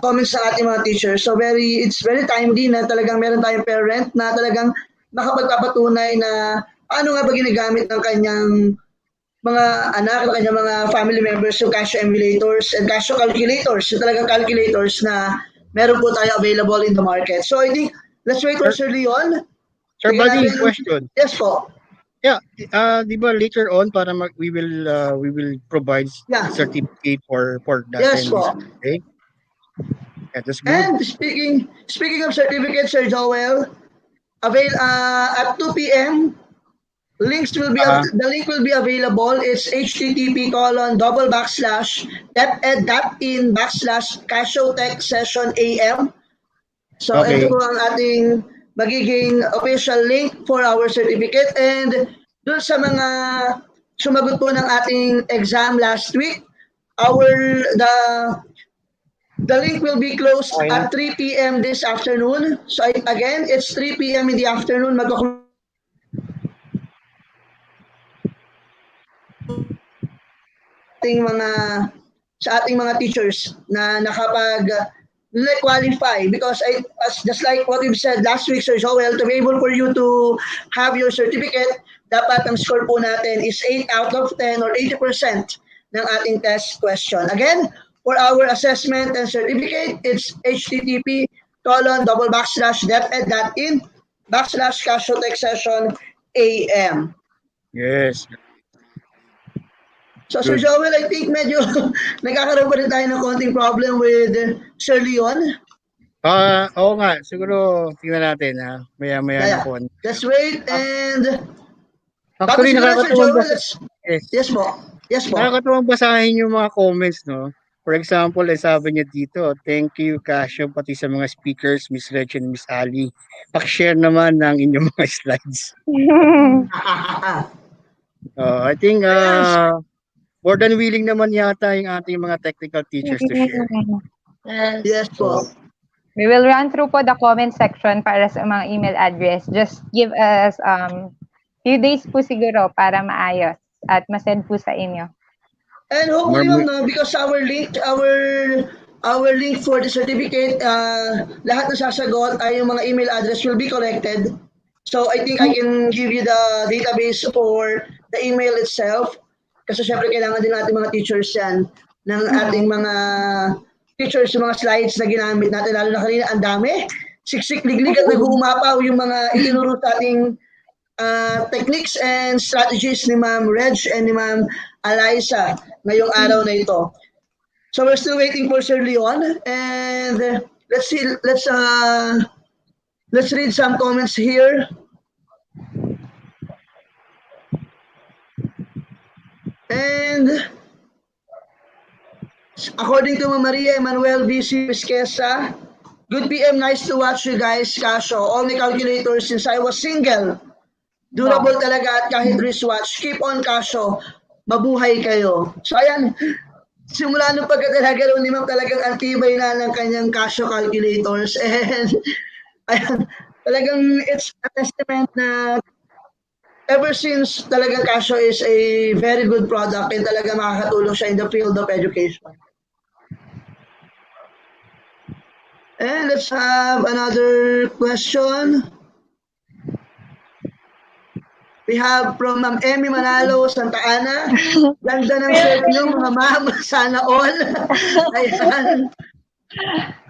comments sa ating mga teachers. So it's very timely na talagang meron tayong parent na talagang makapagpapatunay na paano nga ba ginagamit ng kanyang mga anak, ng kanyang mga family members yung Casio emulators and Casio calculators, yung talagang calculators na meron po tayo available in the market. So I think, let's wait for Sir Leon. Sir Tingnan Buddy, natin. question. Yes po. Yeah, di ba later on para we will provide Yeah. certificate for the Yes attendees. po. Okay? Yeah, that's good. And speaking of certificates, Sir Joel, at 2 p.m. The link will be available. It's http://deped.in/Casiotech session AM. So Okay. ito po ang ating magiging official link for our certificate. And dun sa mga sumagot po ng ating exam last week, the link will be closed at 3 p.m. this afternoon. So again, it's 3 p.m. in the afternoon. Sa ating mga teachers na qualify because just like what we've said last week, Sir Joel, to be able for you to have your certificate, dapat ang score po natin is 8 out of 10 or 80% ng ating test question. Again, for our assessment and certificate, it's http://deped.in/Casiotech session AM. Yes. So Sir Joel, I think medyo nagkakaroon pa rin tayo ng konting problem with Sir Leon. Oo nga, siguro tingnan natin maya-maya na po. Let's wait and actually nakakatuwang Yes po. Nakakatuwang basahin yung mga comments, no? For example, sabi niya dito, thank you Casio pati sa mga speakers, Miss Reg and Miss Ali. Paki-share naman ng inyong mga slides. I think more than willing naman yata yung ating mga technical teachers to share. Yes po. We will run through po the comment section para sa mga email address. Just give us few days po siguro para maayos at masend po sa inyo. And hopefully, ma'am, because our link for the certificate, lahat na sasagot ay yung mga email address will be corrected. So I think I can give you the database for the email itself. Kasi syempre kailangan din natin mga teachers yan ng ating mga teachers, yung mga slides na ginamit natin. Lalo na kanina, ang dami. Siksik, liglig at nag-uumapaw yung mga itinuro sa ating techniques and strategies ni Ma'am Reg and ni Ma'am Eliza ngayong araw na ito. So we're still waiting for Sir Leon and let's read some comments here. And according to Maria Emanuel VC Pesquesa, good PM, nice to watch you guys, Casio. All my calculators since I was single. Durable talaga at kahit wristwatch. Keep on, Casio. Mabuhay kayo. So ayan, simula nung pagkatalaga ni Ma'am talagang antibay na ng kanyang Casio calculators and ayan, talagang it's a testament na ever since talaga Casio is a very good product and talaga makakatulong siya in the field of education. And let's have another question. We have from Ma'am Emmy Manalo, Santa Ana. Ganda ng shirt nyo, mga ma'am. Sana all. Ayan.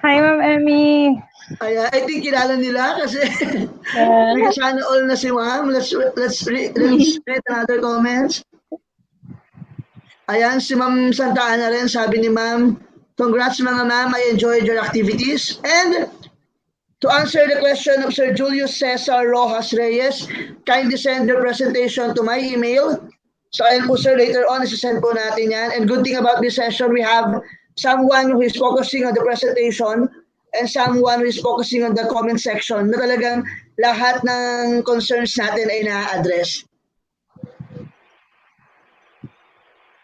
Hi, Ma'am Emmy. Ayan. I think kilala nila kasi Yeah. may sana all na si ma'am. Let's read another comments. Ayan, si Ma'am Santa Ana rin, sabi ni ma'am, congrats mga ma'am, I enjoyed your activities. And to answer the question of Sir Julius Cesar Rojas Reyes, kindly send your presentation to my email. So ayun po sir, later on, isi-send po natin yan. And good thing about this session, we have someone who is focusing on the presentation and someone who is focusing on the comment section na talagang lahat ng concerns natin ay na-address.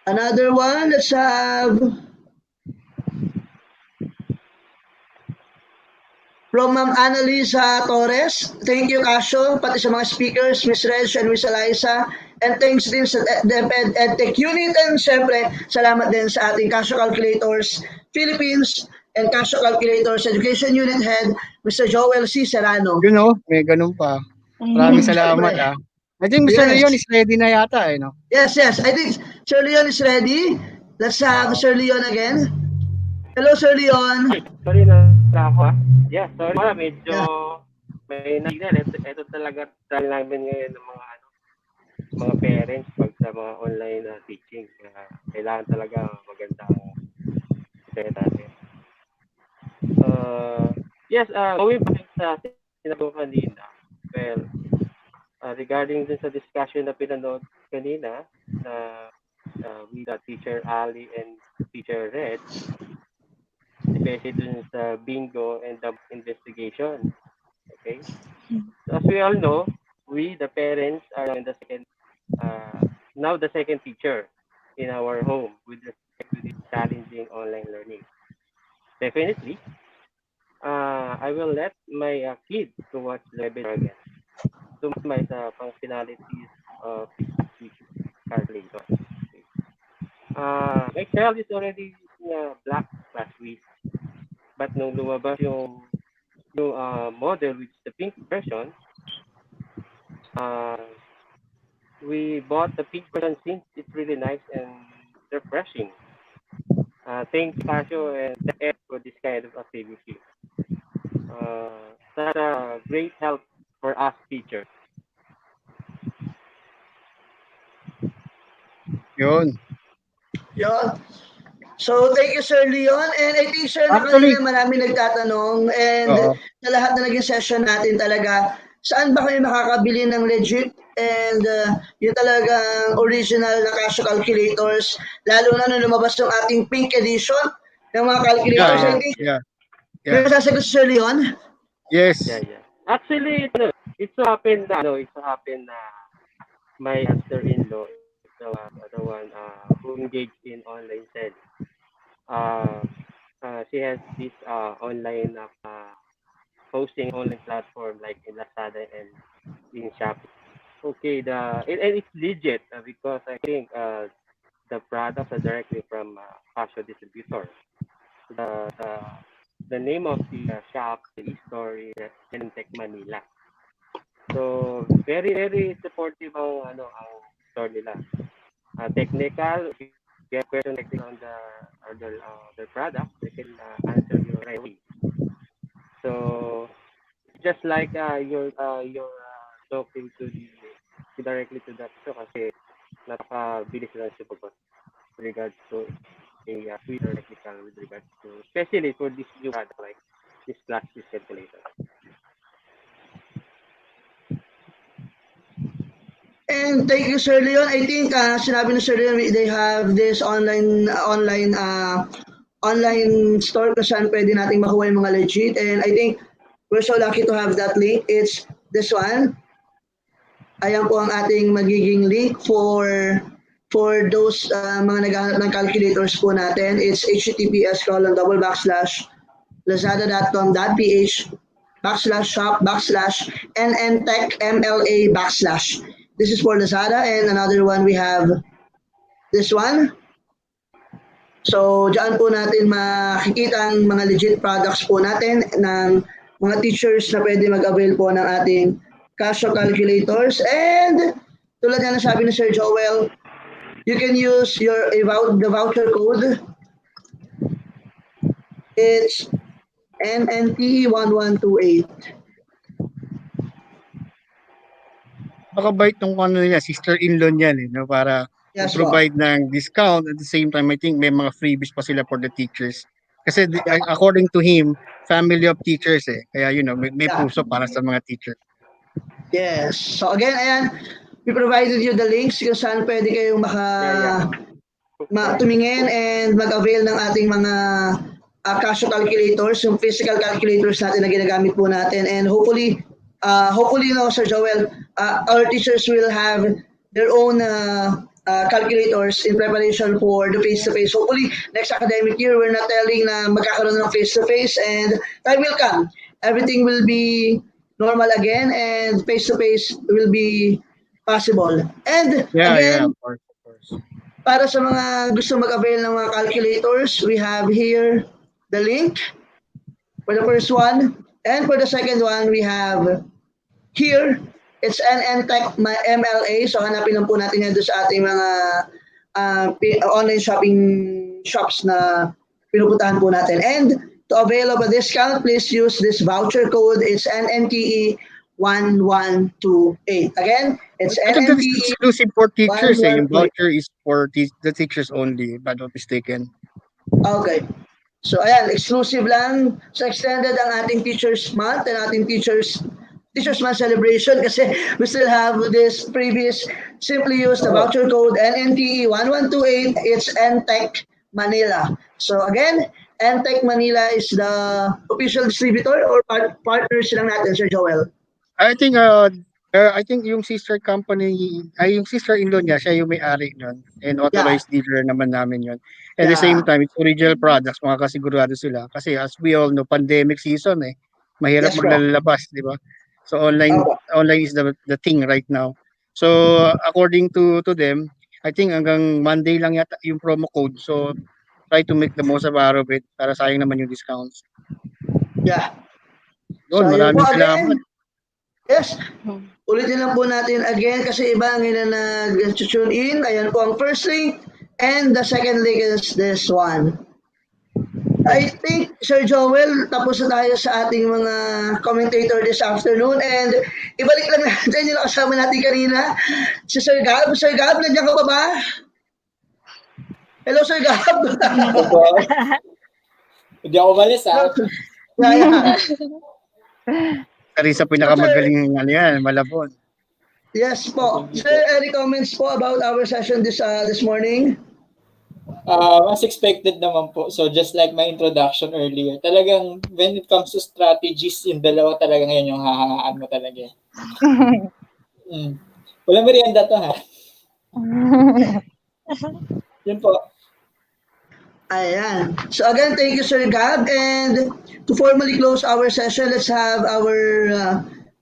Another one, let's have from Ma'am Annalisa Torres. Thank you, Casio, pati sa mga speakers, Miss Reg and Miss Eliza. And thanks din sa DepEd EdTech Unit. And syempre, salamat din sa ating Casio Calculators Philippines and Casio Calculators Education Unit Head, Mr. Joel C. Serrano. You know, may ganun pa. Maraming salamat ah. I think Mr. Yes. Leon is ready na yata eh, no? Yes. I think Sir Leon is ready. Let's have Sir Leon again. Hello, Sir Leon. Sorry na ako ah. Yeah, sorry. Medyo may nasignal. Ito talaga try namin ngayon ng mga parents pag sa mga online teaching. Kailangan talaga magandang internet natin. Yes, going back sa sinabi ko kanina. Well, regarding dun sa discussion na pinanood kanina with Teacher Ali and Teacher Red, especially dun sa bingo and the investigation. Okay? So as we all know, we, the parents, are in the now the second teacher in our home with respect to this challenging online learning. Definitely, I will let my kids to watch the webinar again to maximize the functionalities of this calculator. Okay. My child is already using black ClassWiz, but nung lumabas yung model, which is the pink version, we bought the pink version since it's really nice and refreshing. Thanks, Casio and Ed, for this kind of activity. That's a great help for us teachers. Yun. So, thank you, Sir Leon. And I think, Sir, Actually, kanina marami nagtatanong. And sa lahat na naging session natin talaga, saan ba kayo makakabili ng legit and yung talagang original na Casio calculators, lalo na nung lumabas yung ating pink edition ng mga calculators. I think, may masasagot si Sir Leon? Yes. Yeah. Actually, it so happened na my sister-in-law is the one who engaged in online sales. She has this online hosting online platform like in Lazada and in Shopee. Okay, and it's legit because I think the products are directly from Casio distributor. The name of the shop, the store is Tech Manila. So very very supportive ang store nila. Technical, if you get question on the product, they can answer you right away. So just like you're talking directly to that show kasi napakabilis lang siya with regards to a Twitter technical with regards to, especially for this new product like this ClassWiz calculator. And thank you, Sir Leon. I think sinabi ni Sir Leon, they have this online store kung saan pwede nating makuha yung mga legit. And I think we're so lucky to have that link. It's this one. Ayan po ang ating magiging link for those mga naghahanap ng calculators po natin. It's https://lazada.com.ph/shop/nntechmla/. This is for Lazada, and another one we have this one. So, dyan po natin makikita ang mga legit products po natin ng mga teachers na pwede mag-avail po ng ating Casio calculators. And tulad nga ng sabi ni Sir Joel, you can use the voucher code. It's NNT1128. Pakabait nung ano niya, sister-in-law niyan no, para Yes po. provide ng discount at the same time I think may mga freebies pa sila for the teachers. Kasi according to him, family of teachers Kaya may Yeah. puso para sa mga teachers. Yes. So again, ayan, we provided you the links kung saan pwede kayong tumingin and mag-avail ng ating mga Casio calculators, yung physical calculators natin na ginagamit po natin. And hopefully, Sir Joel, our teachers will have their own calculators in preparation for the face-to-face. Hopefully, next academic year, we're not telling na magkakaroon ng face-to-face and time will come. Everything will be normal again and face-to-face will be possible. And again, of course. para sa mga gusto mag-avail ng mga calculators, we have here the link for the first one. And for the second one, we have here, it's NNTech MLA. So hanapin lang po natin yan doon sa ating mga online shopping shops na pinupuntahan po natin. And to avail of a discount, please use this voucher code. It's NNTE 1128. Again, it's I think that's NNTE. exclusive for teachers. Yung 1128. voucher is for the teachers only, if I'm not mistaken. Okay. So ayan, exclusive lang. So extended ang ating Teachers Month and ating Teachers Month celebration kasi we still have this previous. Simply use the voucher code NNTE 1128. It's NTech Manila. So again, NTech Manila is the official distributor or partners lang natin, Sir Joel. I think yung sister company, yung sister-in-law niya, siya yung may-ari nun. And authorized dealer naman namin yun. At the same time, it's original products, makakasigurado sila. Kasi as we all know, pandemic season mahirap maglalabas, di ba? So online is the thing right now. So according to them, I think hanggang Monday lang yata yung promo code. So try to make the most of it para sayang naman yung discounts. Yeah. Yun, So, maraming again, salamat. Yes. Ulitin lang po natin again kasi iba ang nag-tune in. Ayan po ang first link and the second link is this one. I think, Sir Joel, tapos na tayo sa ating mga commentator this afternoon and ibalik lang natin yung kasama natin kanina, si Sir Gab. Sir Gab, nandiyan ka pa ba? Hello, Sir Gab. Hindi ako umalis Yeah. Sa pinakamagaling Malabon. Yes po. Sir, any comments po about our session this morning? As expected naman po. So just like my introduction earlier, talagang when it comes to strategies, yung dalawa talaga ngayon yung hahangaan mo talaga. Walang merienda to ha. Yun po. Ayan. So again, thank you, Sir Gab. And to formally close our session, let's have our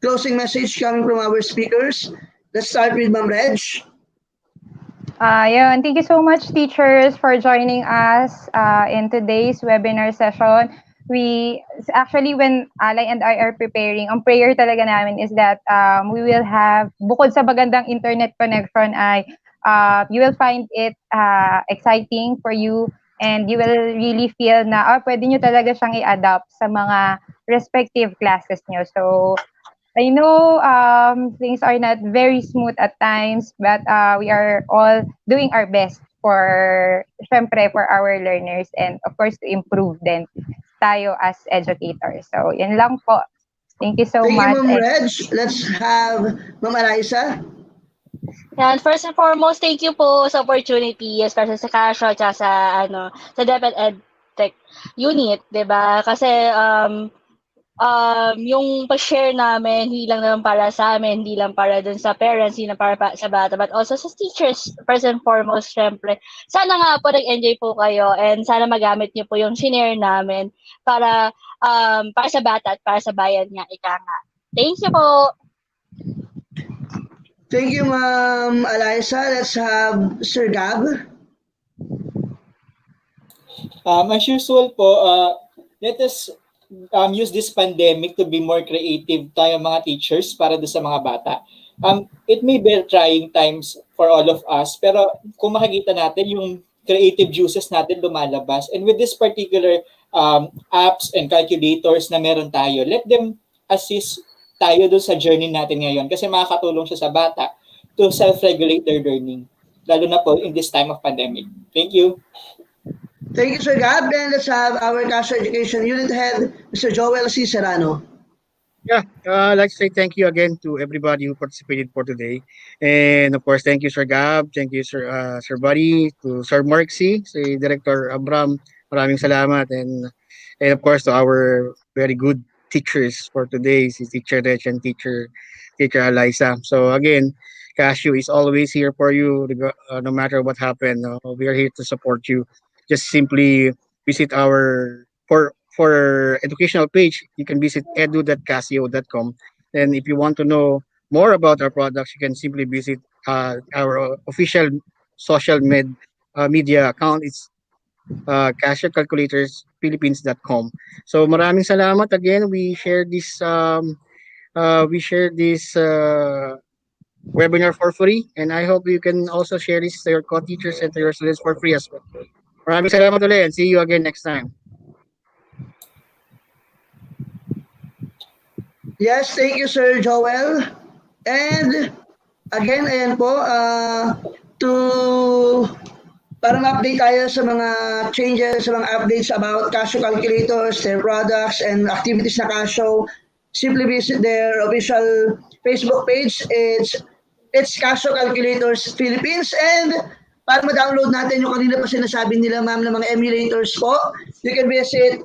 closing message coming from our speakers. Let's start with Ma'am Reg. Yun. Thank you so much, teachers, for joining us in today's webinar session. We actually, when Alay and I are preparing, ang prayer talaga namin is that we will have, bukod sa magandang internet connection, you will find it exciting for you and you will really feel na pwede nyo talaga siyang i-adapt sa mga respective classes nyo. So, I know things are not very smooth at times, but we are all doing our best for our learners and of course to improve din tayo as educators. So, yun lang po. Thank you so much. Thank you, Ma'am Reg. Let's have Ma'am Eliza. Yan, first and foremost, thank you po sa opportunity, especially sa Casio at sa DepEd EdTech unit, 'di ba? Kasi yung pag-share namin, hindi lang naman para sa amin, hindi lang para dun sa parents, hindi lang para sa bata, but also sa teachers, first and foremost, syempre. Sana nga po nag-enjoy po kayo and sana magamit niyo po yung shinare namin para sa bata at para sa bayan nga, ika nga. Thank you po! Thank you, Ma'am Eliza. Let's have Sir Gab. As usual po, let us use this pandemic to be more creative tayo mga teachers para doon sa mga bata. It may be trying times for all of us, pero kung makikita natin yung creative juices natin lumalabas. And with this particular apps and calculators na meron tayo, let them assist tayo doon sa journey natin ngayon kasi makakatulong siya sa bata to self-regulate their learning, lalo na po in this time of pandemic. Thank you. Thank you, Sir Gab. And let's have our Casio Education Unit Head, Mr. Joel C. Serrano. Yeah, I'd like to say thank you again to everybody who participated for today. And of course, thank you, Sir Gab. Thank you, Sir Buddy, to Sir Mark C., si Director Abram. Maraming salamat. And of course, to our very good teachers for today, si Teacher Rich and Teacher Eliza. So again, Casio is always here for you, no matter what happened. We are here to support you. Just simply visit our for educational page. You can visit edu.casio.com. And if you want to know more about our products, you can simply visit our official media account. It's CasioCalculatorsPhilippines.com. So maraming salamat again. We share this webinar for free, and I hope you can also share this to your co-teachers and to your students for free as well. Maraming salamat ulit, and see you again next time. Yes, thank you, Sir Joel. And again, ayan po, para ma-update tayo sa mga changes, sa mga updates about Casio calculators, their products, and activities na Casio, simply visit their official Facebook page. It's Casio Calculators Philippines. And para ma-download natin yung kanina pa sinasabi nila, ma'am, ng mga emulators po, you can visit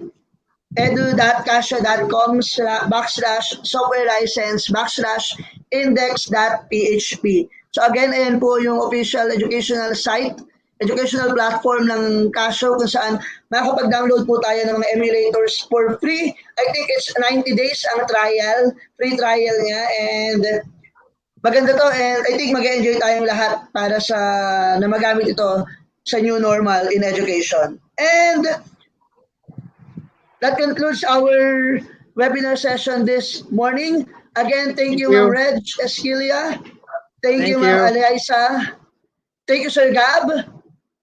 edu.casio.com/software license/index.php. So again, ayan po yung official educational site, educational platform ng Casio kung saan makakapag-download po tayo ng mga emulators for free. I think it's 90 days ang trial, free trial niya, and maganda to, and I think mag-enjoy tayong lahat para sa na magamit ito sa new normal in education. And that concludes our webinar session this morning. Again, thank you, Ma'am Reg Esquilia. Thank you, Ma'am Eliza. Thank you, Sir Gab.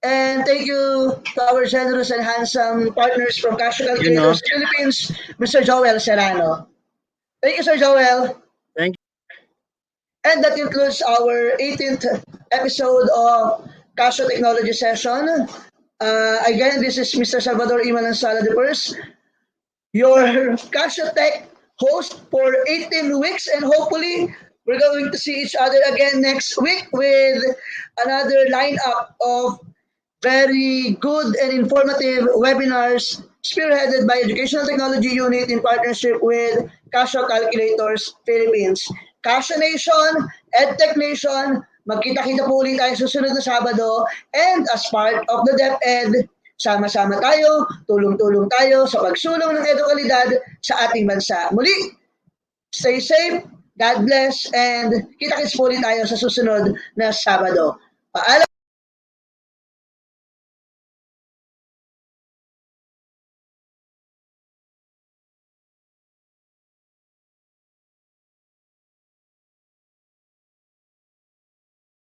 And thank you to our generous and handsome partners from Casio Education Philippines, Mr. Joel Serrano. Thank you, Sir Joel. Thank you. And that concludes our 18th episode of Casio Technology Session. Again, this is Mr. Salvador Iman Sala de Pers, your Casio Tech host for 18 weeks, and hopefully we're going to see each other again next week with another lineup of very good and informative webinars spearheaded by Educational Technology Unit in partnership with Casio Calculators Philippines. Casio Nation, EdTech Nation, magkita-kita po ulit tayo susunod na Sabado, and as part of the DepEd, sama-sama tayo, tulong-tulong tayo sa pagsulong ng edukalidad sa ating bansa. Muli, stay safe, God bless, and kita-kits po ulit tayo sa susunod na Sabado. Paalam!